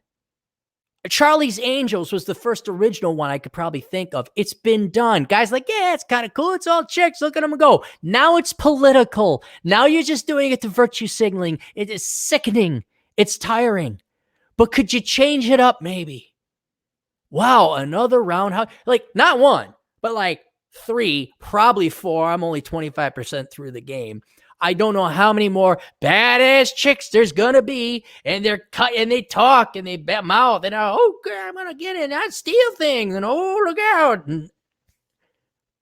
Charlie's Angels was the first original one I could probably think of. It's been done. Guys like, yeah, it's kind of cool. It's all chicks. Look at them go. Now it's political. Now you're just doing it to virtue signaling. It is sickening. It's tiring. But could you change it up maybe? Wow, another roundhouse. Like, not one, but like 3, probably 4. I'm only 25% through the game. I don't know how many more badass chicks there's gonna be, and they're cut and they talk and they mouth and oh God, I'm gonna get in, I steal things, and oh look out. And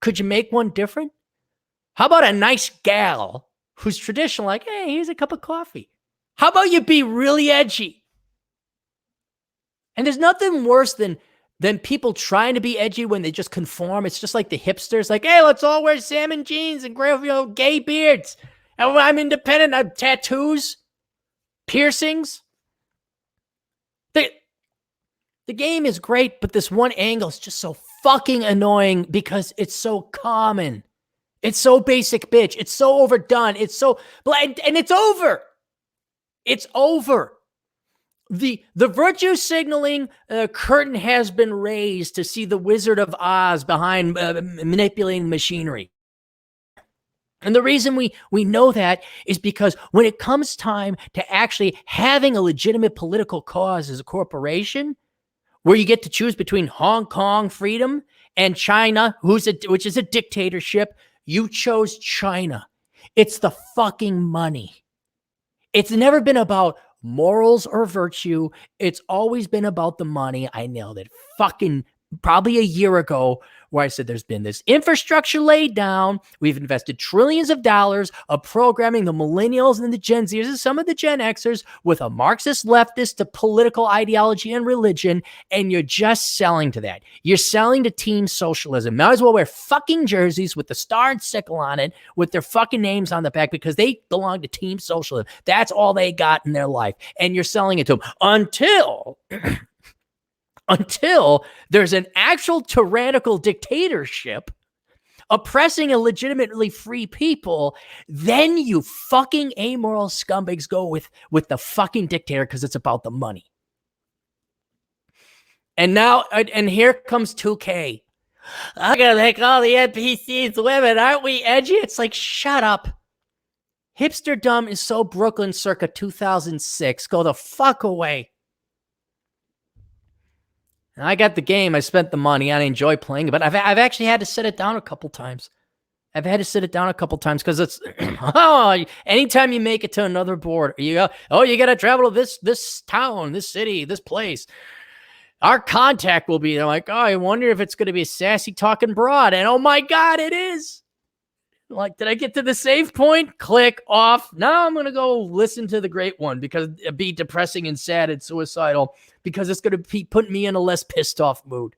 could you make one different? How about a nice gal who's traditional, like, hey, here's a cup of coffee? How about you be really edgy? And there's nothing worse than people trying to be edgy when they just conform. It's just like the hipsters, like, hey, let's all wear salmon jeans and gay beards. And I'm independent. I have tattoos, piercings. The game is great, but this one angle is just so fucking annoying because it's so common. It's so basic, bitch. It's so overdone. It's so and it's over. It's over. The virtue signaling curtain has been raised to see the Wizard of Oz behind manipulating machinery. And the reason we know that is because when it comes time to actually having a legitimate political cause as a corporation, where you get to choose between Hong Kong freedom and China, which is a dictatorship, you chose China. It's the fucking money. It's never been about morals or virtue. It's always been about the money. I nailed it. Fucking probably a year ago, where I said there's been this infrastructure laid down. We've invested trillions of dollars of programming the millennials and the Gen Zers and some of the Gen Xers with a Marxist leftist to political ideology and religion, and you're just selling to that. You're selling to team socialism. Might as well wear fucking jerseys with the star and sickle on it with their fucking names on the back because they belong to team socialism. That's all they got in their life, and you're selling it to them until there's an actual tyrannical dictatorship oppressing a legitimately free people, then you fucking amoral scumbags go with the fucking dictator because it's about the money. And now, and here comes 2K. I'm gonna make all the NPCs women. Aren't we edgy? It's like, shut up. Hipsterdom is so Brooklyn circa 2006. Go the fuck away. And I got the game. I spent the money. I enjoy playing it, but I've actually had to sit it down a couple times. Because it's anytime you make it to another board, you go, you got to travel to this town, this city, this place. Our contact will be. They're like, I wonder if it's going to be a sassy talking broad, and oh my god, it is. Like, did I get to the save point? Click off. Now I'm going to go listen to the great one because it'd be depressing and sad and suicidal because it's going to be putting me in a less pissed off mood.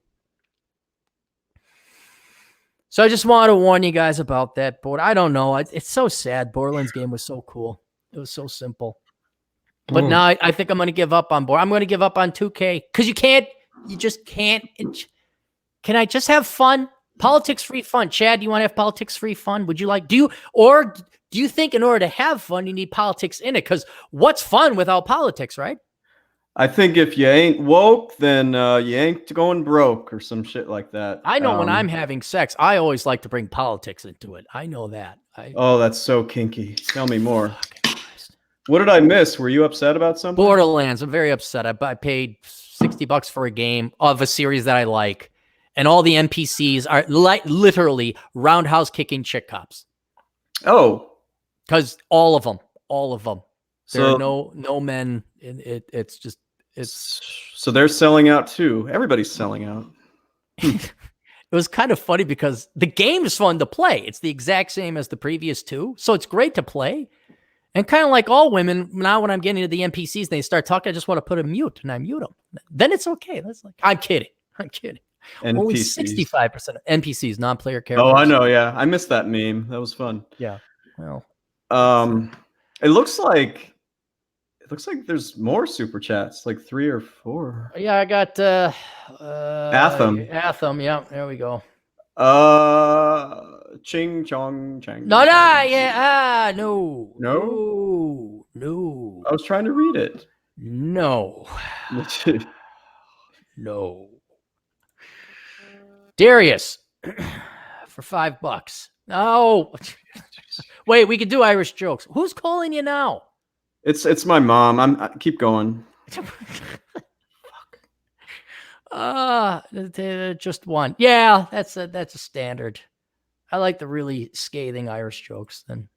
So I just want to warn you guys about that board. I don't know. It's so sad. Borderlands game was so cool. It was so simple. But now I think I'm going to give up on board. I'm going to give up on 2K because you just can't. Can I just have fun? Politics-free fun. Chad, do you want to have politics-free fun? Would you like, do you think in order to have fun, you need politics in it? Because what's fun without politics, right? I think if you ain't woke, then you ain't going broke or some shit like that. I know when I'm having sex, I always like to bring politics into it. I know that. Oh, that's so kinky. Tell me more. What did I miss? Were you upset about something? Borderlands. I'm very upset. I paid $60 for a game of a series that I like. And all the NPCs are literally roundhouse kicking chick cops. Oh, because all of them. There are no men. It's so they're selling out too. Everybody's selling out. It was kind of funny because the game is fun to play. It's the exact same as the previous two, so it's great to play. And kind of like all women, now when I'm getting to the NPCs, they start talking. I just want to put a mute, and I mute them. Then it's okay. That's like I'm kidding. NPCs. Only 65% of NPCs, non-player characters. Oh, I know. Yeah, I missed that meme. That was fun. Yeah. Well, it looks like there's more super chats, like 3 or 4. Yeah, I got Atham. Yeah, there we go. Ching chong chang. No. I was trying to read it. No. Darius for $5. No. Wait, we could do Irish jokes. Who's calling you now? It's my mom. Keep going. Just one. Yeah, that's a standard. I like the really scathing Irish jokes then.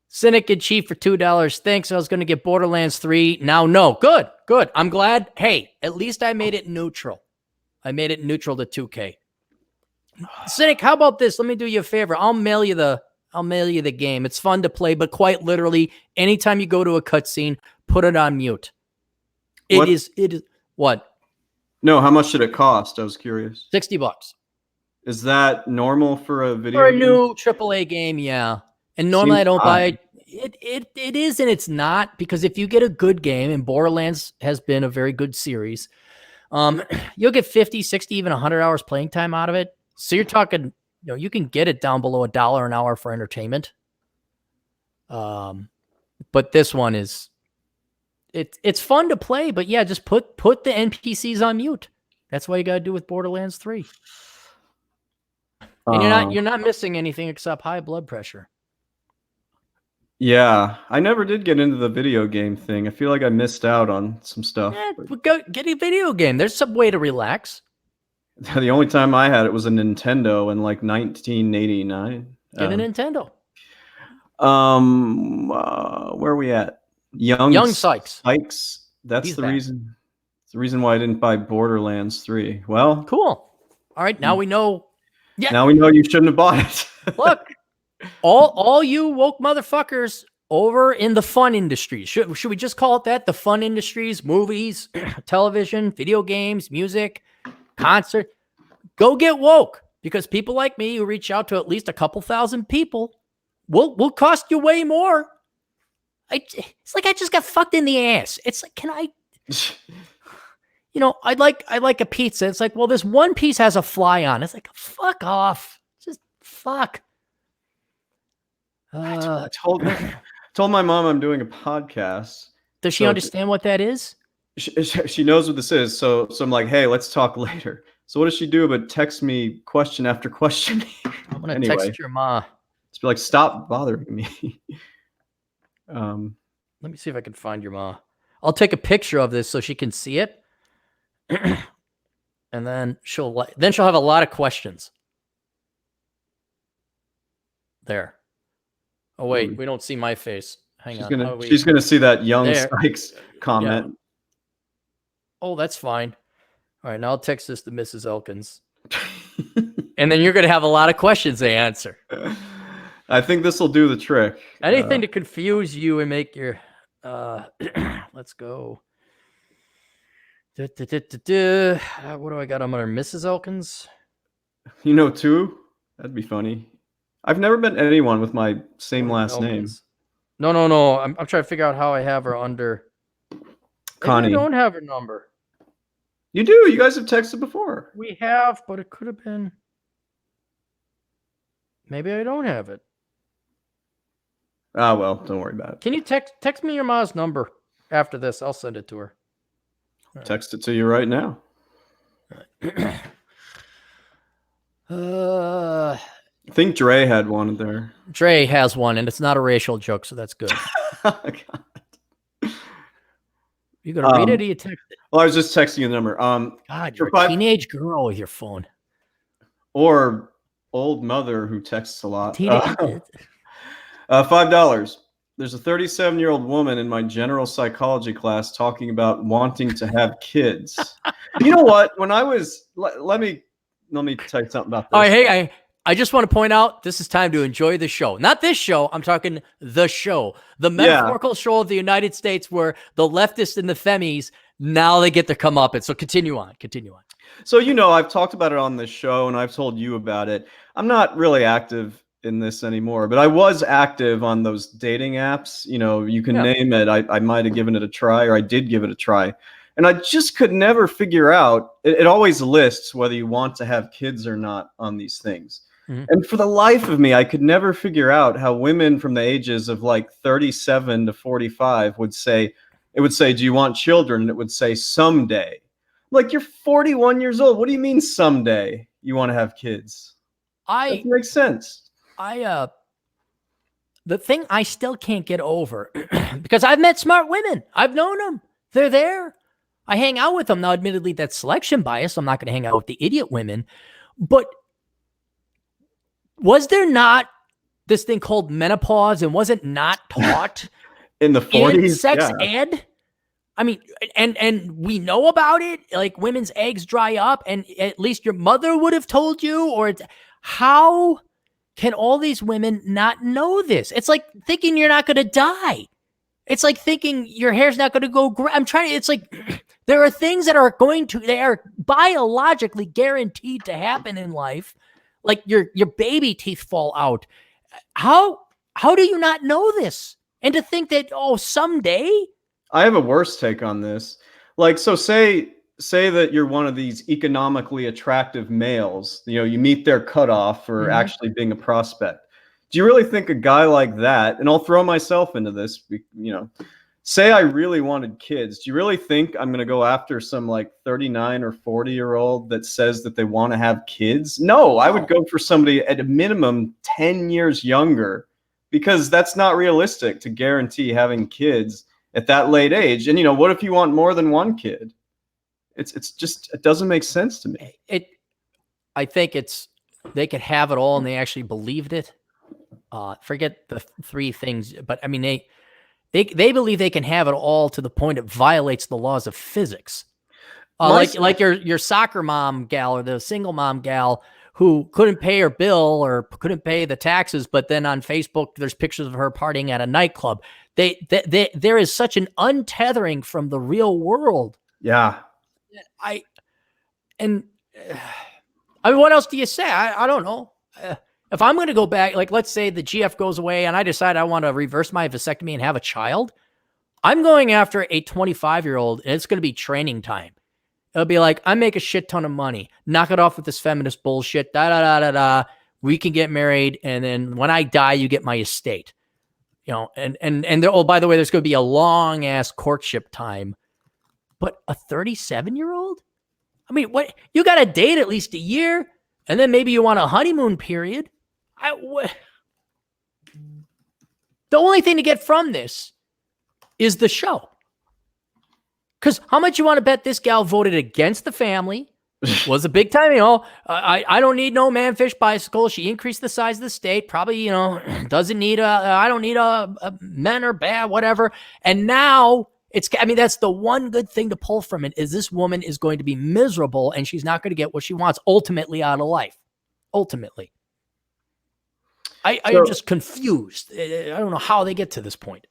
Cynic and Chief for $2. Thanks. I was going to get Borderlands 3. Now, no. Good. I'm glad. Hey, at least I made it neutral. I made it neutral to 2K. Cynic, how about this? Let me do you a favor. I'll mail you the game. It's fun to play, but quite literally, anytime you go to a cutscene, put it on mute. It is what? No, how much did it cost? I was curious. $60. Is that normal for a video? For a new AAA game, yeah. And normally I don't buy it. It is and it's not, because if you get a good game, and Borderlands has been a very good series, you'll get 50, 60, even 100 hours playing time out of it. So you're talking, you can get it down below $1 an hour for entertainment. But this one is, it's fun to play, but yeah, just put the NPCs on mute. That's what you got to do with Borderlands 3. And you're not missing anything except high blood pressure. Yeah, I never did get into the video game thing. I feel like I missed out on some stuff. Yeah, go get a video game. There's some way to relax. The only time I had it was a Nintendo in like 1989. Get a Nintendo. Where are we at? Young Sykes. That's the reason. It's the reason why I didn't buy Borderlands 3. Well, cool. All right, now we know. Yeah. Now we know you shouldn't have bought it. Look, all you woke motherfuckers over in the fun industry. Should we just call it that? The fun industries, movies, television, video games, music, concert. Go get woke, because people like me who reach out to at least a couple thousand people will cost you way more. It's like I just got fucked in the ass. It's like, can I, I like a pizza. It's like, well, this one piece has a fly on. It's like, fuck off. Just fuck. I told my mom I'm doing a podcast. Does she understand what that is? She knows what this is. So I'm like, hey, let's talk later. So what does she do but text me question after question? I'm going to text your ma. Just be like, stop bothering me. Let me see if I can find your ma. I'll take a picture of this so she can see it. And then she'll have a lot of questions. There. Oh wait, we don't see my face. Hang on. She's gonna see that young Sykes comment. Yeah. Oh, that's fine. All right, now I'll text this to Mrs. Elkins. And then you're gonna have a lot of questions to answer. I think this will do the trick. Anything to confuse you and make your let's go. What do I got on under Mrs. Elkins? You know, too? That'd be funny. I've never met anyone with my same last name. No. I'm trying to figure out how I have her under. Connie. I don't have her number. You do. You guys have texted before. We have, but it could have been. Maybe I don't have it. Ah, well, don't worry about it. Can you text me your mom's number after this? I'll send it to her. Text it to you right now. I think Dre had one there. Dre has one, and it's not a racial joke, so that's good. You gonna read it or you text it? Well, I was just texting you the number. God, you're a teenage girl with your phone. Or old mother who texts a lot. $5. There's a 37-year-old woman in my general psychology class talking about wanting to have kids. You know what? When I was, let me tell you something about this. Oh, hey, I just want to point out, this is time to enjoy the show. Not this show. I'm talking the show. The metaphorical show of the United States where the leftists and the femmies, now they get to come up. And so continue on. So, I've talked about it on this show and I've told you about it. I'm not really active in this anymore, but I was active on those dating apps. You can name it. I might have given it a try, or I did give it a try. And I just could never figure out, it always lists whether you want to have kids or not on these things. Mm-hmm. And for the life of me, I could never figure out how women from the ages of like 37 to 45 would say, do you want children? And it would say someday. Like, you're 41 years old. What do you mean someday you want to have kids? That makes sense. The thing I still can't get over, because I've met smart women. I've known them. They're there. I hang out with them. Now, admittedly, that's selection bias. I'm not going to hang out with the idiot women. But was there not this thing called menopause, and was it not taught in the 40s? In sex ed? I mean, and we know about it. Like, women's eggs dry up, and at least your mother would have told you. Or how can all these women not know this? It's like thinking you're not going to die. It's like thinking your hair's not going to go gray. It's like there are things that they are biologically guaranteed to happen in life. Like your baby teeth fall out. How do you not know this? And to think that, someday. I have a worse take on this. Like, so say that you're one of these economically attractive males, you meet their cutoff for actually being a prospect. Do you really think a guy like that, and I'll throw myself into this, say I really wanted kids. Do you really think I'm going to go after some like 39 or 40-year-old that says that they want to have kids? No, I would go for somebody at a minimum 10 years younger, because that's not realistic to guarantee having kids at that late age. And, what if you want more than one kid? It's just, it doesn't make sense to me. I think they could have it all and they actually believed it. Forget the three things, but I mean, they believe they can have it all to the point it violates the laws of physics. Like your soccer mom gal or the single mom gal who couldn't pay her bill or couldn't pay the taxes, but then on Facebook there's pictures of her partying at a nightclub. There is such an untethering from the real world. Yeah. I mean, what else do you say? I don't know. If I'm going to go back, like let's say the GF goes away and I decide I want to reverse my vasectomy and have a child, I'm going after a 25-year-old and it's going to be training time. It'll be like, I make a shit ton of money. Knock it off with this feminist bullshit. We can get married. And then when I die, you get my estate. You know, and oh, by the way, there's going to be a long ass courtship time. But a 37-year-old? I mean, what? You got to date at least a year. And then maybe you want a honeymoon period. The only thing to get from this is the show. Because how much you want to bet this gal voted against the family? Was a big time, I don't need no man-fish bicycle. She increased the size of the state. Probably, doesn't need I don't need a men or bad, whatever. And now that's the one good thing to pull from it is this woman is going to be miserable and she's not going to get what she wants ultimately out of life. Ultimately. I am just confused. I don't know how they get to this point.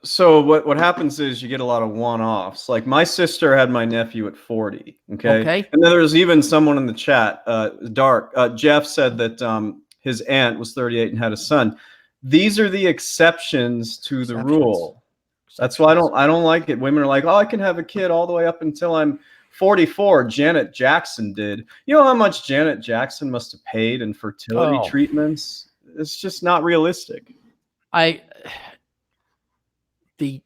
So what happens is you get a lot of one-offs. Like my sister had my nephew at 40. Okay. And then there's even someone in the chat, Jeff said that his aunt was 38 and had a son. These are the exceptions to the rule. That's why I don't like it. Women are like, oh, I can have a kid all the way up until I'm 44. Janet Jackson did. You know how much Janet Jackson must have paid in fertility treatments? It's just not realistic. The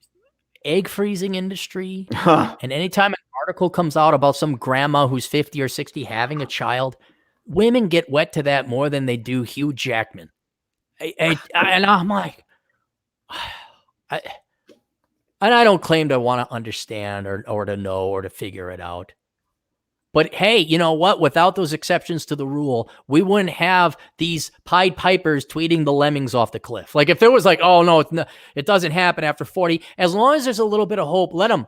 egg freezing industry, and anytime an article comes out about some grandma who's 50 or 60 having a child, women get wet to that more than they do Hugh Jackman. And I'm like, and I don't claim to want to understand or to know or to figure it out. But hey, you know what? Without those exceptions to the rule, we wouldn't have these Pied Pipers tweeting the lemmings off the cliff. Like if there was like, oh no, it doesn't happen after 40. As long as there's a little bit of hope, let them,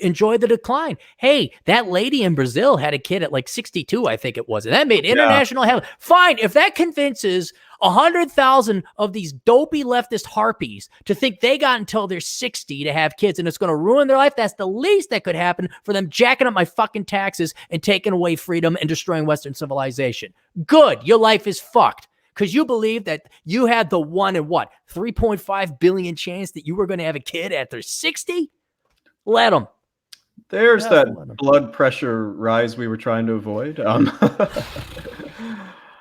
enjoy the decline. Hey, that lady in Brazil had a kid at like 62, I think it was. And that made international headlines. Fine. If that convinces 100,000 of these dopey leftist harpies to think they got until they're 60 to have kids and it's going to ruin their life, that's the least that could happen for them jacking up my fucking taxes and taking away freedom and destroying Western civilization. Good. Your life is fucked. Because you believe that you had the 1 in 3.5 billion chance that you were going to have a kid after 60? Let them. There's that blood pressure rise we were trying to avoid. Yeah,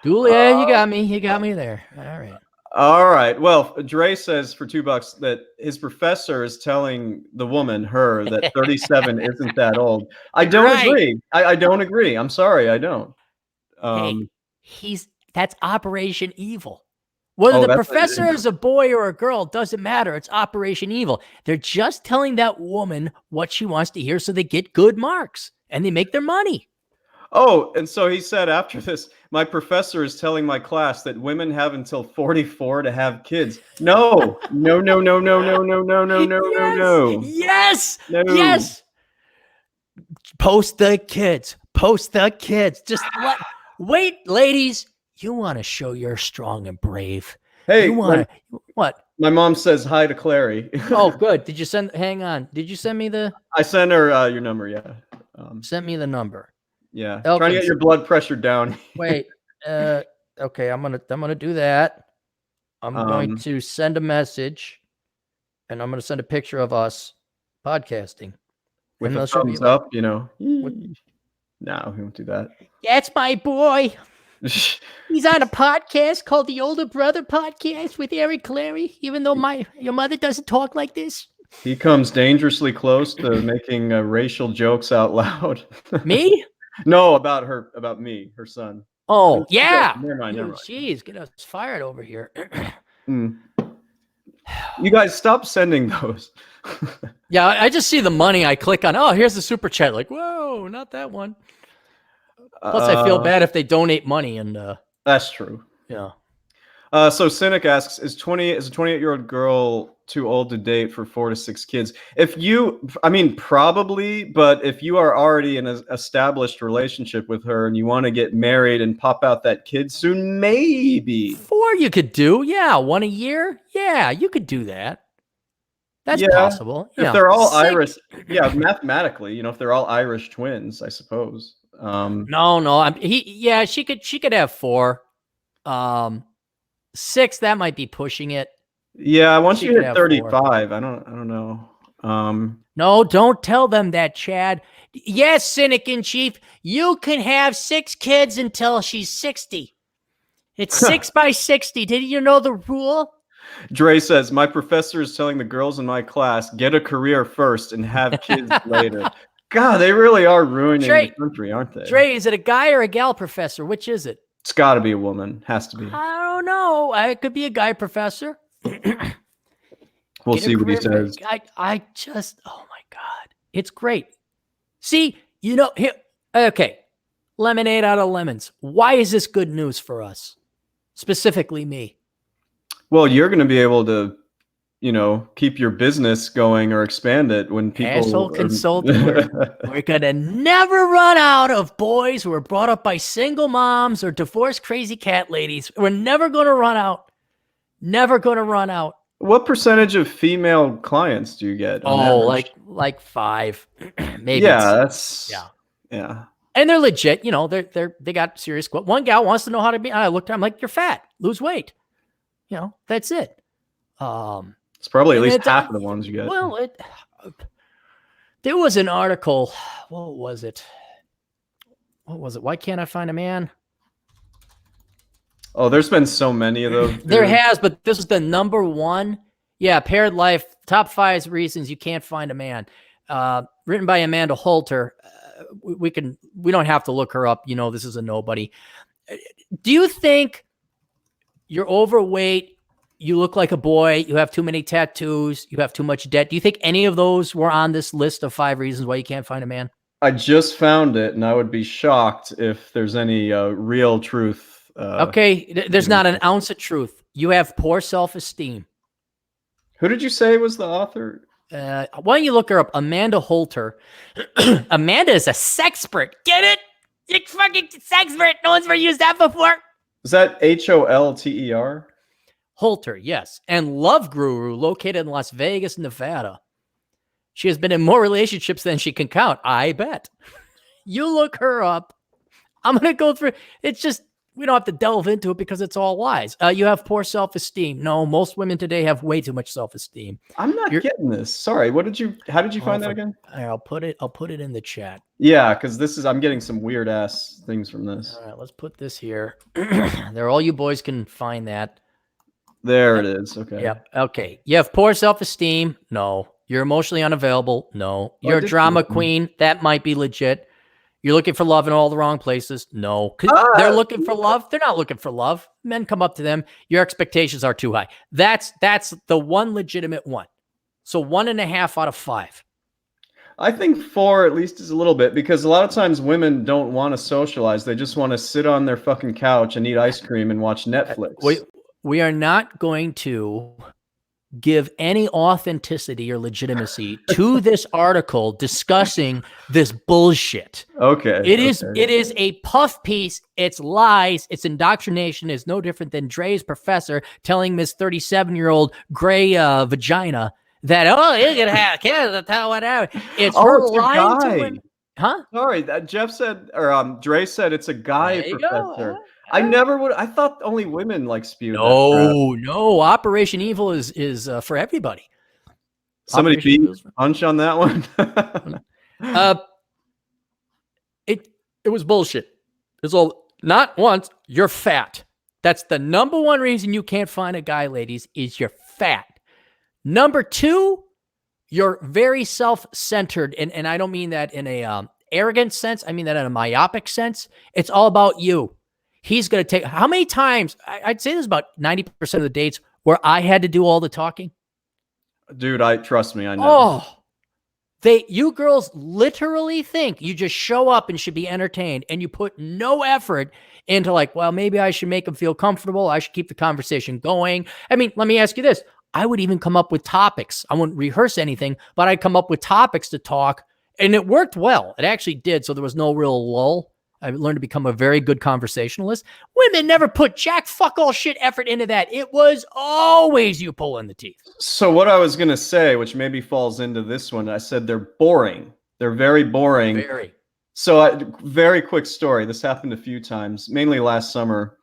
you got me. You got me there. All right. All right. Well, Dre says for $2 that his professor is telling the woman, that 37 isn't that old. I don't agree. I don't agree. I'm sorry. I don't. That's Operation Evil. Whether the professor is a boy or a girl, doesn't matter. It's Operation Evil. They're just telling that woman what she wants to hear so they get good marks and they make their money. Oh, and so he said after this, my professor is telling my class that women have until 44 to have kids. No. Yes. Post the kids. Just wait, ladies. You want to show you're strong and brave. Hey, what? My mom says hi to Clary. Oh, good. Hang on. Did you send me I sent her your number, yeah. Sent me the number. Yeah. Trying to get your blood pressure down. Wait. Okay, I'm gonna do that. I'm going to send a message and I'm gonna send a picture of us podcasting. With a thumbs up, No, we won't do that. That's my boy. He's on a podcast called the Older Brother Podcast with Eric Clary, even though your mother doesn't talk like this. He comes dangerously close to making racial jokes out loud. Me? No, about me, her son. Oh, yeah. Never mind. Jeez, get us fired over here. You guys, stop sending those. Yeah, I just see the money. I click on, oh, here's the super chat. Like, whoa, not that one. Plus, I feel bad if they donate money. And that's true. Yeah. So Cynic asks, is a 28-year-old girl too old to date for 4 to 6 kids? I mean, probably, but if you are already in an established relationship with her and you want to get married and pop out that kid soon, maybe. 4 you could do. Yeah. 1 a year. Yeah. You could do that. That's possible. If they're all Irish. Yeah. Mathematically, if they're all Irish twins, I suppose. No. She could have 4. 6, that might be pushing it. Yeah, once you hit 35, 4. I don't know. No, don't tell them that, Chad. Yes, Cynic in Chief, you can have 6 kids until she's 60. It's 6 by 60. Did you know the rule? Dre says, my professor is telling the girls in my class, get a career first and have kids later. God, they really are ruining the country, aren't they? Dre, is it a guy or a gal professor? Which is it? It's got to be a woman. Has to be. I don't know. It could be a guy professor. We'll see what he says. I just, oh my God. It's great. See, here, okay. Lemonade out of lemons. Why is this good news for us? Specifically me. Well, you're going to be able to, keep your business going or expand it when people... Asshole consulting. We're going to never run out of boys who are brought up by single moms or divorced crazy cat ladies. We're never going to run out. Never going to run out. What percentage of female clients do you get? Oh, like 5, maybe. Yeah, yeah. And they're legit. They got serious. One gal wants to know how to be. I looked at her, I'm like, you're fat. Lose weight. That's it. It's probably at least half of the ones you get. Well, there was an article. What was it? Why can't I find a man? Oh, there's been so many of those. There has, but this is the number 1. Yeah, Paired Life, top 5 reasons you can't find a man. Written by Amanda Holter. We don't have to look her up. This is a nobody. Do you think you're overweight? You look like a boy. You have too many tattoos. You have too much debt. Do you think any of those were on this list of 5 reasons why you can't find a man? I just found it, and I would be shocked if there's any real truth. Okay, there's not an ounce of truth. You have poor self-esteem. Who did you say was the author? Why don't you look her up? Amanda Holter. Amanda is a sexpert. Get it? You're fucking sexpert. No one's ever used that before. Is that Holter? Holter, yes. And love guru located in Las Vegas, Nevada. She has been in more relationships than she can count. I bet. You look her up. I'm going to go through. It's just, we don't have to delve into it because it's all lies. You have poor self-esteem. No, most women today have way too much self-esteem. I'm not getting this. Sorry. How did you find that again? I'll put it in the chat. Yeah, because I'm getting some weird ass things from this. All right, let's put this here. There, all you boys can find that. There it is. Okay. Yep. Okay. You have poor self-esteem. No. You're emotionally unavailable. No. You're a drama queen. That might be legit. You're looking for love in all the wrong places. No. They're looking for love. They're not looking for love. Men come up to them. Your expectations are too high. That's the one legitimate one. So 1.5 out of 5. I think 4 at least is a little bit, because a lot of times women don't want to socialize. They just want to sit on their fucking couch and eat ice cream and watch Netflix. We are not going to give any authenticity or legitimacy to this article discussing this bullshit. Okay. It is a puff piece. It's lies. It's indoctrination. It's no different than Dre's professor telling Miss 37-year-old gray vagina that, you're going to have kids, whatever. It's her lying to him. Huh? Sorry, Jeff said, or Dre said it's a guy professor. I never would. I thought only women spewed. No. Operation Evil is for everybody. Somebody beat punch on that one. It was bullshit. It's all, not once. You're fat. That's the number 1 reason you can't find a guy, ladies, is you're fat. Number 2, you're very self-centered, and I don't mean that in a arrogant sense. I mean that in a myopic sense. It's all about you. He's going to take, how many times, I'd say there's about 90% of the dates where I had to do all the talking. Dude, trust me, I know. Oh, You girls literally think you just show up and should be entertained, and you put no effort into like, well, maybe I should make them feel comfortable. I should keep the conversation going. I mean, let me ask you this. I would even come up with topics. I wouldn't rehearse anything, but I'd come up with topics to talk, and it worked well. It actually did. So there was no real lull. I learned to become a very good conversationalist. Women never put jack fuck all shit effort into that. It was always you pulling the teeth. So what I was going to say, which maybe falls into this one, I said they're boring. They're very boring. Very. So very quick story. This happened a few times, mainly last summer.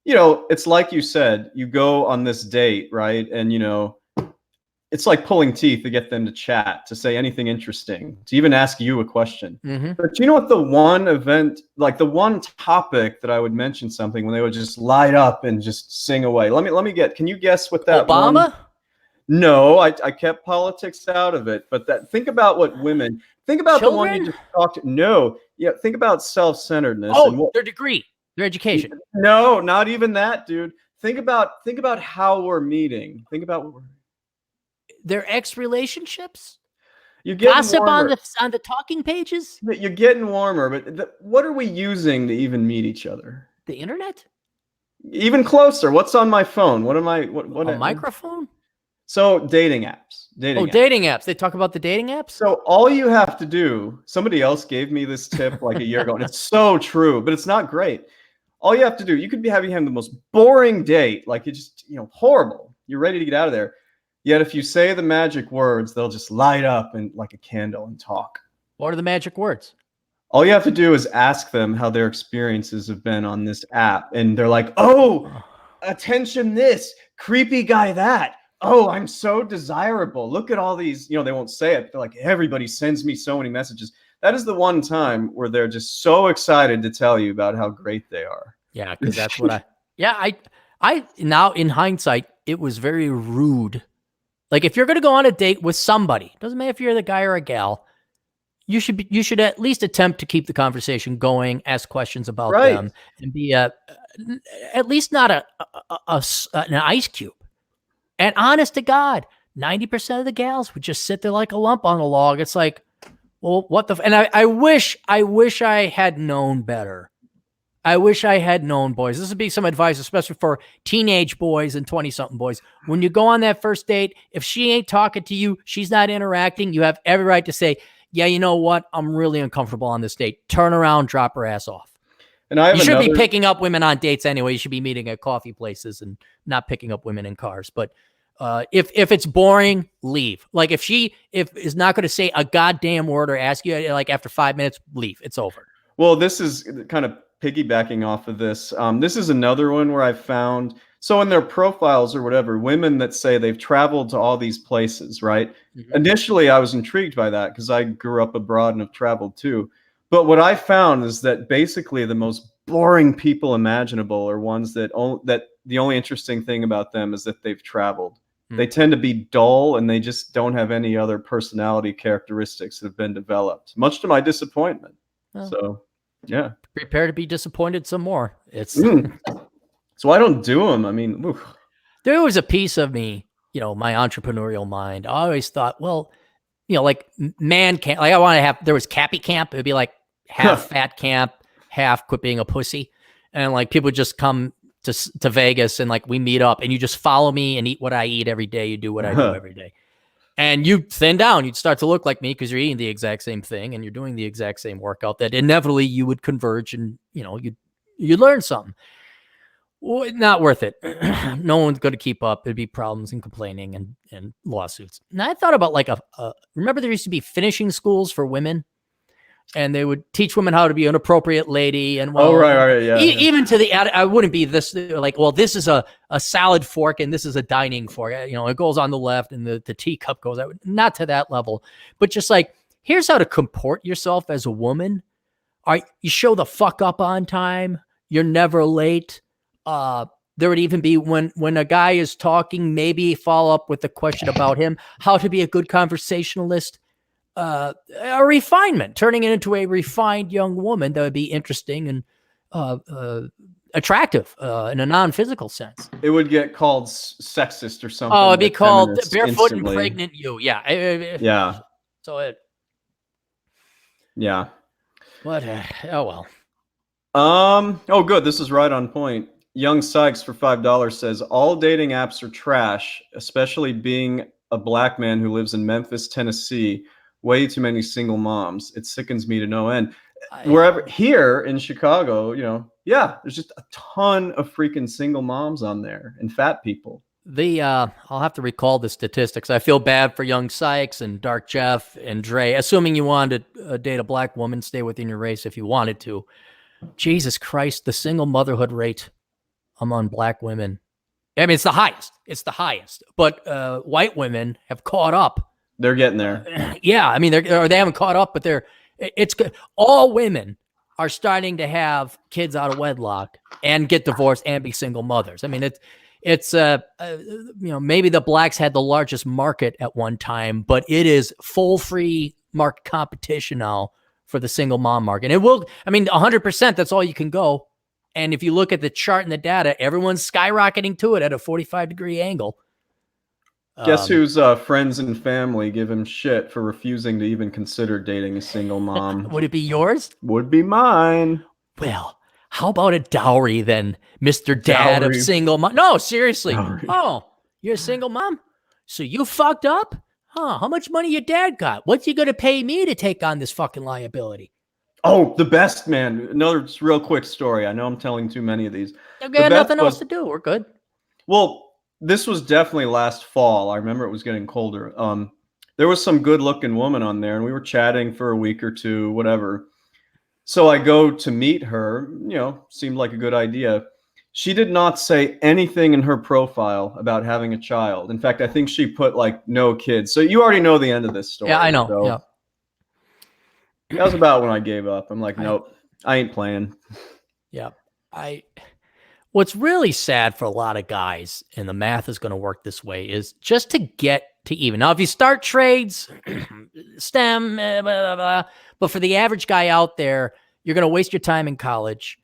You know, it's like you said, you go on this date, right? And, you know, it's like pulling teeth to get them to chat, to say anything interesting, to even ask you a question. Mm-hmm. But you know what, the one event, like the one topic that I would mention something when they would just light up and just sing away. Let me get, can you guess what that Obama? one? No, I kept politics out of it. But think about what women, think about Children? the one you just talked to. No, yeah, think about self-centeredness. Oh, their degree, their education. No, not even that, dude. Think about how we're meeting. Think about what we're, their ex relationships. you get Gossip warmer. on the talking pages. You're getting warmer, but what are we using to even meet each other? The internet. Even closer. What's on my phone? What am I? What A microphone. So dating apps. Dating apps. They talk about the dating apps. So all you have to do. Somebody else gave me this tip like a year ago, and it's so true, but it's not great. All you have to do. You could be having him the most boring date, like it's just horrible. You're ready to get out of there. Yet if you say the magic words, they'll just light up and like a candle and talk. What are the magic words? All you have to do is ask them how their experiences have been on this app. And they're like, oh, attention this, creepy guy that. Oh, I'm so desirable. Look at all these, they won't say it. They're like, everybody sends me so many messages. That is the one time where they're just so excited to tell you about how great they are. Yeah, because that's what I now in hindsight, it was very rude. Like if you're going to go on a date with somebody, doesn't matter if you're the guy or a gal, you should at least attempt to keep the conversation going, ask questions about them, and be at least not an ice cube. And honest to God, 90% of the gals would just sit there like a lump on a log. It's like, well, what the? And I wish I had known better. I wish I had known, boys. This would be some advice, especially for teenage boys and 20-something boys. When you go on that first date, if she ain't talking to you, she's not interacting, you have every right to say, yeah, you know what? I'm really uncomfortable on this date. Turn around, drop her ass off. And you should be picking up women on dates anyway. You should be meeting at coffee places and not picking up women in cars. But if it's boring, leave. Like if is not going to say a goddamn word or ask you like after 5 minutes, leave. It's over. Well, this is kind of piggybacking off of this. This is another one where I found, so in their profiles or whatever, women that say they've traveled to all these places, right? Mm-hmm. Initially, I was intrigued by that because I grew up abroad and have traveled too. But what I found is that basically the most boring people imaginable are ones that the only interesting thing about them is that they've traveled. Mm-hmm. They tend to be dull and they just don't have any other personality characteristics that have been developed, much to my disappointment. Oh. So, yeah. Prepare to be disappointed some more. It's so I don't do them. I mean, oof. There was a piece of me, my entrepreneurial mind. I always thought, well, like man camp. Like I want to have. There was Cappy camp. It'd be like half fat camp, half quit being a pussy, and like people would just come to Vegas and like we meet up, and you just follow me and eat what I eat every day. You do what I do every day. And you thin down, you'd start to look like me because you're eating the exact same thing and you're doing the exact same workout that inevitably you would converge and, you'd learn something. Well, not worth it. No one's going to keep up. There'd be problems and complaining and lawsuits. And I thought about like remember there used to be finishing schools for women? And they would teach women how to be an appropriate lady. And right, yeah. Even to the, I wouldn't be this like, well, this is a salad fork and this is a dining fork. It goes on the left and the teacup goes out. Not to that level, but just like, here's how to comport yourself as a woman. You show the fuck up on time. You're never late. There would even be when a guy is talking, maybe follow up with a question about him, how to be a good conversationalist. A refinement, turning it into a refined young woman that would be interesting and attractive in a non-physical sense. It would get called sexist or something. Oh, it'd be called barefoot and pregnant you. Yeah. Yeah. So Yeah. But oh well. Oh, good. This is right on point. Young Sykes for $5 says all dating apps are trash, especially being a black man who lives in Memphis, Tennessee. Way too many single moms. It sickens me to no end. Wherever here in Chicago, yeah, there's just a ton of freaking single moms on there and fat people. I'll have to recall the statistics. I feel bad for Young Sykes and Dark Jeff and Dre. Assuming you wanted to date a black woman, stay within your race if you wanted to. Jesus Christ, the single motherhood rate among black women. I mean, it's the highest. It's the highest. But white women have caught up. They're getting there. Yeah, I mean, they haven't caught up, but it's good. All women are starting to have kids out of wedlock and get divorced and be single mothers. I mean, it's maybe the blacks had the largest market at one time, but it is full free market competition now for the single mom market. It will, 100%, that's all you can go. And if you look at the chart and the data, everyone's skyrocketing to it at a 45-degree angle. Guess whose friends and family give him shit for refusing to even consider dating a single mom? Would it be yours? Would be mine. Well, how about a dowry then, Mr. Dad of single mom? No, seriously. Dowry. Oh, you're a single mom? So you fucked up? Huh, how much money your dad got? What's he going to pay me to take on this fucking liability? Oh, the best, man. Another real quick story. I know I'm telling too many of these. I've got nothing else to do. We're good. Well, this was definitely last fall. I remember it was getting colder. There was some good-looking woman on there, and we were chatting for a week or two, whatever. So I go to meet her, seemed like a good idea. She did not say anything in her profile about having a child. In fact, I think she put like no kids. So you already know the end of this story. Yeah, I know. So yeah. That was about when I gave up. I'm like, nope, I ain't playing. Yeah. What's really sad for a lot of guys, and the math is going to work this way, is just to get to even. Now, if you start trades, STEM, blah, blah, blah, but for the average guy out there, you're going to waste your time in college.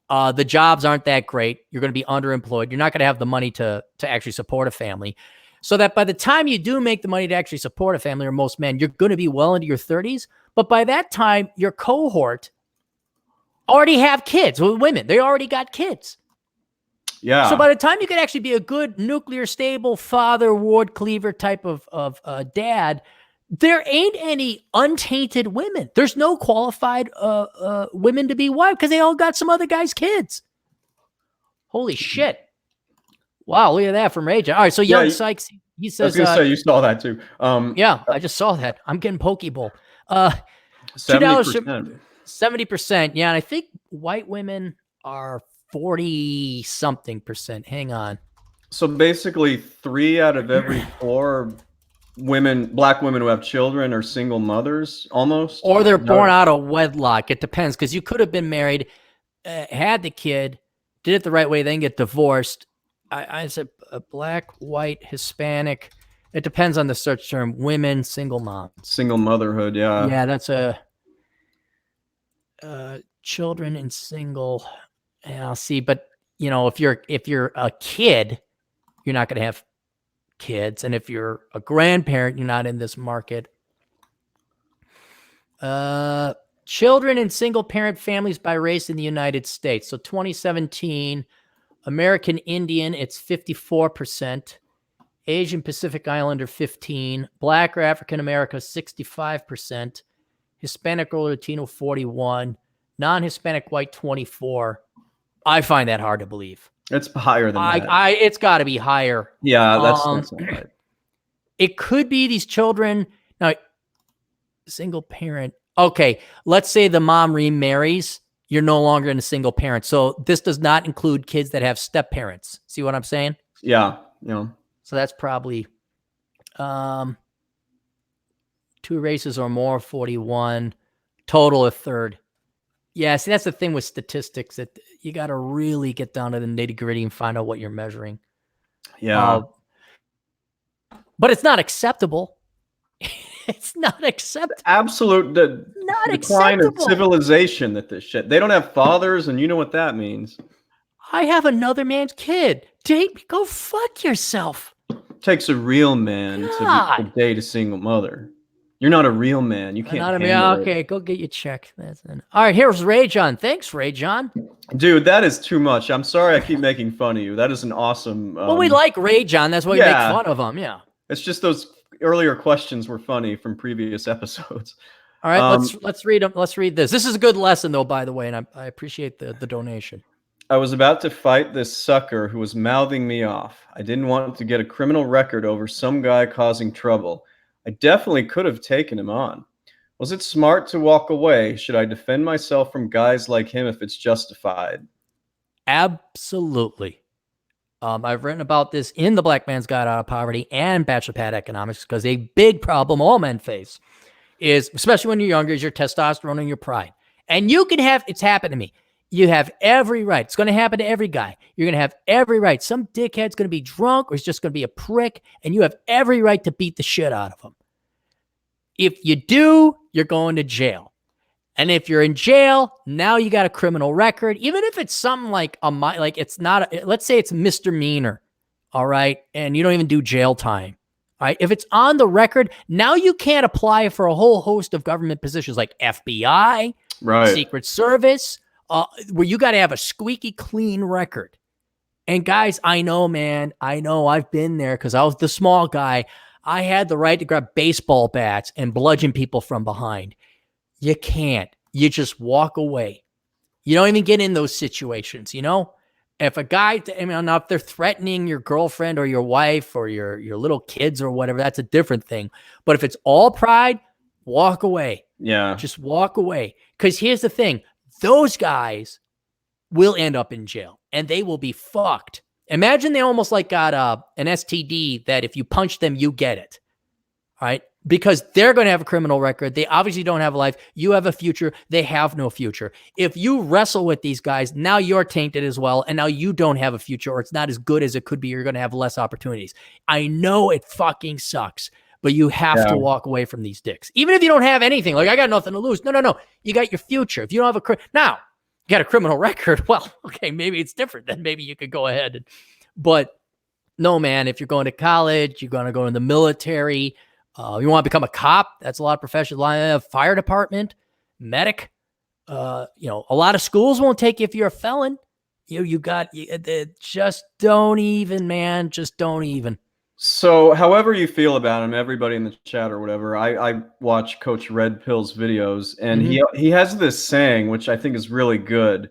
The jobs aren't that great. You're going to be underemployed. You're not going to have the money to actually support a family. So that by the time you do make the money to actually support a family, or most men, you're going to be well into your 30s. But by that time, your cohort already have kids. Well, women, they already got kids. Yeah. So by the time you could actually be a good nuclear stable father, Ward Cleaver type of dad, there ain't any untainted women. There's no qualified women to be wife because they all got some other guy's kids. Holy shit. Wow, look at that from Rage. All right, so Young Sykes, he says... I was going to say, you saw that too. Yeah, I just saw that. I'm getting Pokeball. 70%. 70%. Yeah, and I think white women are 40-something%. Hang on. So basically 3 out of every 4 black women who have children are single mothers, almost. Or they're born out of wedlock. It depends, because you could have been married, had the kid, did it the right way, then get divorced. I said black, white, Hispanic. It depends on the search term. Women, single moms. Single motherhood, yeah. Yeah, that's children and single. Yeah, I'll see. But if you're a kid, you're not going to have kids, and if you're a grandparent, you're not in this market. Children in single parent families by race in the United States. So 2017, American Indian, it's 54%. Asian Pacific Islander, 15%. Black or African American, 65%. Hispanic or Latino, 41%. Non-Hispanic white, 24%. I find that hard to believe. It's higher than that. It's got to be higher. Yeah, that's not right. It could be these children. Now, single parent. Okay, let's say the mom remarries. You're no longer in a single parent. So this does not include kids that have step parents. See what I'm saying? Yeah. So that's probably 2 races or more, 41. Total, a third. Yeah, see, that's the thing with statistics, that you got to really get down to the nitty-gritty and find out what you're measuring. Yeah. But it's not acceptable. It's not acceptable. Absolute not decline acceptable. of civilization that this shit. They don't have fathers, and you know what that means. I have another man's kid. Date me. Go fuck yourself. It takes a real man to date a single mother. You're not a real man. You can't Not a handle man. Okay, go get your check. All right, here's Ray John. Thanks, Ray John. Dude, that is too much. I'm sorry I keep making fun of you. That is an awesome... well, we like Ray John. That's why we make fun of him, yeah. It's just those earlier questions were funny from previous episodes. All right, let's read them. Let's read this. This is a good lesson, though, by the way, and I appreciate the donation. I was about to fight this sucker who was mouthing me off. I didn't want to get a criminal record over some guy causing trouble. I definitely could have taken him on. Was it smart to walk away? Should I defend myself from guys like him if it's justified? Absolutely. I've written about this in The Black Man's Guide Out of Poverty and Bachelor Pad Economics, because a big problem all men face is, especially when you're younger, is your testosterone and your pride. And you can have, it's happened to me. You have every right. It's going to happen to every guy. You're going to have every right. Some dickhead's going to be drunk or he's just going to be a prick, and you have every right to beat the shit out of him. If you do, you're going to jail. And if you're in jail, now you got a criminal record. Even if it's something like it's not, let's say it's misdemeanor, all right, and you don't even do jail time. All right, if it's on the record, now you can't apply for a whole host of government positions like FBI, Secret Service, where you got to have a squeaky clean record. And guys, I know, man, I've been there because I was the small guy. I had the right to grab baseball bats and bludgeon people from behind. You can't. You just walk away. You don't even get in those situations, you know? If a guy, now if they're threatening your girlfriend or your wife or your little kids or whatever, that's a different thing. But if it's all pride, walk away. Yeah. Just walk away. Because here's the thing. Those guys will end up in jail and they will be fucked. Imagine they almost like got an STD that if you punch them, you get it. All right? Because they're going to have a criminal record. They obviously don't have a life. You have a future. They have no future. If you wrestle with these guys, now you're tainted as well. And now you don't have a future, or it's not as good as it could be. You're going to have less opportunities. I know it fucking sucks, but you have to walk away from these dicks. Even if you don't have anything, like I got nothing to lose. No. You got your future. If you don't have now, you got a criminal record. Well, okay, maybe it's different. Then maybe you could go ahead. But no, man, if you're going to college, you're going to go in the military, you want to become a cop, that's a lot of professions. Fire department, medic. A lot of schools won't take you if you're a felon. Just don't even, man. Just don't even. So however you feel about him, everybody in the chat or whatever, I watch Coach Red Pill's videos, and he has this saying, which I think is really good.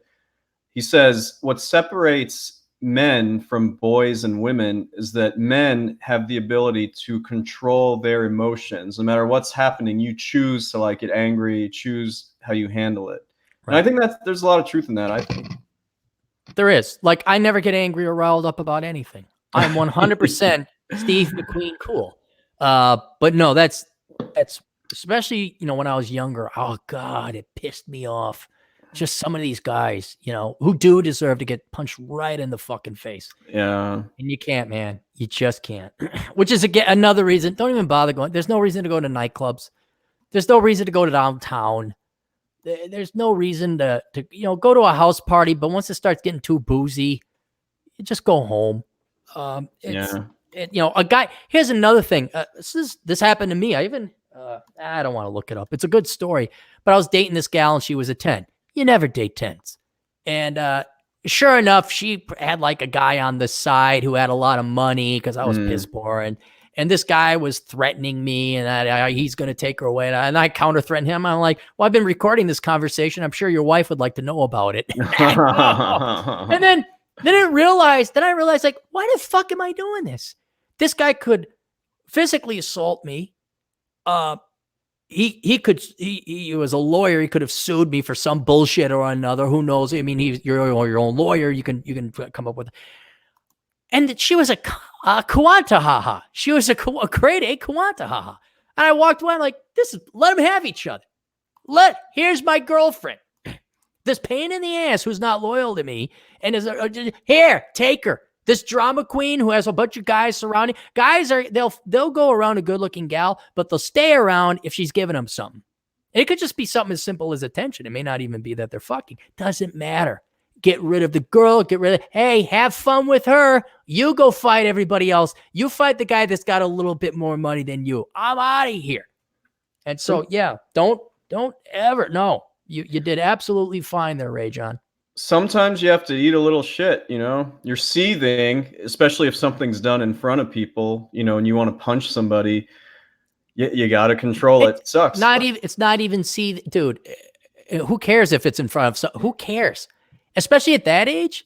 He says, what separates men from boys and women is that men have the ability to control their emotions. No matter what's happening, you choose to get angry, choose how you handle it. Right. And I think there's a lot of truth in that, I think. There is. I never get angry or riled up about anything. I'm 100% Steve McQueen cool. But no, that's especially, when I was younger. Oh God, it pissed me off. Just some of these guys, who do deserve to get punched right in the fucking face. Yeah. And you can't, man. You just can't. Which is, again, another reason. Don't even bother going. There's no reason to go to nightclubs. There's no reason to go to downtown. There's no reason to go to a house party. But once it starts getting too boozy, you just go home. A guy. Here's another thing. This happened to me. I don't want to look it up. It's a good story. But I was dating this gal and she was a 10. You never date 10s. And sure enough, she had a guy on the side who had a lot of money because I was piss poor. And this guy was threatening me and he's going to take her away. And I counter threatened him. I'm like, well, I've been recording this conversation. I'm sure your wife would like to know about it. And then I realized, why the fuck am I doing this? This guy could physically assault me. He was a lawyer. He could have sued me for some bullshit or another. Who knows? I mean, you're your own lawyer. You can come up with. And she was a Kuantahaha. She was a grade A Kuantahaha. And I walked away like, let them have each other. Here's my girlfriend. This pain in the ass who's not loyal to me. And here, take her. This drama queen who has a bunch of guys surrounding. Guys they'll go around a good looking gal, but they'll stay around if she's giving them something. And it could just be something as simple as attention. It may not even be that they're fucking. Doesn't matter. Get rid of the girl. Hey, have fun with her. You go fight everybody else. You fight the guy that's got a little bit more money than you. I'm out of here. And so, yeah, don't ever, no, you did absolutely fine there, Ray John. Sometimes you have to eat a little shit, you know, you're seething, especially if something's done in front of people, you know, and you want to punch somebody, you got to control it. Sucks. It's not even dude, who cares if it's in front of who cares? Especially at that age.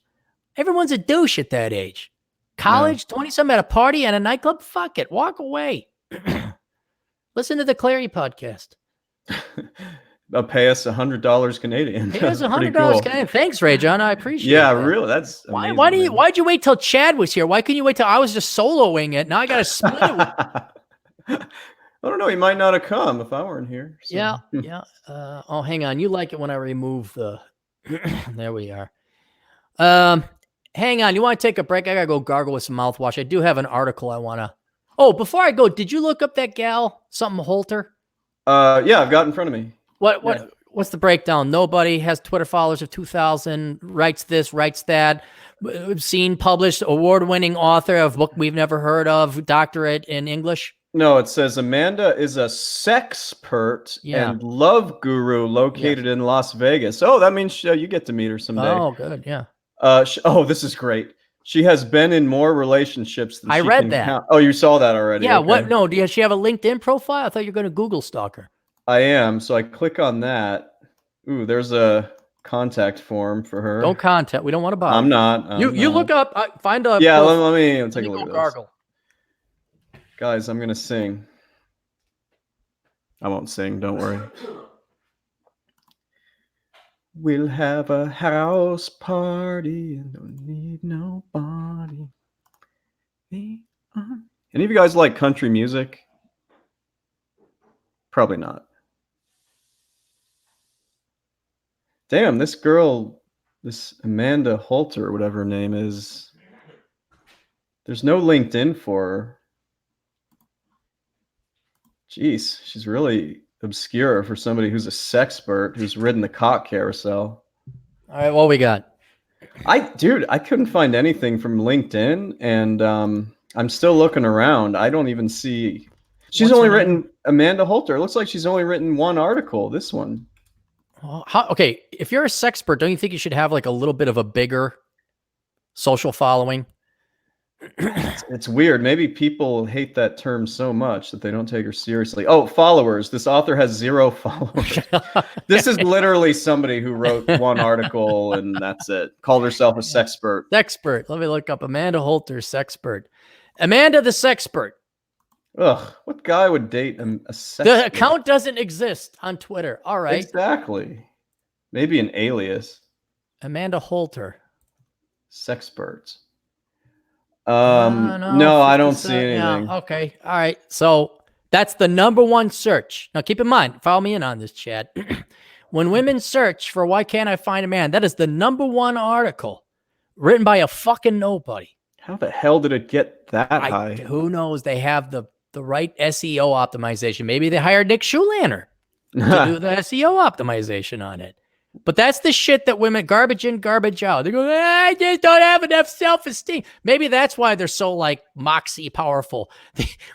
Everyone's a douche at that age. College, 20-something at a party and a nightclub, fuck it. Walk away. Listen to the Clary podcast. Pay us $100 Canadian. Pay us $100 Canadian. Thanks, Ray John. I appreciate it. Yeah, really. That's amazing. Why'd you wait till Chad was here? Why couldn't you wait till I was just soloing it? Now I got to split it with I don't know. He might not have come if I weren't here. So. Yeah. Oh, hang on. You like it when I remove the... There we are. Hang on. You want to take a break? I got to go gargle with some mouthwash. I do have an article I want to... Oh, before I go, did you look up that gal, something Holter? Yeah, I've got it in front of me. What's the breakdown? Nobody has Twitter followers of 2,000, writes this, writes that. Seen, published, award-winning author of book we've never heard of, doctorate in English. No, it says Amanda is a sexpert and love guru located in Las Vegas. Oh, that means you get to meet her someday. Oh, good, yeah. This is great. She has been in more relationships than I read that. Count. Oh, you saw that already. Yeah, okay. what? No, does she have a LinkedIn profile? I thought you were going to Google stalk her. I am. So I click on that. Ooh, there's a contact form for her. Don't contact. We don't want to bother. I'm not. You look up. Find a. Yeah, let me take a look at this. Gargle. Guys, I'm going to sing. I won't sing. Don't worry. We'll have a house party and don't need nobody. Any of you guys like country music? Probably not. Damn, this girl, this Amanda Holter, whatever her name is, there's no LinkedIn for her. Jeez, she's really obscure for somebody who's a sexpert who's ridden the cock carousel. All right, what we got? I couldn't find anything from LinkedIn, and I'm still looking around. I don't even see. She's only written Amanda Holter. It looks like she's only written one article. This one. Okay, if you're a sexpert, don't you think you should have like a little bit of a bigger social following? It's weird. Maybe people hate that term so much that they don't take her seriously. Oh, followers. This author has 0 followers. This is literally somebody who wrote one article and that's it. Called herself a sexpert. Sexpert. Let me look up Amanda Holter, sexpert. Amanda the sexpert. Ugh, what guy would date a sexpert? The account doesn't exist on Twitter. All right. Exactly. Maybe an alias. Amanda Holter. Sexperts. No, I don't see anything. Yeah, okay. All right. So that's the #1 search. Now keep in mind, follow me in on this, Chad. When women search for why can't I find a man, that is the #1 article written by a fucking nobody. How the hell did it get that high? Who knows? They have the right SEO optimization. Maybe they hired Nick Schulander to do the SEO optimization on it. But that's the shit that women, garbage in, garbage out. They go, I just don't have enough self-esteem. Maybe that's why they're so like moxie powerful.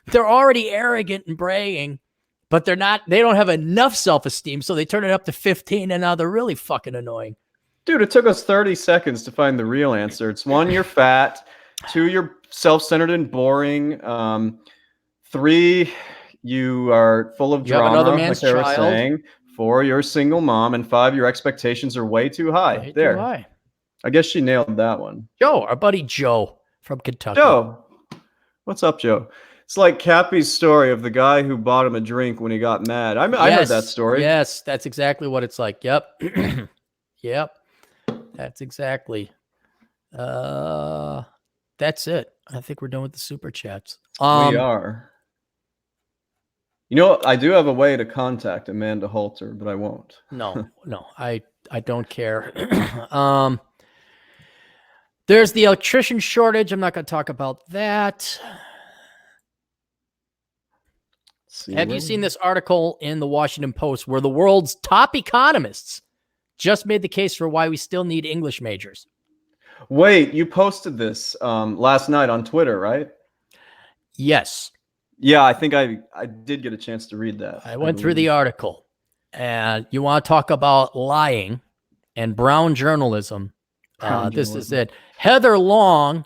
They're already arrogant and bragging, but they don't have enough self-esteem. So they turn it up to 15 and now they're really fucking annoying. Dude, it took us 30 seconds to find the real answer. It's 1, you're fat. 2, you're self-centered and boring. 3, you are full of drama, have another man's like they were child. saying. 4, you're a single mom, and 5, your expectations are way too high. Way there. too high. I guess she nailed that one. Joe, our buddy Joe from Kentucky. Joe. What's up, Joe? It's like Cappy's story of the guy who bought him a drink when he got mad. I heard that story. Yes, that's exactly what it's like. Yep. Yep. That's exactly. That's it. I think we're done with the super chats. We are. You know, I do have a way to contact Amanda Holter, but I won't. No, I don't care. There's the electrician shortage. I'm not going to talk about that. Have you seen this article in the Washington Post where the world's top economists just made the case for why we still need English majors? Wait, you posted this last night on Twitter, right? Yes. Yeah, I think I did get a chance to read that. I went through the article, and you want to talk about lying and brown journalism. This is it. Heather Long,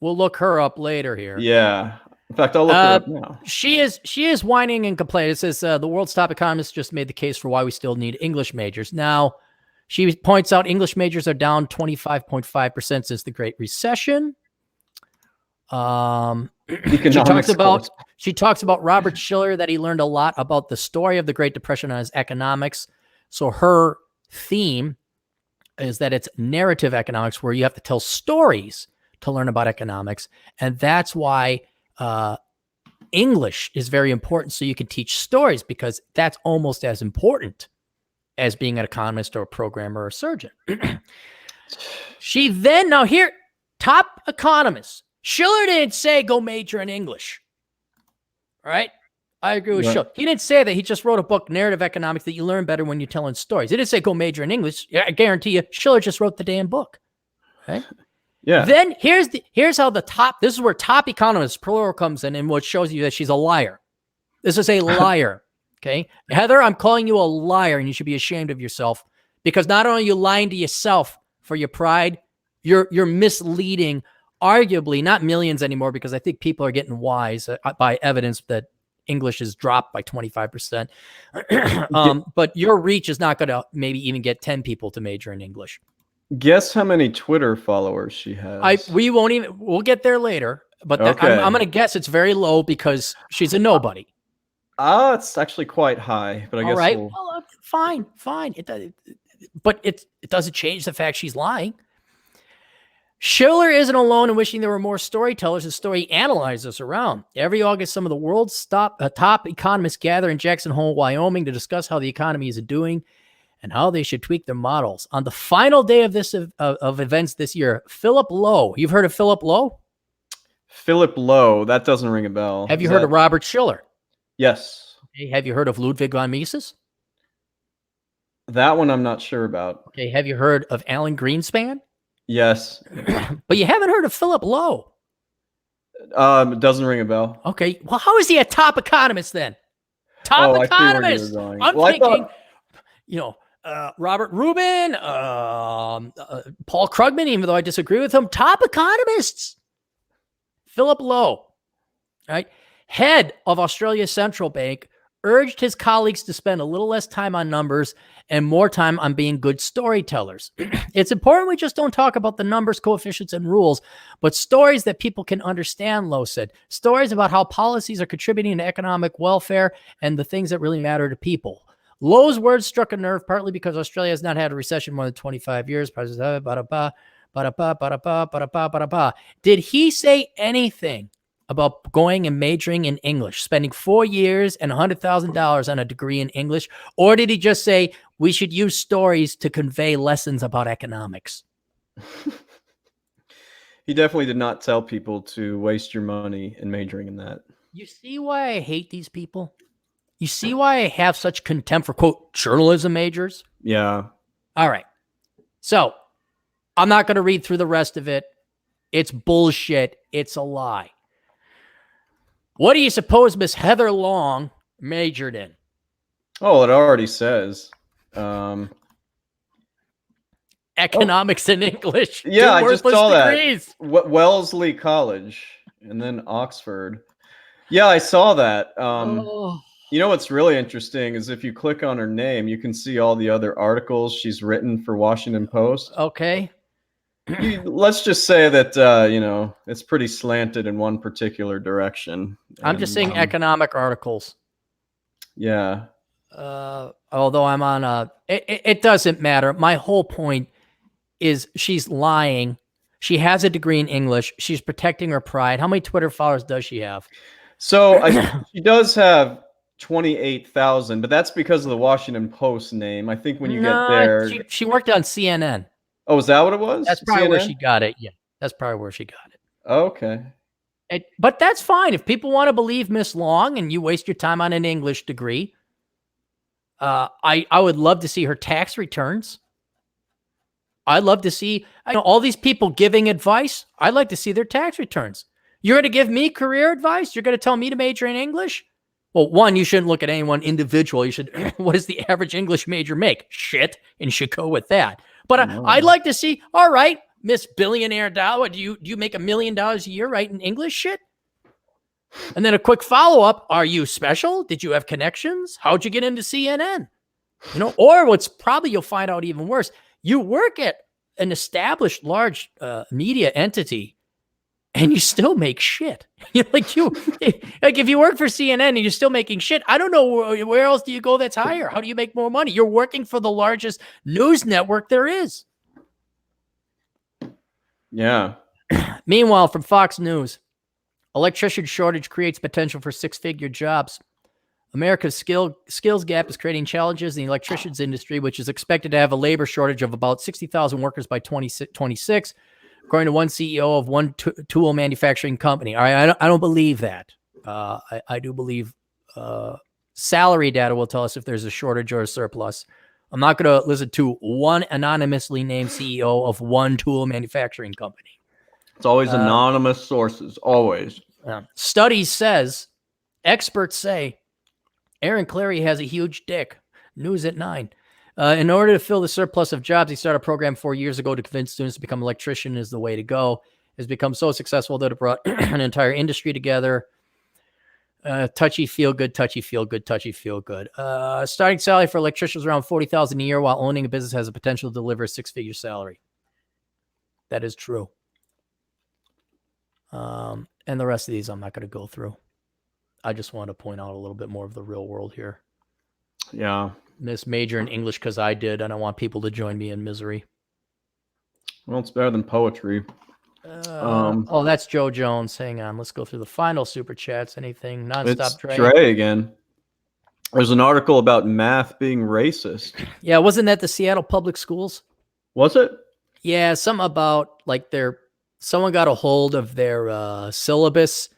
we'll look her up later here. Yeah. In fact, I'll look her up now. She is whining and complaining. It says the world's top economist just made the case for why we still need English majors. Now, she points out English majors are down 25.5% since the Great Recession. She talks about Robert Schiller, that he learned a lot about the story of the Great Depression and his economics. So her theme is that it's narrative economics, where you have to tell stories to learn about economics. And that's why English is very important, so you can teach stories, because that's almost as important as being an economist or a programmer or a surgeon. She then, now here, top economists. Schiller didn't say go major in English. All right? I agree with Schiller. He didn't say that. He just wrote a book, Narrative Economics, that you learn better when you're telling stories. He didn't say go major in English. I guarantee you, Schiller just wrote the damn book. Right? Yeah. Then here's how this is where top economists, plural, comes in, and what shows you that she's a liar. This is a liar. Okay? Heather, I'm calling you a liar, and you should be ashamed of yourself, because not only are you lying to yourself for your pride, you're misleading, arguably not millions anymore, because I think people are getting wise by evidence that English has dropped by 25%. But your reach is not going to maybe even get 10 people to major in English. Guess how many Twitter followers she has. We'll get there later, but I'm going to guess it's very low, because she's a nobody. It's actually quite high, but I guess. All right. Well, fine. But it doesn't change the fact she's lying. Schiller isn't alone in wishing there were more storytellers and story analyzers around. Every August, some of the world's top economists gather in Jackson Hole, Wyoming, to discuss how the economy is doing and how they should tweak their models. On the final day of this of events this year, Philip Lowe. You've heard of Philip Lowe? Philip Lowe. That doesn't ring a bell. Have you heard of Robert Schiller? Yes. Okay. Have you heard of Ludwig von Mises? That one I'm not sure about. Okay. Have you heard of Alan Greenspan? Yes. But you haven't heard of Philip Lowe. It doesn't ring a bell. Okay. Well, how is he a top economist then? Top economist. I'm thinking, Robert Rubin, Paul Krugman, even though I disagree with him, top economists. Philip Lowe, right? Head of Australia's central bank, urged his colleagues to spend a little less time on numbers and more time on being good storytellers. It's important we just don't talk about the numbers, coefficients, and rules, but stories that people can understand, Lowe said. Stories about how policies are contributing to economic welfare and the things that really matter to people. Lowe's words struck a nerve, partly because Australia has not had a recession more than 25 years. Did he say anything about going and majoring in English, spending 4 years and $100,000 on a degree in English? Or did he just say we should use stories to convey lessons about economics? He definitely did not tell people to waste your money in majoring in that. You see why I hate these people? You see why I have such contempt for, quote, journalism majors? Yeah. All right. So I'm not going to read through the rest of it. It's bullshit. It's a lie. What do you suppose Miss Heather Long majored in? Oh, it already says. Economics and English. Yeah, I just saw degrees. That. Wellesley College and then Oxford. Yeah, I saw that. You know what's really interesting is if you click on her name, you can see all the other articles she's written for Washington Post. Okay. Let's just say that, it's pretty slanted in one particular direction. I'm just saying economic articles. Yeah. Although I'm on it doesn't matter. My whole point is she's lying. She has a degree in English. She's protecting her pride. How many Twitter followers does she have? So she does have 28,000, but that's because of the Washington Post name. I think when you get there, she worked on CNN. Oh, is that what it was? That's probably where she got it. Yeah, that's probably where she got it. Okay. But that's fine. If people want to believe Miss Long and you waste your time on an English degree, I would love to see her tax returns. I'd love to see all these people giving advice. I'd like to see their tax returns. You're going to give me career advice? You're going to tell me to major in English? Well, one, you shouldn't look at anyone individual. You should, what does the average English major make? Shit. And you should go with that. But I'd like to see, all right, Miss Billionaire Dollar, do you make $1 million a year writing English shit? And then a quick follow-up, are you special? Did you have connections? How'd you get into CNN? Or what's probably you'll find out even worse, you work at an established large media entity and you still make shit. Like if you work for CNN and you're still making shit, I don't know where else do you go that's higher? How do you make more money? You're working for the largest news network there is. Yeah. Meanwhile, from Fox News, electrician shortage creates potential for 6-figure jobs. America's skills gap is creating challenges in the electricians industry, which is expected to have a labor shortage of about 60,000 workers by 2026, according to one CEO of one tool manufacturing company. All right, I don't believe that. I do believe salary data will tell us if there's a shortage or a surplus. I'm not going to listen to one anonymously named CEO of one tool manufacturing company. It's always anonymous sources, always. Studies says, experts say, Aaron Clary has a huge dick. News at 9. In order to fill the surplus of jobs, he started a program 4 years ago to convince students to become an electrician is the way to go. It's become so successful that it brought an entire industry together. Touchy, feel good, touchy, feel good, touchy, feel good. Starting salary for electricians around $40,000 a year, while owning a business has the potential to deliver a 6-figure salary. That is true. And the rest of these I'm not going to go through. I just want to point out a little bit more of the real world here. Yeah. Miss major in English because I did, and I want people to join me in misery. Well, it's better than poetry. Oh, that's Joe Jones. Hang on. Let's go through the final super chats. Anything? Nonstop It's Dre again. There's an article about math being racist. Yeah, wasn't that the Seattle Public Schools? Was it? Yeah, something about like someone got a hold of their syllabus,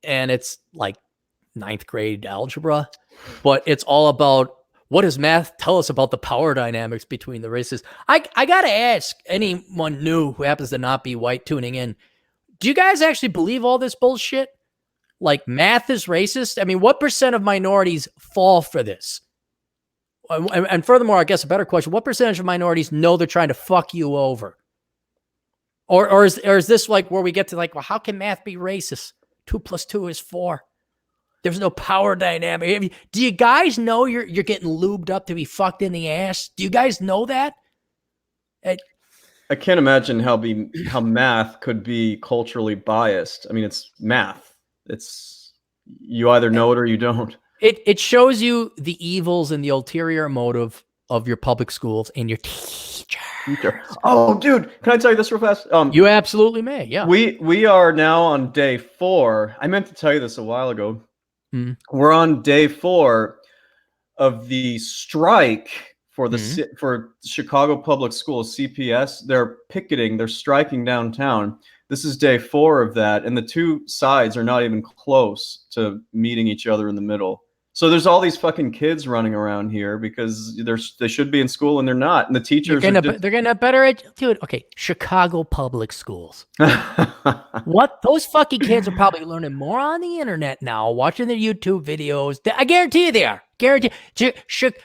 and it's like 9th grade algebra, but it's all about what does math tell us about the power dynamics between the races. I got to ask anyone new who happens to not be white tuning in, do you guys actually believe all this bullshit? Like math is racist? I mean, what percent of minorities fall for this? And furthermore, I guess a better question, what percentage of minorities know they're trying to fuck you over? Or is this like where we get to like, well, how can math be racist? 2 + 2 is 4. There's no power dynamic. I mean, do you guys know you're getting lubed up to be fucked in the ass? Do you guys know that? I can't imagine how math could be culturally biased. I mean, it's math. It's you either know it or you don't. It shows you the evils and the ulterior motive of your public schools and your teachers. Oh, dude, can I tell you this real fast? You absolutely may. Yeah. We are now on day 4. I meant to tell you this a while ago. We're on day 4 of the strike for the for Chicago Public Schools, CPS. They're picketing. They're striking downtown. This is day 4 of that, and the two sides are not even close to meeting each other in the middle. So there's all these fucking kids running around here because they should be in school and they're not. And the teachers they're getting a better dude. Okay, Chicago Public Schools. What those fucking kids are probably learning more on the internet now, watching their YouTube videos. I guarantee you they are.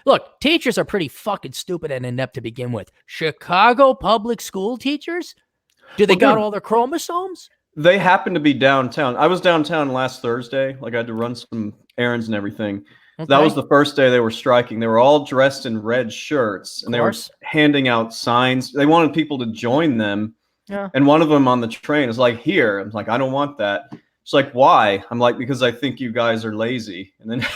Look, teachers are pretty fucking stupid and inept to begin with. Chicago Public School teachers? Do they got all their chromosomes? They happen to be downtown. I was downtown last Thursday. Like I had to run some errands and everything. Okay. That was the first day they were striking. They were all dressed in red shirts and they were handing out signs. They wanted people to join them. Yeah. And one of them on the train is like, here. I'm like, I don't want that. She's like, why? I'm like, because I think you guys are lazy. And then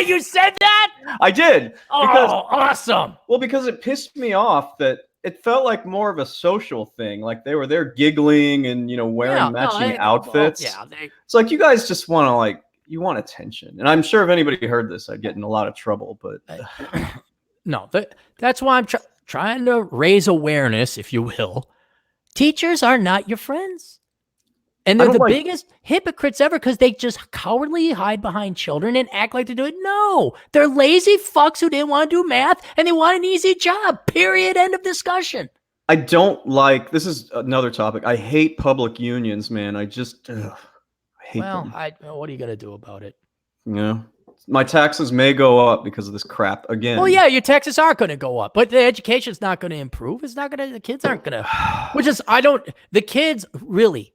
you said that? I did. Oh, awesome. Well, because it pissed me off that it felt like more of a social thing. Like they were there giggling and, wearing matching outfits. It's like, you guys just want to you want attention. And I'm sure if anybody heard this, I'd get in a lot of trouble, but no, that's why I'm trying to raise awareness, if you will. Teachers are not your friends. And they're the biggest hypocrites ever because they just cowardly hide behind children and act like they do it. No, they're lazy fucks who didn't want to do math and they want an easy job. Period. End of discussion. I don't this is another topic. I hate public unions, man. hate them. What are you going to do about it? Yeah. My taxes may go up because of this crap again. Well, yeah, your taxes are going to go up, but the education's not going to improve. It's not going to, the kids aren't going to, the kids really,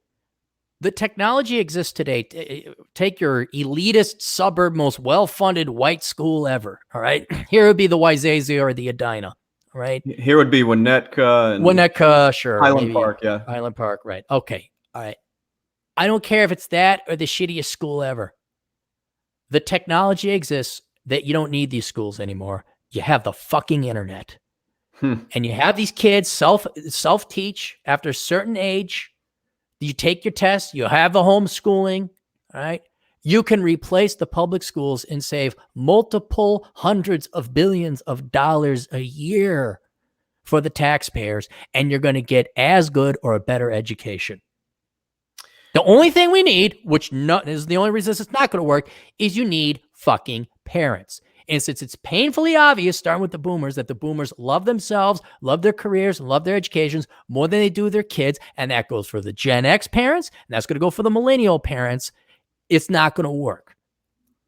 the technology exists today. Take your elitist suburb, most well-funded white school ever. All right. Here would be the Wayzata or the Edina. All right. Here would be Winnetka. Winnetka, sure. Highland Park, yeah. Highland Park, right. Okay. All right. I don't care if it's that or the shittiest school ever. The technology exists that you don't need these schools anymore. You have the fucking internet. And you have these kids self-teach after a certain age. You take your tests. You have the homeschooling. All right. You can replace the public schools and save multiple hundreds of billions of dollars a year for the taxpayers. And you're going to get as good or a better education. The only thing we need, which is the only reason it's not going to work, is you need fucking parents. And since it's painfully obvious, starting with the boomers, that the boomers love themselves, love their careers, and love their educations more than they do their kids, and that goes for the Gen X parents, and that's going to go for the millennial parents, it's not going to work.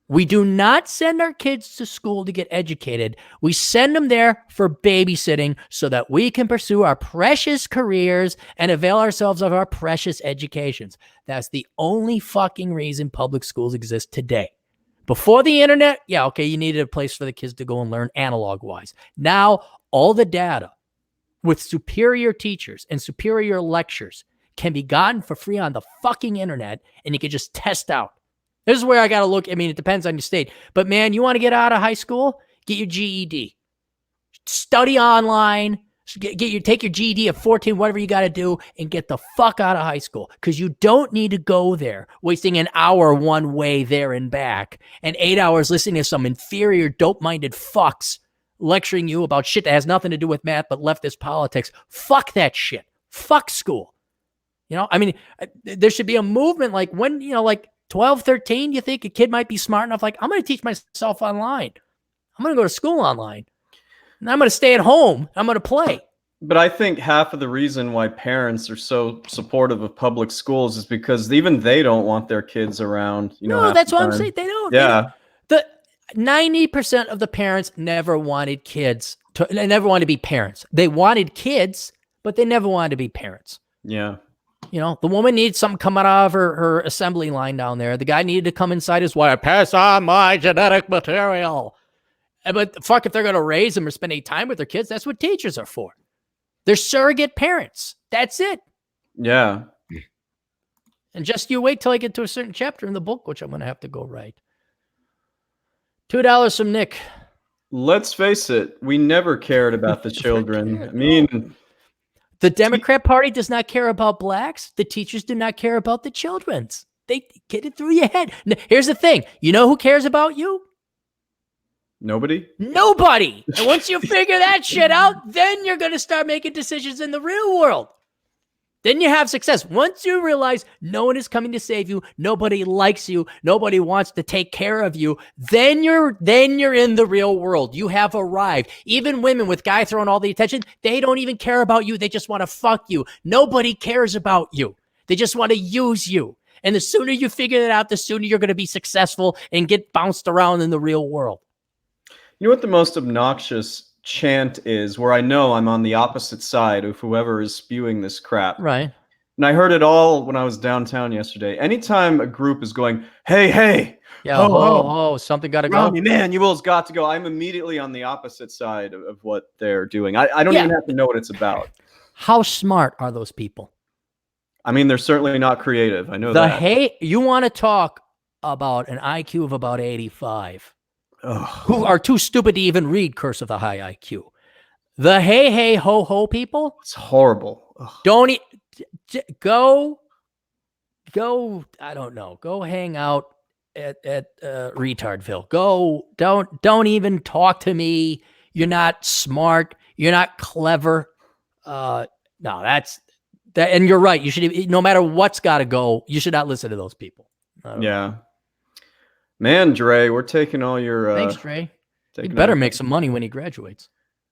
We do not send our kids to school to get educated. We send them there for babysitting so that we can pursue our precious careers and avail ourselves of our precious educations. That's the only fucking reason public schools exist today. Before the internet, yeah, okay, you needed a place for the kids to go and learn analog-wise. Now, all the data with superior teachers and superior lectures can be gotten for free on the fucking internet, and you can just test out. This is where I got to look. I mean, it depends on your state. But, man, you want to get out of high school? Get your GED. Study online. Take your GED at 14, whatever you got to do, and get the fuck out of high school. Because you don't need to go there, wasting an hour one way there and back, and 8 hours listening to some inferior, dope-minded fucks lecturing you about shit that has nothing to do with math but leftist politics. Fuck that shit. Fuck school. You know, I mean, there should be a movement like when, you know, like 12, 13, you think a kid might be smart enough, like, I'm going to teach myself online. I'm going to go to school online. And I'm going to stay at home. I'm going to play. But I think half of the reason why parents are so supportive of public schools is because even they don't want their kids around. No, that's what I'm saying. They don't. Yeah. The 90% of the parents never wanted kids. They never wanted to be parents. They wanted kids, but they never wanted to be parents. Yeah. You know, the woman needs something coming out of her assembly line down there. The guy needed to come inside his wife, pass on my genetic material. But fuck, if they're going to raise them or spend any time with their kids, that's what teachers are for. They're surrogate parents. That's it. Yeah. And just you wait till I get to a certain chapter in the book, which I'm going to have to go write. $2 from Nick. Let's face it. We never cared about the children. I mean... The Democrat Party does not care about blacks. The teachers do not care about the children's. They get it through your head. Here's the thing. You know who cares about you? Nobody? Nobody. And once you figure that shit out, then you're going to start making decisions in the real world. Then you have success. Once you realize no one is coming to save you, nobody likes you, nobody wants to take care of you, then you're in the real world. You have arrived. Even women with guy throwing all the attention, they don't even care about you. They just want to fuck you. Nobody cares about you. They just want to use you. And the sooner you figure that out, the sooner you're going to be successful and get bounced around in the real world. You know what the most obnoxious chant is, where I know I'm on the opposite side of whoever is spewing this crap. Right. And I heard it all when I was downtown yesterday. Anytime a group is going, hey, yeah, something got to go. Man, you all's got to go. I'm immediately on the opposite side of what they're doing. I don't even have to know what it's about. How smart are those people? I mean, they're certainly not creative. I know that. You want to talk about an IQ of about 85. Who are too stupid to even read Curse of the High IQ. The hey, ho, ho people. It's horrible. Don't go, I don't know. Go hang out at Retardville. Go, don't even talk to me. You're not smart. You're not clever. No, that's that. And you're right. You should, no matter what's got to go, you should not listen to those people. Yeah. Man, Dre, we're taking all your... Thanks, Dre. He better make some money when he graduates.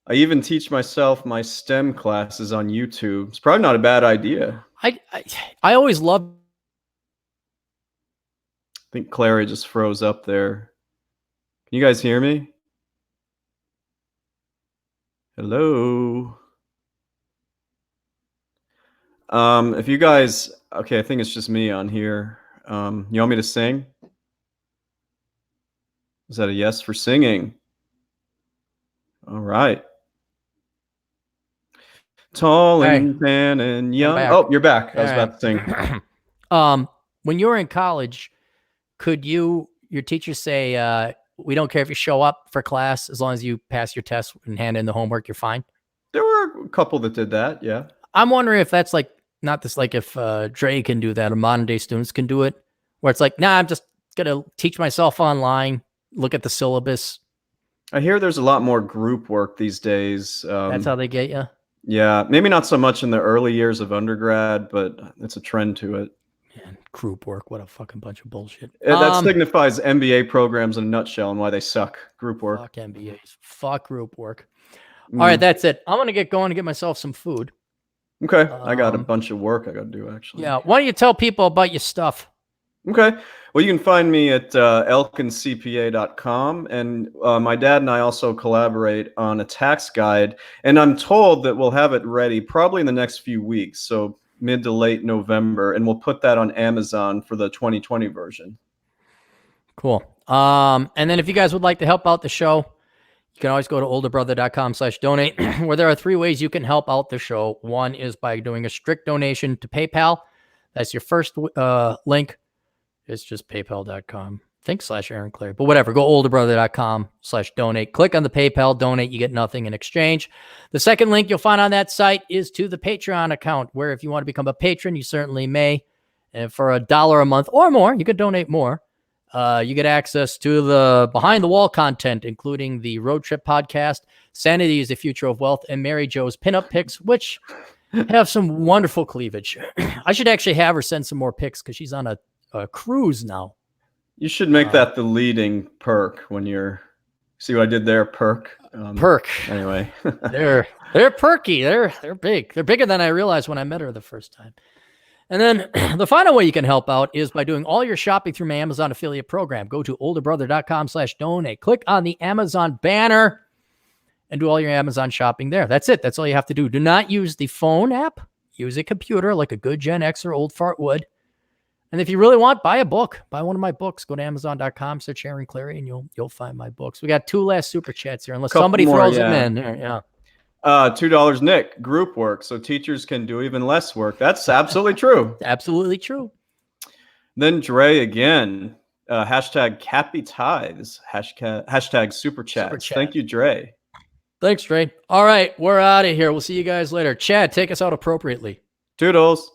I even teach myself my STEM classes on YouTube. It's probably not a bad idea. I always love think Clary just froze up there. Can you guys hear me? Hello? If you guys, okay, I think it's just me on here. You want me to sing? Is that a yes for singing? All right. Tall and tan and young. Oh, you're back. I was about to sing. When you were in college, could your teacher say, we don't care if you show up for class as long as you pass your test and hand in the homework, you're fine? There were a couple that did that, yeah. I'm wondering if that's like, not this, like if Dre can do that or modern day students can do it, where it's like, nah, I'm just going to teach myself online, look at the syllabus. I hear there's a lot more group work these days. That's how they get you? Yeah, maybe not so much in the early years of undergrad, but it's a trend to it. Man, group work, what a fucking bunch of bullshit. That signifies MBA programs in a nutshell and why they suck. Group work. Fuck MBAs. Fuck group work. All right, that's it. I'm going to get going and get myself some food. Okay, I got a bunch of work I got to do, actually. Yeah, why don't you tell people about your stuff? Okay, well, you can find me at elkincpa.com, and my dad and I also collaborate on a tax guide, and I'm told that we'll have it ready probably in the next few weeks, so mid to late November, and we'll put that on Amazon for the 2020 version. Cool. And then if you guys would like to help out the show, you can always go to olderbrother.com/donate, where there are 3 ways you can help out the show. One is by doing a strict donation to PayPal. That's your first link. It's just paypal.com. I think /Aaron Clary, but whatever. Go olderbrother.com/donate. Click on the PayPal donate. You get nothing in exchange. The second link you'll find on that site is to the Patreon account, where if you want to become a patron, you certainly may. And for $1 a month or more, you could donate more. You get access to the behind the wall content, including the Road Trip podcast, Sanity is the Future of Wealth, and Mary Jo's pinup pics, which have some wonderful cleavage. I should actually have her send some more pics because she's on a cruise now. You should make that the leading perk when you're. See what I did there? Perk. Perk. Anyway, they're perky. They're big. They're bigger than I realized when I met her the first time. And then the final way you can help out is by doing all your shopping through my Amazon affiliate program. Go to olderbrother.com/donate. Click on the Amazon banner and do all your Amazon shopping there. That's it. That's all you have to do. Do not use the phone app. Use a computer like a good Gen X or old fart would. And if you really want, buy a book. Buy one of my books. Go to Amazon.com, search Aaron Clary, and you'll find my books. We got 2 last super chats here, unless somebody throws them in. Yeah. $2, Nick. Group work, so teachers can do even less work. That's absolutely true. Absolutely true. Then Dre again. Hashtag Cappy Tithes. Hashtag super chats. Thank you, Dre. Thanks, Dre. All right, we're out of here. We'll see you guys later. Chad, take us out appropriately. Toodles.